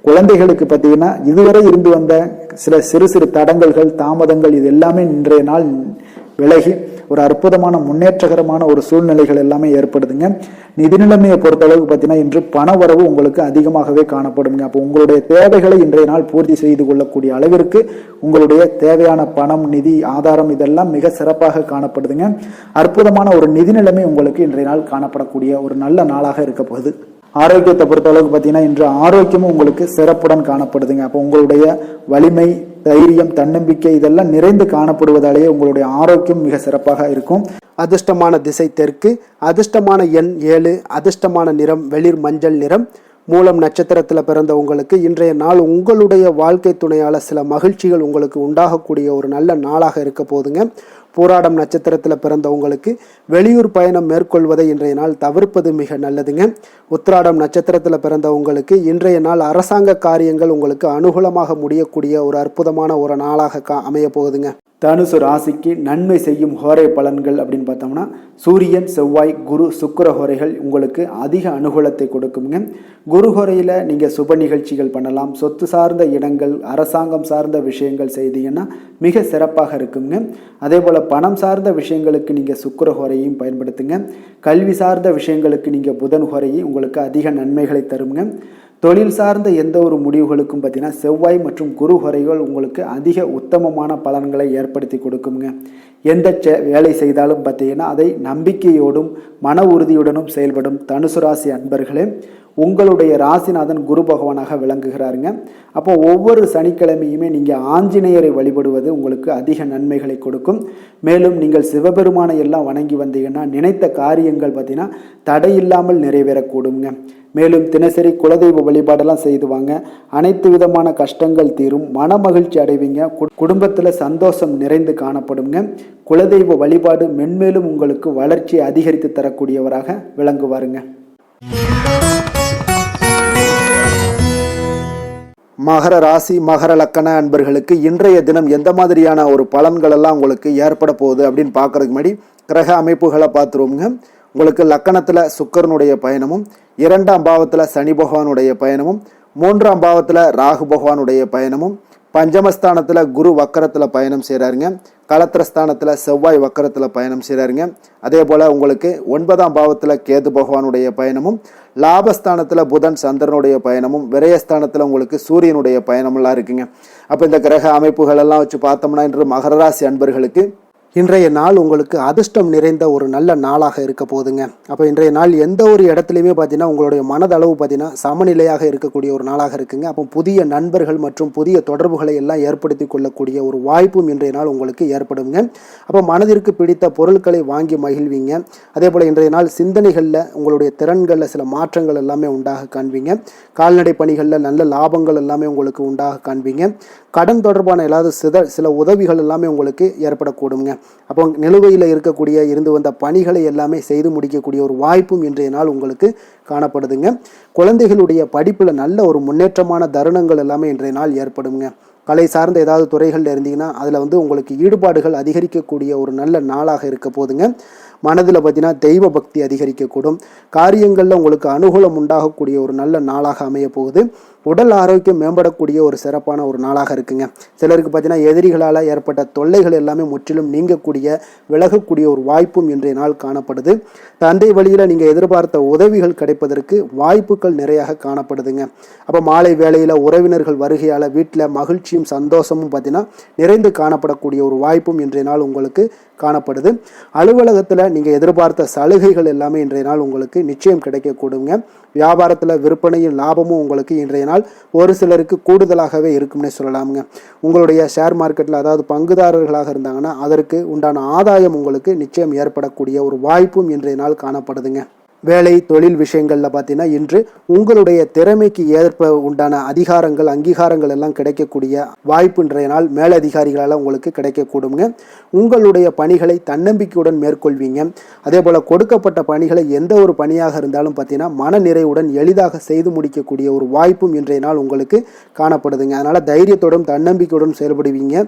குழந்தைகளுக்கு பார்த்தீங்கன்னா இதுவரை இருந்து வந்த சில சிறு சிறு தடங்கல்கள், தாமதங்கள் இது எல்லாமே இன்றைய நாள் விலகி ஒரு அற்புதமான முன்னேற்றகரமான ஒரு சூழ்நிலைகள் எல்லாமே ஏற்படுதுங்க. நிதி நிலைமையை பொறுத்தளவுக்கு பார்த்தீங்கன்னா இன்று பண வரவு உங்களுக்கு அதிகமாகவே காணப்படுங்க. அப்போ உங்களுடைய தேவைகளை இன்றைய நாள் பூர்த்தி செய்து கொள்ளக்கூடிய அளவிற்கு உங்களுடைய தேவையான பணம், நிதி ஆதாரம் இதெல்லாம் மிக சிறப்பாக காணப்படுதுங்க. அற்புதமான ஒரு நிதி நிலைமை உங்களுக்கு இன்றைய நாள் காணப்படக்கூடிய ஒரு நல்ல நாளாக இருக்க போகுது. ஆரோக்கியத்தை பொறுத்தளவுக்கு பார்த்தீங்கன்னா இன்று ஆரோக்கியமும் உங்களுக்கு சிறப்புடன் காணப்படுதுங்க. அப்போ உங்களுடைய வலிமை, தைரியம், தன்னம்பிக்கை இதெல்லாம் நிறைந்து காணப்படுவதாலேயே உங்களுடைய ஆரோக்கியம் மிக சிறப்பாக இருக்கும். அதிர்ஷ்டமான திசை தெற்கு, அதிர்ஷ்டமான எண் 7, அதிர்ஷ்டமான நிறம் வெளிர் மஞ்சள் நிறம். மூலம் நட்சத்திரத்தில் பிறந்த உங்களுக்கு இன்றைய நாள் உங்களுடைய வாழ்க்கை துணையால் சில மகிழ்ச்சிகள் உங்களுக்கு உண்டாகக்கூடிய ஒரு நல்ல நாளாக இருக்க போதுங்க. பூராடம் நட்சத்திரத்தில் பிறந்த உங்களுக்கு வெளியூர் பயணம் மேற்கொள்வதை இன்றைய நாள் தவிர்ப்பது மிக நல்லதுங்க. உத்திராடம் நட்சத்திரத்தில் பிறந்த உங்களுக்கு இன்றைய நாள் அரசாங்க காரியங்கள் உங்களுக்கு அனுகூலமாக முடியக்கூடிய ஒரு அற்புதமான ஒரு நாளாக அமைய போகுதுங்க. தனுசு ராசிக்கு நன்மை செய்யும் ஹோரை பலன்கள் அப்படின்னு பார்த்தோம்னா சூரியன், செவ்வாய், குரு, சுக்கிர ஹோரைகள் உங்களுக்கு அதிக அனுகூலத்தை கொடுக்குங்க. குரு ஹோரையில் நீங்கள் சுப நிகழ்ச்சிகள் பண்ணலாம். சொத்து சார்ந்த இடங்கள், அரசாங்கம் சார்ந்த விஷயங்கள் செய்தீங்கன்னா மிக சிறப்பாக இருக்குங்க. அதே போல் பணம் சார்ந்த விஷயங்களுக்கு நீங்கள் சுக்கிர ஹோரையும் பயன்படுத்துங்க. கல்வி சார்ந்த விஷயங்களுக்கு நீங்கள் புதன் ஹோரையை உங்களுக்கு அதிக நன்மைகளை தருங்க. தொழில் சார்ந்த எந்த ஒரு முடிவுகளுக்கும் பார்த்தீங்கன்னா செவ்வாய் மற்றும் குரு ஹோரைகள் உங்களுக்கு அதிக உத்தமமான பலன்களை ஏற்படுத்தி கொடுக்குங்க. எந்த வேலை செய்தாலும் பார்த்தீங்கன்னா அதை நம்பிக்கையோடும் மன உறுதியுடனும் செயல்படும் தனுசு ராசி அன்பர்களே, உங்களுடைய ராசிநாதன் குரு பகவானாக விளங்குகிறாருங்க. அப்போ ஒவ்வொரு சனிக்கிழமையுமே நீங்கள் ஆஞ்சநேயரை வழிபடுவது உங்களுக்கு அதிக நன்மைகளை கொடுக்கும். மேலும் நீங்கள் சிவபெருமானை எல்லாம் வணங்கி வந்தீங்கன்னா நினைத்த காரியங்கள் பார்த்தீங்கன்னா தடையில்லாமல் நிறைவேறக்கூடுங்க. மேலும் தினசரி குலதெய்வ வழிபாடெல்லாம் செய்துவாங்க. அனைத்து விதமான கஷ்டங்கள் தீரும், மன மகிழ்ச்சி அடைவீங்க. குடும்பத்தில் சந்தோஷம் நிறைந்து காணப்படுங்க. குலதெய்வ வழிபாடு மென்மேலும் உங்களுக்கு வளர்ச்சியை அதிகரித்து தரக்கூடியவராக விளங்குவாருங்க. மகர ராசி, மகர லக்கண அன்பர்களுக்கு இன்றைய தினம் எந்த மாதிரியான ஒரு பலன்கள் எல்லாம் உங்களுக்கு ஏற்பட போகுது அப்படின்னு பார்க்கறதுக்கு முன்னாடி கிரக அமைப்புகளை பார்த்துருவோங்க. உங்களுக்கு லக்கணத்தில் சுக்கரனுடைய பயணமும், 2ஆம் பாவத்தில் சனி பகவானுடைய பயணமும், 3ஆம் பாவத்தில் ராகு பகவானுடைய பயணமும், பஞ்சமஸ்தானத்தில் குரு வக்கரத்தில் பயணம் செய்கிறாருங்க. களத்திரஸ்தானத்தில் செவ்வாய் வக்கரத்தில் பயணம் செய்கிறாருங்க. அதே போல் உங்களுக்கு 9ஆம் பாவத்தில் கேது பகவானுடைய பயணமும், லாபஸ்தானத்தில் புதன் சந்திரனுடைய பயணமும், விரயஸ்தானத்தில் உங்களுக்கு சூரியனுடைய பயணமெல்லாம் இருக்குங்க. அப்போ இந்த கிரக அமைப்புகள் எல்லாம் வச்சு பார்த்தோம்னா இன்று மகர ராசி அன்பர்களுக்கு இன்றைய நாள் உங்களுக்கு அதிர்ஷ்டம் நிறைந்த ஒரு நல்ல நாளாக இருக்க போகுதுங்க. அப்போ இன்றைய நாள் எந்த ஒரு இடத்துலையுமே பார்த்தீங்கன்னா உங்களுடைய மனதளவு பார்த்தீங்கன்னா சமநிலையாக இருக்கக்கூடிய ஒரு நாளாக இருக்குங்க. அப்போ புதிய நண்பர்கள் மற்றும் புதிய தொடர்புகளை எல்லாம் ஏற்படுத்தி கொள்ளக்கூடிய ஒரு வாய்ப்பும் இன்றைய நாள் உங்களுக்கு ஏற்படுங்க. அப்போ மனதிற்கு பிடித்த பொருட்களை வாங்கி மகிழ்வீங்க. அதே போல் இன்றைய நாள் சிந்தனைகளில் உங்களுடைய திறன்களில் சில மாற்றங்கள் எல்லாமே உண்டாக காண்பீங்க. கால்நடை பணிகளில் நல்ல லாபங்கள் எல்லாமே உங்களுக்கு உண்டாக காண்பீங்க. கடன் தொடர்பான ஏதாவது சில உதவிகள் எல்லாமே உங்களுக்கு ஏற்படக்கூடுங்க. அப்போ நிலுவையில் இருந்து வந்த பணிகளை எல்லாமே செய்து முடிக்கக்கூடிய ஒரு வாய்ப்பும் இன்றைய நாள் உங்களுக்கு காணப்படுதுங்க. குழந்தைகளுடைய படிப்பில் நல்ல ஒரு முன்னேற்றமான தருணங்கள் எல்லாமே இன்றைய நாள் ஏற்படுங்க. கலை சார்ந்த ஏதாவது துறைகளில் இருந்தீங்கன்னா அதில் வந்து உங்களுக்கு ஈடுபாடுகள் அதிகரிக்கக்கூடிய ஒரு நல்ல நாளாக இருக்க போதுங்க. மனதில் பார்த்தீங்கன்னா தெய்வ பக்தி அதிகரிக்கக்கூடும். காரியங்களில் உங்களுக்கு அனுகூலம் உண்டாகக்கூடிய ஒரு நல்ல நாளாக அமைய போகுது. உடல் ஆரோக்கியம் மேம்படக்கூடிய ஒரு சிறப்பான ஒரு நாளாக இருக்குங்க. சிலருக்கு பார்த்தீங்கன்னா எதிரிகளால் ஏற்பட்ட தொல்லைகள் எல்லாமே முற்றிலும் நீங்கக்கூடிய விலகக்கூடிய ஒரு வாய்ப்பும் இன்றைய நாள் காணப்படுது. தந்தை வழியில் நீங்கள் எதிர்பார்த்த உதவிகள் கிடைப்பதற்கு வாய்ப்புகள் நிறையாக காணப்படுதுங்க. அப்போ மாலை வேளையில் உறவினர்கள் வருகையால் வீட்டில் மகிழ்ச்சியும் சந்தோஷமும் பார்த்தீங்கன்னா நிறைந்து காணப்படக்கூடிய ஒரு வாய்ப்பும் இன்றைய நாள் உங்களுக்கு காணப்படுது. அலுவலகத்தில் நீங்கள் எதிர்பார்த்த சலுகைகள் எல்லாமே இன்றைய நாள் உங்களுக்கு நிச்சயம் கிடைக்கக்கூடுங்க. வியாபாரத்தில் விற்பனையும் லாபமும் உங்களுக்கு இன்றைய நாள் ஒரு சிலருக்கு கூடுதலாகவே இருக்கும்னே சொல்லலாமுங்க. உங்களுடைய ஷேர் மார்க்கெட்டில் அதாவது பங்குதாரர்களாக இருந்தாங்கன்னா அதற்கு உண்டான ஆதாயம் உங்களுக்கு நிச்சயம் ஏற்படக்கூடிய ஒரு வாய்ப்பும் இன்றைய நாள் காணப்படுதுங்க. வேலை தொழில் விஷயங்களில் பார்த்தீங்கன்னா இன்று உங்களுடைய திறமைக்கு ஏற்ப உண்டான அதிகாரங்கள் அங்கீகாரங்கள் எல்லாம் கிடைக்கக்கூடிய வாய்ப்பு இன்றைய நாள் மேலதிகாரிகளால் உங்களுக்கு கிடைக்கக்கூடுங்க. உங்களுடைய பணிகளை தன்னம்பிக்கையுடன் மேற்கொள்வீங்க. அதே போல் கொடுக்கப்பட்ட பணிகளை எந்த ஒரு பணியாக இருந்தாலும் பார்த்தீங்கன்னா மன நிறைவுடன் எளிதாக செய்து முடிக்கக்கூடிய ஒரு வாய்ப்பும் இன்றைய நாள் உங்களுக்கு காணப்படுதுங்க. அதனால் தைரியத்தோடும் தன்னம்பிக்கையுடன் செயல்படுவீங்க.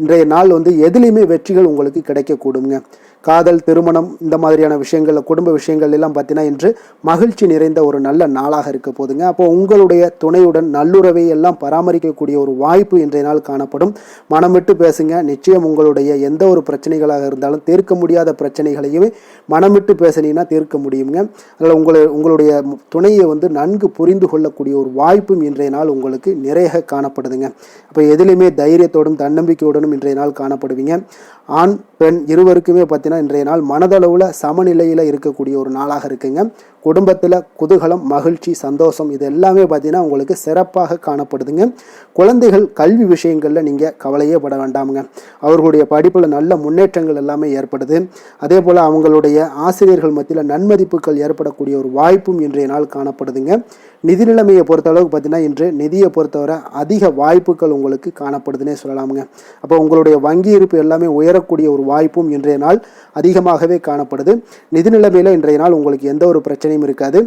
இன்றைய நாள் வந்து எதுலேயுமே வெற்றிகள் உங்களுக்கு கிடைக்கக்கூடுங்க. காதல் திருமணம் இந்த மாதிரியான விஷயங்கள் குடும்ப விஷயங்கள் எல்லாம் பார்த்தீங்கன்னா இன்று மகிழ்ச்சி நிறைந்த ஒரு நல்ல நாளாக இருக்க போதுங்க. அப்போ உங்களுடைய துணையுடன் நல்லுறவை எல்லாம் பராமரிக்கக்கூடிய ஒரு வாய்ப்பு இன்றைய நாள் காணப்படும். மனம் விட்டு பேசுங்க. நிச்சயம் உங்களுடைய எந்த ஒரு பிரச்சனைகளாக இருந்தாலும் தீர்க்க முடியாத பிரச்சனைகளையுமே மனம் விட்டு பேசினீங்கன்னா தீர்க்க முடியுங்க. அதனால் உங்களுடைய துணையை வந்து நன்கு புரிந்து கொள்ளக்கூடிய ஒரு வாய்ப்பும் இன்றைய நாள் உங்களுக்கு நிறைய காணப்படுதுங்க. அப்போ எதிலுமே தைரியத்தோடும் தன்னம்பிக்கையுடனும் இன்றைய நாள் காணப்படுவீங்க. ஆண் பெண் இருவருக்குமே பார்த்தீங்கன்னா இன்றைய நாள் மனதளவில் சமநிலையில் இருக்கக்கூடிய ஒரு நாளாக இருக்குங்க. குடும்பத்தில் குதூகலம் மகிழ்ச்சி சந்தோஷம் இது எல்லாமே பார்த்தீங்கன்னா உங்களுக்கு சிறப்பாக காணப்படுதுங்க. குழந்தைகள் கல்வி விஷயங்களில் நீங்கள் கவலையே பட வேண்டாமுங்க. அவர்களுடைய படிப்பில் நல்ல முன்னேற்றங்கள் எல்லாமே ஏற்படுது. அதே போல் அவங்களுடைய ஆசிரியர்கள் மத்தியில் நன்மதிப்புகள் ஏற்படக்கூடிய ஒரு வாய்ப்பும் இன்றைய நாள் காணப்படுதுங்க. நிதி நிலைமையை பொறுத்தளவுக்கு பார்த்தீங்கன்னா இன்று நிதியை பொறுத்தவரை அதிக வாய்ப்புகள் உங்களுக்கு காணப்படுதுன்னே சொல்லலாமுங்க. அப்போ உங்களுடைய வங்கி இருப்பு எல்லாமே உயரக்கூடிய ஒரு வாய்ப்பும் இன்றைய நாள் அதிகமாகவே காணப்படுது. நிதி நிலைமையில் இன்றைய நாள் உங்களுக்கு எந்த ஒரு பிரச்சனையும் இருக்காது.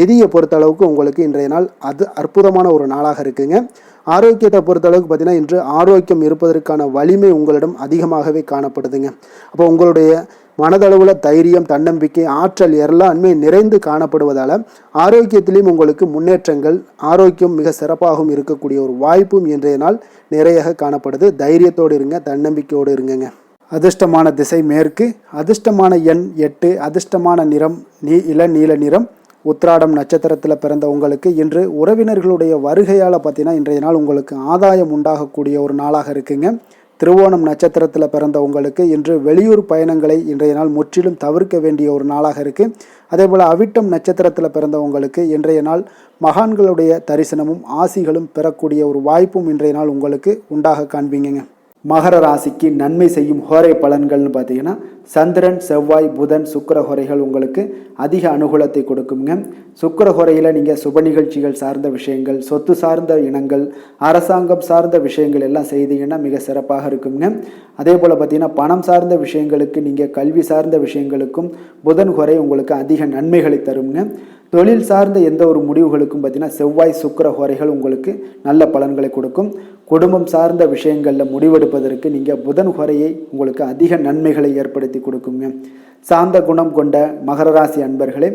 நிதியை பொறுத்தளவுக்கு உங்களுக்கு இன்றைய நாள் அது அற்புதமான ஒரு நாளாக இருக்குங்க. ஆரோக்கியத்தை பொறுத்தளவுக்கு பார்த்தீங்கன்னா இன்று ஆரோக்கியம் இருப்பதற்கான வலிமை உங்களிடம் அதிகமாகவே காணப்படுதுங்க. அப்போ உங்களுடைய மனதளவில் தைரியம் தன்னம்பிக்கை ஆற்றல் எல்லாமே நிறைந்து காணப்படுவதால் ஆரோக்கியத்திலையும் உங்களுக்கு முன்னேற்றங்கள் ஆரோக்கியம் மிக சிறப்பாகவும் இருக்கக்கூடிய ஒரு வாய்ப்பும் இன்றைய நாள் நிறைய காணப்படுது. தைரியத்தோடு இருங்க, தன்னம்பிக்கையோடு இருங்க. அதிர்ஷ்டமான திசை மேற்கு, அதிர்ஷ்டமான எண் 8, அதிர்ஷ்டமான நிறம் இளநீல நிறம். உத்திராடம் நட்சத்திரத்தில் பிறந்த உங்களுக்கு இன்று உறவினர்களுடைய வருகையால் பார்த்தீங்கன்னா இன்றைய நாள் உங்களுக்கு ஆதாயம் உண்டாகக்கூடிய ஒரு நாளாக இருக்குங்க. திருவோணம் நட்சத்திரத்தில் பிறந்த உங்களுக்கு இன்று வெளியூர் பயணங்களை இன்றைய நாள் முற்றிலும் தவிர்க்க வேண்டிய ஒரு நாளாக இருக்குது. அதே போல் அவிட்டம் நட்சத்திரத்தில் பிறந்த உங்களுக்கு இன்றைய நாள் மகான்களுடைய தரிசனமும் ஆசிகளும் பெறக்கூடிய ஒரு வாய்ப்பும் இன்றைய நாள் உங்களுக்கு உண்டாக காண்பீங்க. மகர ராசிக்கு நன்மை செய்யும் ஹோரை பலன்கள்னு பார்த்தீங்கன்னா சந்திரன் செவ்வாய் புதன் சுக்கிர ஹோரைகள் உங்களுக்கு அதிக அனுகூலத்தை கொடுக்குங்க. சுக்கிர ஹோரையில் நீங்கள் சுப நிகழ்ச்சிகள் சார்ந்த விஷயங்கள் சொத்து சார்ந்த இனங்கள் அரசாங்கம் சார்ந்த விஷயங்கள் எல்லாம் செய்தீங்கன்னா மிக சிறப்பாக இருக்குங்க. அதே போல் பார்த்தீங்கன்னா பணம் சார்ந்த விஷயங்களுக்கு நீங்கள் கல்வி சார்ந்த விஷயங்களுக்கும் புதன் ஹோரை உங்களுக்கு அதிக நன்மைகளை தருங்க. தொழில் சார்ந்த எந்த ஒரு முடிவுகளுக்கும் பார்த்தீங்கன்னா செவ்வாய் சுக்கிர ஹோரைகள் உங்களுக்கு நல்ல பலன்களை கொடுக்கும். குடும்பம் சார்ந்த விஷயங்களில் முடிவெடுப்பதற்கு நீங்கள் புதன் ஹோரையை உங்களுக்கு அதிக நன்மைகளை ஏற்படுத்தி கொடுக்குங்க. சாந்த குணம் கொண்ட மகர ராசி அன்பர்களே,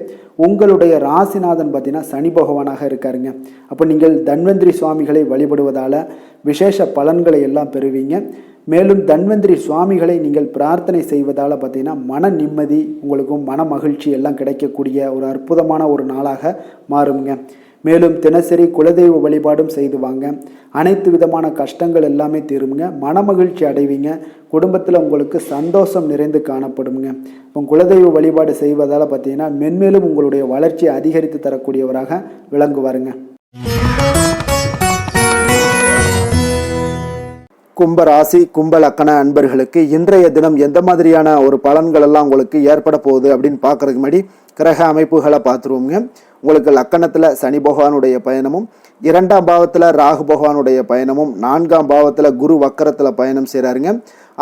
உங்களுடைய ராசிநாதன் பார்த்தீங்கன்னா சனி பகவானாக இருக்காருங்க. அப்போ நீங்கள் தன்வந்திரி சுவாமிகளை வழிபடுவதால் விசேஷ பலன்களை எல்லாம் பெறுவீங்க. மேலும் தன்வந்திரி சுவாமிகளை நீங்கள் பிரார்த்தனை செய்வதால் பார்த்தீங்கன்னா மன நிம்மதி உங்களுக்கும் மன மகிழ்ச்சி எல்லாம் கிடைக்கக்கூடிய ஒரு அற்புதமான ஒரு நாளாக மாறுங்க. மேலும் தினசரி குலதெய்வ வழிபாடும் செய்து வாங்க. அனைத்து விதமான கஷ்டங்கள் எல்லாமே தீருங்க. மன மகிழ்ச்சி அடைவீங்க. குடும்பத்தில் உங்களுக்கு சந்தோஷம் நிறைந்து காணப்படுங்க. இப்போ குலதெய்வ வழிபாடு செய்வதால் பார்த்தீங்கன்னா மென்மேலும் உங்களுடைய வளர்ச்சியை அதிகரித்து தரக்கூடியவராக விளங்குவாருங்க. கும்ப ராசி கும்ப லக்கண அன்பர்களுக்கு இன்றைய தினம் எந்த மாதிரியான ஒரு பலன்கள் எல்லாம் உங்களுக்கு ஏற்பட போகுது அப்படின்னு பார்க்கறதுக்கு முன்னாடி கிரக அமைப்புகளை பார்த்துருவோங்க. உங்களுக்கு லக்கணத்தில் சனி பகவானுடைய பயணமும், 2ஆம் பாவத்தில் ராகு பகவானுடைய பயணமும், 4ஆம் பாவத்தில் குரு வக்கரத்தில் பயணம் செய்கிறாருங்க,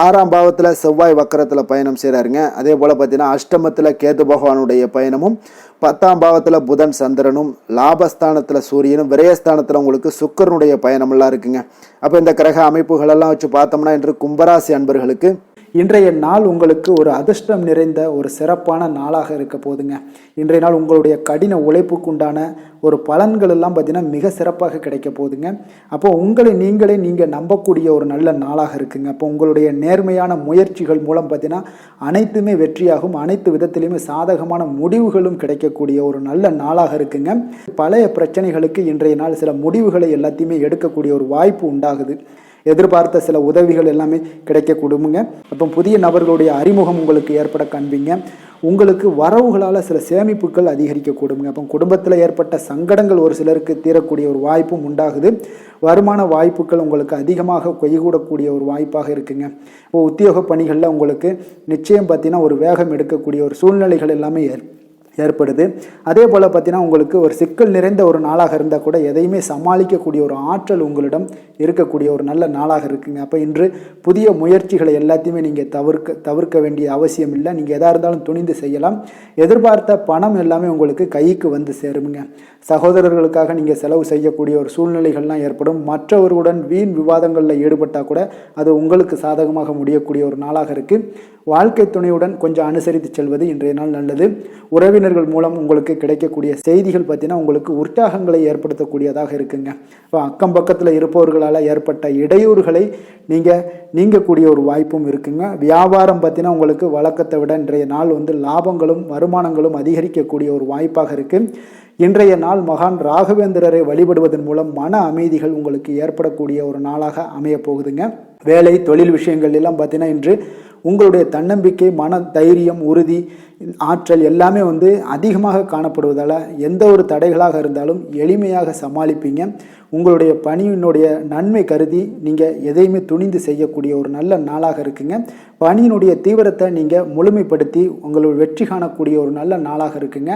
6ஆம் பாவத்தில் செவ்வாய் வக்கரத்தில் பயணம் செய்கிறாருங்க. அதே போல் பார்த்தீங்கன்னா அஷ்டமத்தில் கேது பகவானுடைய பயணமும், 10ஆம் பாவத்தில் புதன் சந்திரனும், லாபஸ்தானத்தில் சூரியனும், விரயஸ்தானத்தில் உங்களுக்கு சுக்கிரனுடைய பயணமெல்லாம் இருக்குங்க. அப்போ இந்த கிரக அமைப்புகளெல்லாம் வச்சு பார்த்தோம்னா இன்று கும்பராசி அன்பர்களுக்கு இன்றைய நாள் உங்களுக்கு ஒரு அதிர்ஷ்டம் நிறைந்த ஒரு சிறப்பான நாளாக இருக்க போதுங்க. இன்றைய நாள் உங்களுடைய கடின உழைப்புக்குண்டான ஒரு பலன்கள் எல்லாம் பார்த்தீங்கன்னா மிக சிறப்பாக கிடைக்க போகுதுங்க. அப்போ உங்களை நீங்கள் நம்பக்கூடிய ஒரு நல்ல நாளாக இருக்குங்க. அப்போ உங்களுடைய நேர்மையான முயற்சிகள் மூலம் பார்த்தீங்கன்னா அனைத்துமே வெற்றியாகும், அனைத்து விதத்திலையுமே சாதகமான முடிவுகளும் கிடைக்கக்கூடிய ஒரு நல்ல நாளாக இருக்குங்க. பழைய பிரச்சனைகளுக்கு இன்றைய நாள் சில முடிவுகளை எல்லாத்தையுமே எடுக்கக்கூடிய ஒரு வாய்ப்பு உண்டாகுது. எதிர்பார்த்த சில உதவிகள் எல்லாமே கிடைக்க கொடுங்க. அப்போ புதிய நபர்களுடைய அறிமுகம் உங்களுக்கு ஏற்பட காண்பீங்க. உங்களுக்கு வரவுகளால் சில சேமிப்புகள் அதிகரிக்க கொடுங்க. அப்போ குடும்பத்தில் ஏற்பட்ட சங்கடங்கள் ஒரு சிலருக்கு தீரக்கூடிய ஒரு வாய்ப்பும் உண்டாகுது. வருமான வாய்ப்புகள் உங்களுக்கு அதிகமாக கைகூடக்கூடிய ஒரு வாய்ப்பாக இருக்குங்க. இப்போ உத்தியோக பணிகளில் உங்களுக்கு நிச்சயம் பார்த்தீங்கன்னா ஒரு வேகம் எடுக்கக்கூடிய ஒரு சூழ்நிலைகள் எல்லாமே ஏற்படுது. அதே போல் பார்த்தீங்கன்னா உங்களுக்கு ஒரு சிக்கல் நிறைந்த ஒரு நாளாக இருந்தால் கூட எதையுமே சமாளிக்கக்கூடிய ஒரு ஆற்றல் உங்களிடம் இருக்கக்கூடிய ஒரு நல்ல நாளாக இருக்குங்க. அப்போ இன்று புதிய முயற்சிகளை எல்லாத்தையுமே நீங்கள் தவிர்க்க வேண்டிய அவசியம் இல்லை. நீங்கள் எதாக இருந்தாலும் துணிந்து செய்யலாம். எதிர்பார்த்த பணம் எல்லாமே உங்களுக்கு கைக்கு வந்து சேருங்க. சகோதரர்களுக்காக நீங்கள் செலவு செய்யக்கூடிய ஒரு சூழ்நிலைகள்லாம் ஏற்படும். மற்றவர்களுடன் வீண் விவாதங்களில் ஈடுபட்டால் கூட அது உங்களுக்கு சாதகமாக முடியக்கூடிய ஒரு நாளாக இருக்குது. வாழ்க்கை துணையுடன் கொஞ்சம் அனுசரித்து செல்வது இன்றைய நாள் நல்லது. உறவினர்கள் மூலம் உங்களுக்கு கிடைக்கக்கூடிய செய்திகள் பார்த்தீங்கன்னா உங்களுக்கு உற்சாகங்களை ஏற்படுத்தக்கூடியதாக இருக்குங்க. இப்போ அக்கம் பக்கத்தில் இருப்பவர்களால் ஏற்பட்ட இடையூறுகளை நீங்கக்கூடிய ஒரு வாய்ப்பும் இருக்குங்க. வியாபாரம் பார்த்தீங்கன்னா உங்களுக்கு வழக்கத்தை விட இன்றைய நாள் லாபங்களும் வருமானங்களும் அதிகரிக்கக்கூடிய ஒரு வாய்ப்பாக இருக்குது. இன்றைய நாள் மகான் ராகவேந்திரரை வழிபடுவதன் மூலம் மன அமைதிகள் உங்களுக்கு ஏற்படக்கூடிய ஒரு நாளாக அமைய போகுதுங்க. வேலை தொழில் விஷயங்கள் எல்லாம் பார்த்தீங்கன்னா இன்று உங்களுடைய தன்னம்பிக்கை, மன தைரியம், உறுதி, ஆற்றல் எல்லாமே அதிகமாக காணப்படுவதால் எந்த ஒரு தடைகளாக இருந்தாலும் எளிமையாக சமாளிப்பீங்க. உங்களுடைய பணியினுடைய நன்மை கருதி நீங்கள் எதையுமே துணிந்து செய்யக்கூடிய ஒரு நல்ல நாளாக இருக்குங்க. பணியினுடைய தீவிரத்தை நீங்கள் முழுமைப்படுத்தி உங்களுடைய வெற்றி காணக்கூடிய ஒரு நல்ல நாளாக இருக்குங்க.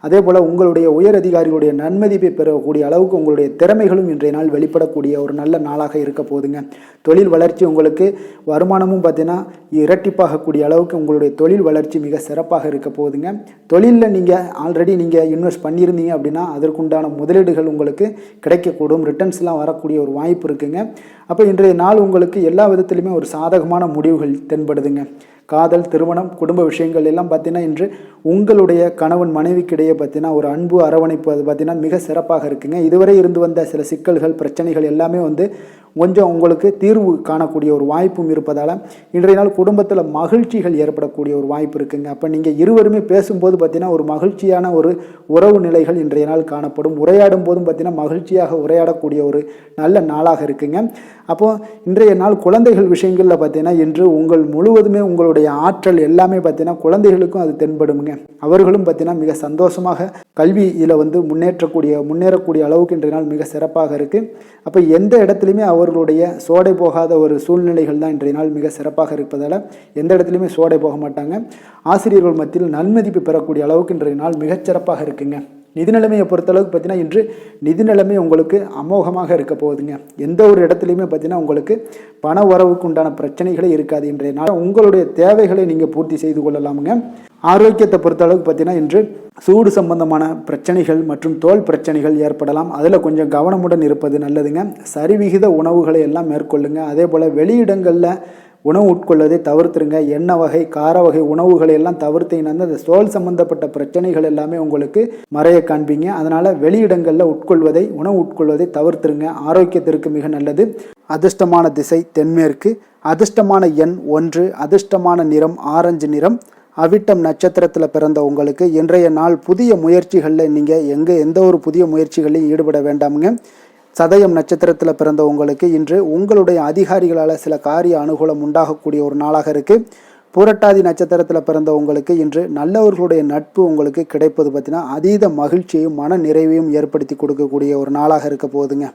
அதே போல் உங்களுடைய உயர் அதிகாரிகளுடைய நன்மதிப்பை பெறக்கூடிய அளவுக்கு உங்களுடைய திறமைகளும் இன்றைய நாள் வெளிப்படக்கூடிய ஒரு நல்ல நாளாக இருக்க போதுங்க. தொழில் வளர்ச்சி உங்களுக்கு வருமானமும் பார்த்தீங்கன்னா இரட்டிப்பாகக்கூடிய அளவுக்கு உங்களுடைய தொழில் வளர்ச்சி மிக சிறப்பாக இருக்க போகுதுங்க. தொழிலில் நீங்கள் ஆல்ரெடி இன்வெஸ்ட் பண்ணியிருந்தீங்க அப்படின்னா அதற்குண்டான முதலீடுகள் உங்களுக்கு கிடைக்கக்கூடும். ரிட்டர்ன்ஸ்லாம் வரக்கூடிய ஒரு வாய்ப்பு இருக்குங்க. அப்போ இன்றைய நாள் உங்களுக்கு எல்லா விதத்திலுமே ஒரு சாதகமான முடிவுகள் தென்படுதுங்க. காதல், திருமணம், குடும்ப விஷயங்கள் எல்லாம் பார்த்தீங்கன்னா இன்று உங்களுடைய கணவன் மனைவிக்கிடையே பார்த்தீங்கன்னா ஒரு அன்பு அரவணைப்பு அது பார்த்தீங்கன்னா மிக சிறப்பாக இருக்குங்க. இதுவரை இருந்து வந்த சில சிக்கல்கள் பிரச்சனைகள் எல்லாமே கொஞ்சம் உங்களுக்கு தீர்வு காணக்கூடிய ஒரு வாய்ப்பும் இருப்பதால் இன்றைய நாள் குடும்பத்தில் மகிழ்ச்சிகள் ஏற்படக்கூடிய ஒரு வாய்ப்பு இருக்குங்க. அப்போ நீங்கள் இருவருமே பேசும்போது பார்த்தீங்கன்னா ஒரு மகிழ்ச்சியான ஒரு உறவு நிலைகள் இன்றைய நாள் காணப்படும். உரையாடும் போதும் பார்த்தீங்கன்னா மகிழ்ச்சியாக உரையாடக்கூடிய ஒரு நல்ல நாளாக இருக்குங்க. அப்போது இன்றைய நாள் குழந்தைகள் விஷயங்களில் பார்த்தீங்கன்னா இன்று முழுவதுமே உங்களுடைய ஆற்றல் எல்லாமே பார்த்தீங்கன்னா குழந்தைகளுக்கும் அது தென்படுங்க. அவர்களும் பார்த்தீங்கன்னா மிக சந்தோஷமாக கல்வியில் முன்னேறக்கூடிய அளவுக்கு இன்றைய நாள் மிக சிறப்பாக இருக்குது. அப்போ எந்த இடத்துலையுமே அவர்களுடைய சோடை போகாத ஒரு சூழ்நிலைகள் தான் இன்றைய நாள் மிக சிறப்பாக இருப்பதால் எந்த இடத்துலையுமே சோடை போக மாட்டாங்க. ஆசிரியர்கள் மத்தியில் நன்மதிப்பு பெறக்கூடிய அளவுக்கு இன்றைய நாள் மிகச்சிறப்பாக இருக்குங்க. நிதி நிலைமையை பொறுத்தளவுக்கு பார்த்தீங்கன்னா இன்று நிதி நிலைமை உங்களுக்கு அமோகமாக இருக்க போகுதுங்க. எந்த ஒரு இடத்துலையுமே பார்த்தீங்கன்னா உங்களுக்கு பண வரவுக்கு உண்டான பிரச்சனைகளே இருக்காது. இன்றைய நாள் உங்களுடைய தேவைகளை நீங்கள் பூர்த்தி செய்து கொள்ளலாமுங்க. ஆரோக்கியத்தை பொறுத்தளவுக்கு பார்த்தீங்கன்னா இன்று சூடு சம்பந்தமான பிரச்சனைகள் மற்றும் தோல் பிரச்சனைகள் ஏற்படலாம். அதில் கொஞ்சம் கவனமுடன் இருப்பது நல்லதுங்க. சரிவிகித உணவுகளை எல்லாம் மேற்கொள்ளுங்க. அதே போல் வெளியிடங்களில் உணவு உட்கொள்வதை தவிர்த்துருங்க. எண்ணெய் வகை, கார வகை உணவுகளை எல்லாம் தவிர்த்தீங்கன்னா அந்த தோல் சம்பந்தப்பட்ட பிரச்சனைகள் எல்லாமே உங்களுக்கு மறைய காண்பீங்க. அதனால் வெளியிடங்களில் உணவு உட்கொள்வதை தவிர்த்துருங்க. ஆரோக்கியத்திற்கு மிக நல்லது. அதிர்ஷ்டமான திசை தென்மேற்கு. அதிர்ஷ்டமான எண் 1. அதிர்ஷ்டமான நிறம் ஆரஞ்சு நிறம். அவிட்டம் நட்சத்திரத்தில் பிறந்த உங்களுக்கு இன்றைய நாள் புதிய முயற்சிகளில் நீங்கள் எந்த ஒரு புதிய முயற்சிகளையும் ஈடுபட வேண்டாமுங்க. சதயம் நட்சத்திரத்தில் பிறந்த உங்களுக்கு இன்று உங்களுடைய அதிகாரிகளால் சில காரிய அனுகூலம் உண்டாகக்கூடிய ஒரு நாளாக இருக்குது. பூரட்டாதி நட்சத்திரத்தில் பிறந்த உங்களுக்கு இன்று நல்லவர்களுடைய நட்பு உங்களுக்கு கிடைப்பது பார்த்தீங்கன்னா அதீத மகிழ்ச்சியையும் மன நிறைவையும் ஏற்படுத்தி கொடுக்கக்கூடிய ஒரு நாளாக இருக்க போகுதுங்க.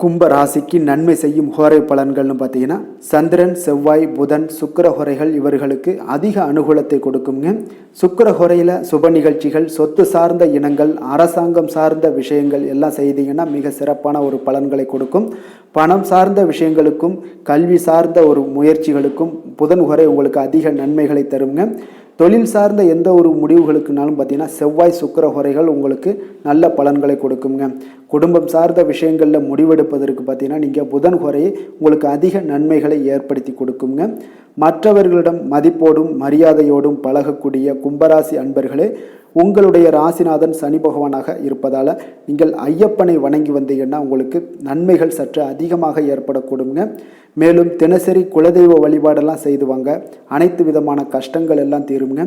கும்ப ராசிக்கு நன்மை செய்யும் ஹோரை பலன்கள்னு பார்த்தீங்கன்னா சந்திரன், செவ்வாய், புதன், சுக்கிர ஹோரைகள் இவர்களுக்கு அதிக அனுகூலத்தை கொடுக்குங்க. சுக்கிர ஹோரையில் சுப நிகழ்ச்சிகள், சொத்து சார்ந்த இனங்கள், அரசாங்கம் சார்ந்த விஷயங்கள் எல்லாம் செய்தீங்கன்னா மிக சிறப்பான ஒரு பலன்களை கொடுக்கும். பணம் சார்ந்த விஷயங்களுக்கும் கல்வி சார்ந்த ஒரு முயற்சிகளுக்கும் புதன் ஹோரை உங்களுக்கு அதிக நன்மைகளை தருங்க. தொழில் சார்ந்த எந்த ஒரு முடிவுகளுக்குனாலும் பார்த்தீங்கன்னா செவ்வாய், சுக்கிர ஹோரைகள் உங்களுக்கு நல்ல பலன்களை கொடுக்குங்க. குடும்பம் சார்ந்த விஷயங்களில் முடிவெடுப்பதற்கு பார்த்தீங்கன்னா நீங்கள் புதன் ஹோரையை உங்களுக்கு அதிக நன்மைகளை ஏற்படுத்தி கொடுக்குங்க. மற்றவர்களிடம் மதிப்போடும் மரியாதையோடும் பழகக்கூடிய கும்பராசி அன்பர்களே, உங்களுடைய ராசிநாதன் சனி பகவானாக இருப்பதால் நீங்கள் ஐயப்பனை வணங்கி வந்தீங்கன்னா உங்களுக்கு நன்மைகள் சற்று அதிகமாக ஏற்படக்கூடுங்க. மேலும் தினசரி குலதெய்வ வழிபாடெல்லாம் செய்து வாங்க, அனைத்து விதமான கஷ்டங்கள் எல்லாம் தீருங்க,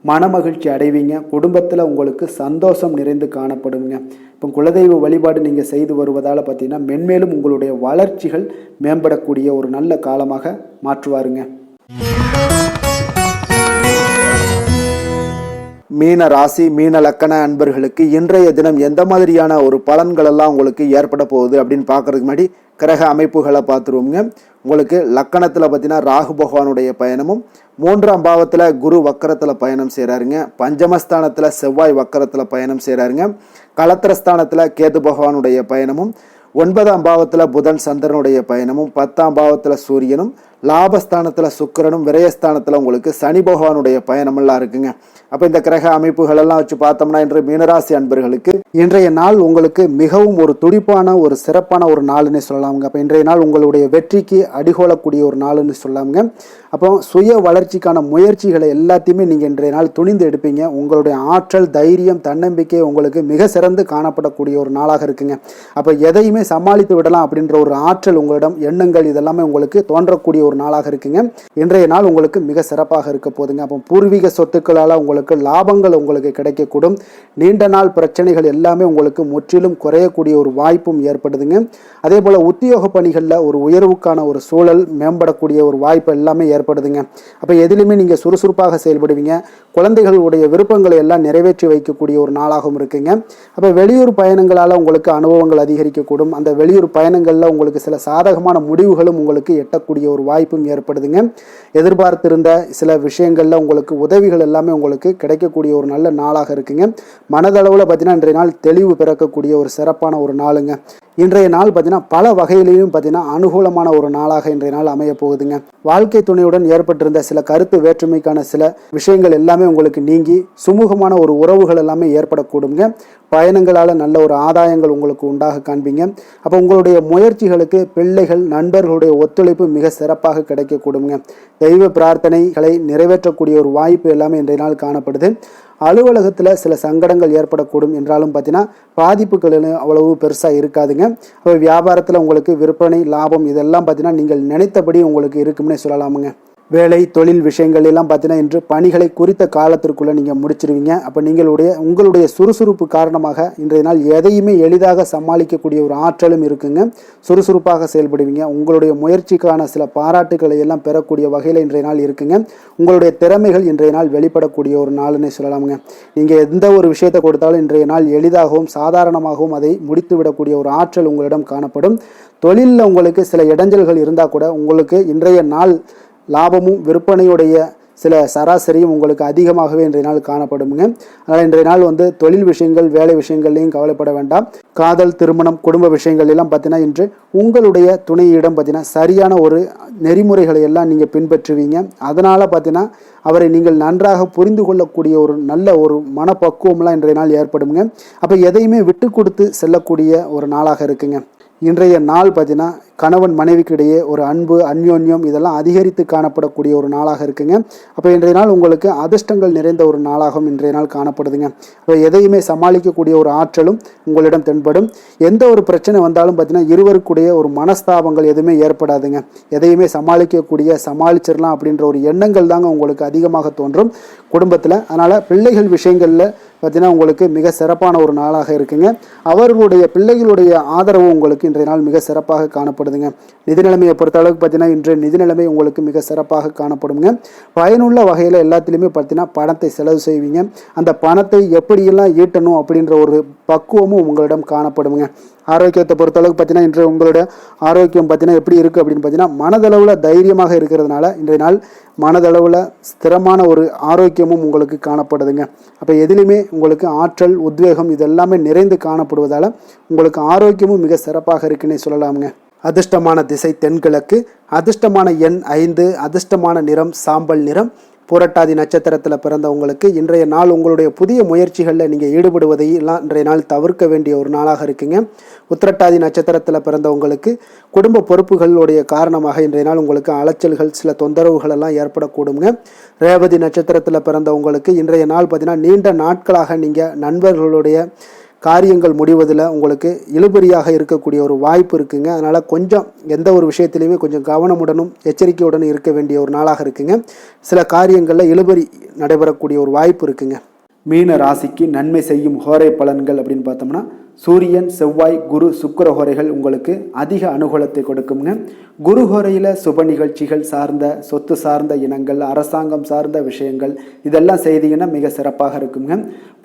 மனமகிழ்ச்சி அடைவீங்க, குடும்பத்தில் உங்களுக்கு சந்தோஷம் நிறைந்து காணப்படுங்க. இப்போ குலதெய்வ வழிபாடு நீங்கள் செய்து வருவதால் பார்த்தீங்கன்னா மென்மேலும் உங்களுடைய வளர்ச்சிகள் மேம்படக்கூடிய ஒரு நல்ல காலமாக மாற்றுவாருங்க. மீன ராசி மீன லக்கண அன்பர்களுக்கு இன்றைய தினம் எந்த மாதிரியான ஒரு பலன்கள் எல்லாம் உங்களுக்கு ஏற்பட போகுது அப்படின்னு பார்க்கறதுக்கு முன்னாடி கிரக அமைப்புகளை பார்த்துருவோங்க. உங்களுக்கு லக்கணத்தில் பார்த்தீங்கன்னா ராகு பகவானுடைய பயணமும், 3ஆம் பாவத்தில் குரு வக்கரத்தில் பயணம் செய்கிறாருங்க, பஞ்சமஸ்தானத்தில் செவ்வாய் வக்கரத்தில் பயணம் செய்கிறாருங்க, களத்திரஸ்தானத்தில் கேது பகவானுடைய பயணமும், 9ஆம் பாவத்தில் புதன் சந்திரனுடைய பயணமும், 10ஆம் பாவத்தில் சூரியனும், லாபஸ்தானத்தில் சுக்கிரனும், விரயஸ்தானத்தில் உங்களுக்கு சனி பகவானுடைய பயணமெல்லாம் இருக்குங்க. அப்போ இந்த கிரக அமைப்புகள் எல்லாம் வச்சு பார்த்தோம்னா இன்று மீனராசி அன்பர்களுக்கு இன்றைய நாள் உங்களுக்கு மிகவும் ஒரு துடிப்பான ஒரு சிறப்பான ஒரு நாள்னு சொல்லலாமுங்க. அப்போ இன்றைய நாள் உங்களுடைய வெற்றிக்கு அடிகோலக்கூடிய ஒரு நாள்னு சொல்லலாமுங்க. அப்போ சுய வளர்ச்சிக்கான முயற்சிகளை எல்லாத்தையுமே நீங்கள் இன்றைய நாள் துணிந்து எடுப்பீங்க. உங்களுடைய ஆற்றல், தைரியம், தன்னம்பிக்கை உங்களுக்கு மிக சிறந்து காணப்படக்கூடிய ஒரு நாளாக இருக்குங்க. அப்போ எதையுமே சமாளித்து விடலாம் அப்படின்ற ஒரு ஆற்றல் உங்களிடம், எண்ணங்கள் இதெல்லாமே உங்களுக்கு தோன்றக்கூடிய ஒரு நாளாக இருக்குங்க. இன்றைய நாள் உங்களுக்கு மிக சிறப்பாக இருக்க போதுங்க. அப்போ பூர்வீக சொத்துக்களால் உங்களுக்கு லாபங்கள் உங்களுக்கு கிடைக்கக்கூடும். நீண்ட நாள் பிரச்சனைகள் எல்லாமே உங்களுக்கு முற்றிலும் குறையக்கூடிய ஒரு வாய்ப்பும் ஏற்படுதுங்க. அதே போல உத்தியோக பணிகளில் ஒரு உயர்வுக்கான ஒரு சூழல் மேம்படக்கூடிய ஒரு வாய்ப்பு எல்லாமே ஏற்படுதுங்க. அப்போ எதிலுமே நீங்கள் சுறுசுறுப்பாக செயல்படுவீங்க. குழந்தைகளுடைய விருப்பங்களை எல்லாம் நிறைவேற்றி வைக்கக்கூடிய ஒரு நாளாகவும் இருக்குங்க. அப்போ வெளியூர் பயணங்களால் உங்களுக்கு அனுபவங்கள் அதிகரிக்கக்கூடும். அந்த வெளியூர் பயணங்களில் உங்களுக்கு சில சாதகமான முடிவுகளும் உங்களுக்கு எட்டக்கூடிய ஒரு வாய்ப்பும் ஏற்படுதுங்க. எதிர்பார்த்திருந்த சில விஷயங்களில் உங்களுக்கு உதவிகள் எல்லாமே உங்களுக்கு கிடைக்கக்கூடிய ஒரு நல்ல நாளாக இருக்குங்க. மனதளவில் பார்த்தீங்கன்னா இன்றைய நாள் தெளிவு பிறக்கக்கூடிய ஒரு சிறப்பான ஒரு நாளுங்க. இன்றைய நாள் பார்த்தீங்கன்னா பல வகையிலையும் பார்த்தீங்கன்னா அனுகூலமான ஒரு நாளாக இன்றைய நாள் அமைய போகுதுங்க. வாழ்க்கை துணையுடன் ஏற்பட்டிருந்த சில கருத்து வேற்றுமைக்கான சில விஷயங்கள் எல்லாமே உங்களுக்கு நீங்கி சுமூகமான ஒரு உறவுகள் எல்லாமே ஏற்படக்கூடுங்க. பயணங்களால் நல்ல ஒரு ஆதாயங்கள் உங்களுக்கு உண்டாக காண்பீங்க. அப்போ உங்களுடைய முயற்சிகளுக்கு பிள்ளைகள், நண்பர்களுடைய ஒத்துழைப்பு மிக சிறப்பாக கிடைக்கக்கூடுங்க. தெய்வ பிரார்த்தனைகளை நிறைவேற்றக்கூடிய ஒரு வாய்ப்பு எல்லாமே இன்றைய நாள் காணப்படுது. அலுவலகத்தில் சில சங்கடங்கள் ஏற்படக்கூடும் என்றாலும் பார்த்தீங்கன்னா பாதிப்புகள் அவ்வளவு பெருசாக இருக்காதுங்க. அப்போ வியாபாரத்தில் உங்களுக்கு விற்பனை, லாபம் இதெல்லாம் பார்த்தீங்கன்னா நீங்கள் நினைத்தபடி உங்களுக்கு இருக்கும்னே சொல்லலாமுங்க. வேலை, தொழில் விஷயங்கள் எல்லாம் பார்த்தீங்கன்னா இன்று பணிகளை குறித்த காலத்திற்குள்ளே நீங்கள் முடிச்சிருவீங்க. அப்போ உங்களுடைய சுறுசுறுப்பு காரணமாக இன்றைய நாள் எதையுமே எளிதாக சமாளிக்கக்கூடிய ஒரு ஆற்றலும் இருக்குங்க. சுறுசுறுப்பாக செயல்படுவீங்க. உங்களுடைய முயற்சிக்கான சில பாராட்டுகளை எல்லாம் பெறக்கூடிய வகையில் இன்றைய நாள் இருக்குங்க. உங்களுடைய திறமைகள் இன்றைய நாள் வெளிப்படக்கூடிய ஒரு நாள்னே சொல்லலாமுங்க. நீங்கள் எந்த ஒரு விஷயத்தை கொடுத்தாலும் இன்றைய நாள் எளிதாகவும் சாதாரணமாகவும் அதை முடித்து விடக்கூடிய ஒரு ஆற்றல் உங்களிடம் காணப்படும். தொழிலில் உங்களுக்கு சில இடைஞ்சல்கள் இருந்தால் கூட உங்களுக்கு இன்றைய நாள் லாபமும் விற்பனையுடைய சில சராசரியும் உங்களுக்கு அதிகமாகவே இன்றைய நாள் காணப்படுங்க. அதனால் இன்றைய நாள் தொழில் விஷயங்கள், வேலை விஷயங்கள்லையும் கவலைப்பட வேண்டாம். காதல், திருமணம், குடும்ப விஷயங்கள் எல்லாம் பார்த்தீங்கன்னா இன்று உங்களுடைய துணையிடம் பார்த்தீங்கன்னா சரியான ஒரு நெறிமுறைகளை எல்லாம் நீங்கள் பின்பற்றுவீங்க. அதனால் பார்த்தீங்கன்னா அவரை நீங்கள் நன்றாக புரிந்து கொள்ளக்கூடிய ஒரு நல்ல ஒரு மனப்பக்குவம்லாம் இன்றைய நாள் ஏற்படுங்க. அப்போ எதையுமே விட்டு கொடுத்து செல்லக்கூடிய ஒரு நாளாக இருக்குங்க. இன்றைய நாள் பார்த்தீங்கன்னா கணவன் மனைவிக்கு இடையே ஒரு அன்பு, அந்யோன்யம் இதெல்லாம் அதிகரித்து காணப்படக்கூடிய ஒரு நாளாக இருக்குங்க. அப்போ இன்றைய நாள் உங்களுக்கு அதிர்ஷ்டங்கள் நிறைந்த ஒரு நாளாகவும் இன்றைய நாள் காணப்படுதுங்க. அப்போ எதையுமே சமாளிக்கக்கூடிய ஒரு ஆற்றலும் உங்களிடம் தென்படும். எந்த ஒரு பிரச்சனை வந்தாலும் பார்த்தீங்கன்னா இருவருக்குடைய ஒரு மனஸ்தாபங்கள் எதுவுமே ஏற்படாதுங்க. எதையுமே சமாளிச்சிடலாம் அப்படின்ற ஒரு எண்ணங்கள் தாங்க உங்களுக்கு அதிகமாக தோன்றும் குடும்பத்தில். அதனால் பிள்ளைகள் விஷயங்களில் பார்த்தீங்கன்னா உங்களுக்கு மிக சிறப்பான ஒரு நாளாக இருக்குங்க. அவர்களுடைய பிள்ளைகளுடைய ஆதரவு உங்களுக்கு இன்றைய நாள் மிக சிறப்பாக காணப்படும். காணப்படுதுங்க. நிதி நிலைமையை பொறுத்த அளவுக்கு பார்த்தீங்கன்னா இன்றைய நிதி நிலைமை உங்களுக்கு மிக சிறப்பாக காணப்படுங்க. பயனுள்ள வகையில் எல்லாத்துலேயுமே பார்த்தீங்கன்னா பணத்தை செலவு செய்வீங்க. அந்த பணத்தை எப்படியெல்லாம் ஈட்டணும் அப்படின்ற ஒரு பக்குவமும் உங்களிடம் காணப்படுங்க. ஆரோக்கியத்தை பொறுத்தளவுக்கு பார்த்தீங்கன்னா இன்று உங்களோட ஆரோக்கியம் பார்த்தீங்கன்னா எப்படி இருக்குது அப்படின்னு பார்த்தீங்கன்னா மனதளவில் தைரியமாக இருக்கிறதுனால இன்றைய நாள் மனதளவில் ஸ்திரமான ஒரு ஆரோக்கியமும் உங்களுக்கு காணப்படுதுங்க. அப்போ எதிலுமே உங்களுக்கு ஆற்றல், உத்வேகம் இதெல்லாமே நிறைந்து காணப்படுவதால் உங்களுக்கு ஆரோக்கியமும் மிக சிறப்பாக இருக்குன்னே சொல்லலாமுங்க. அதிர்ஷ்டமான திசை தென்கிழக்கு, அதிர்ஷ்டமான எண் 5, அதிர்ஷ்டமான நிறம் சாம்பல் நிறம். புரட்டாதி நட்சத்திரத்தில் பிறந்தவங்களுக்கு இன்றைய நாள் உங்களுடைய புதிய முயற்சிகளில் நீங்கள் ஈடுபடுவதையெல்லாம் இன்றைய நாள் தவிர்க்க வேண்டிய ஒரு நாளாக இருக்குங்க. உத்திரட்டாதி நட்சத்திரத்தில் பிறந்தவங்களுக்கு குடும்ப பொறுப்புகளுடைய காரணமாக இன்றைய நாள் உங்களுக்கு அலைச்சல்கள், சில தொந்தரவுகள் எல்லாம் ஏற்படக்கூடுங்க. ரேவதி நட்சத்திரத்தில் பிறந்தவங்களுக்கு இன்றைய நாள் பார்த்தீங்கன்னா நீண்ட நாட்களாக நீங்கள் நண்பர்களுடைய காரியங்கள் முடிவதில் உங்களுக்கு இழுபறியாக இருக்கக்கூடிய ஒரு வாய்ப்பு இருக்குங்க. அதனால் கொஞ்சம் எந்த ஒரு விஷயத்திலையுமே கொஞ்சம் கவனமுடனும் எச்சரிக்கையுடனும் இருக்க வேண்டிய ஒரு நாளாக இருக்குங்க. சில காரியங்களில் இழுபறி நடைபெறக்கூடிய ஒரு வாய்ப்பு இருக்குங்க. மீன ராசிக்கு நன்மை செய்யும் ஹோரை பலன்கள் அப்படின்னு பார்த்தோம்னா சூரியன், செவ்வாய், குரு, சுக்கிர ஹோரைகள் உங்களுக்கு அதிக அனுகூலத்தை கொடுக்குங்க. குரு ஹோரையில் சுப நிகழ்ச்சிகள் சார்ந்த, சொத்து சார்ந்த இனங்கள், அரசாங்கம் சார்ந்த விஷயங்கள் இதெல்லாம் செய்தீங்கன்னா மிக சிறப்பாக இருக்குங்க.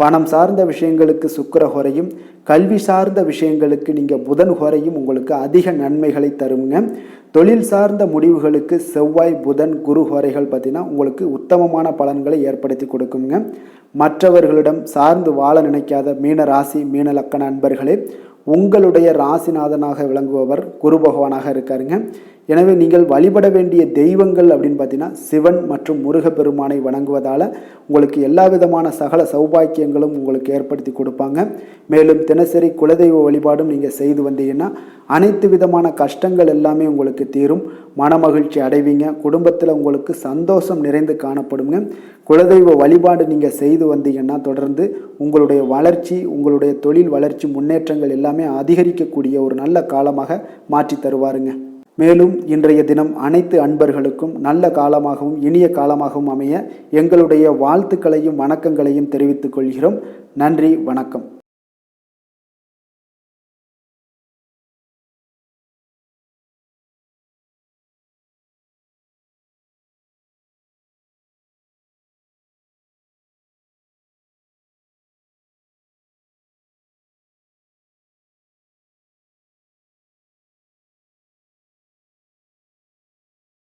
பணம் சார்ந்த விஷயங்களுக்கு சுக்கிர ஹோரையும், கல்வி சார்ந்த விஷயங்களுக்கு நீங்கள் புதன் ஹோரையும் உங்களுக்கு அதிக நன்மைகளை தருங்க. தொழில் சார்ந்த முடிவுகளுக்கு செவ்வாய், புதன், குரு ஹோரைகள் பார்த்தீங்கன்னா உங்களுக்கு உத்தமமான பலன்களை ஏற்படுத்தி கொடுக்குங்க. மற்றவர்களிடம் சார்ந்து வாழ நினைக்காத மீன ராசி, மீன லக்கண அன்பர்களே, உங்களுடைய ராசிநாதனாக விளங்குபவர் குரு பகவானாக இருக்காருங்க. எனவே நீங்கள் வழிபட வேண்டிய தெய்வங்கள் அப்படின்னு பார்த்தீங்கன்னா சிவன் மற்றும் முருகப்பெருமானை வணங்குவதால் உங்களுக்கு எல்லா விதமான சகல சௌபாக்கியங்களும் உங்களுக்கு ஏற்படுத்தி கொடுப்பாங்க. மேலும் தினசரி குலதெய்வ வழிபாடும் நீங்கள் செய்து வந்தீங்கன்னா அனைத்து விதமான கஷ்டங்கள் எல்லாமே உங்களுக்கு தீரும், மனமகிழ்ச்சி அடைவீங்க, குடும்பத்தில் உங்களுக்கு சந்தோஷம் நிறைந்து காணப்படுங்க. குலதெய்வ வழிபாடு நீங்கள் செய்து வந்தீங்கன்னா தொடர்ந்து உங்களுடைய வளர்ச்சி, உங்களுடைய தொழில் வளர்ச்சி, முன்னேற்றங்கள் எல்லாமே அதிகரிக்கக்கூடிய ஒரு நல்ல காலமாக மாற்றி தருவாருங்க. மேலும் இன்றைய தினம் அனைத்து அன்பர்களுக்கும் நல்ல காலமாகவும் இனிய காலமாகவும் அமைய எங்களுடைய வாழ்த்துக்களையும் வணக்கங்களையும் தெரிவித்துக் கொள்கிறோம். நன்றி, வணக்கம்.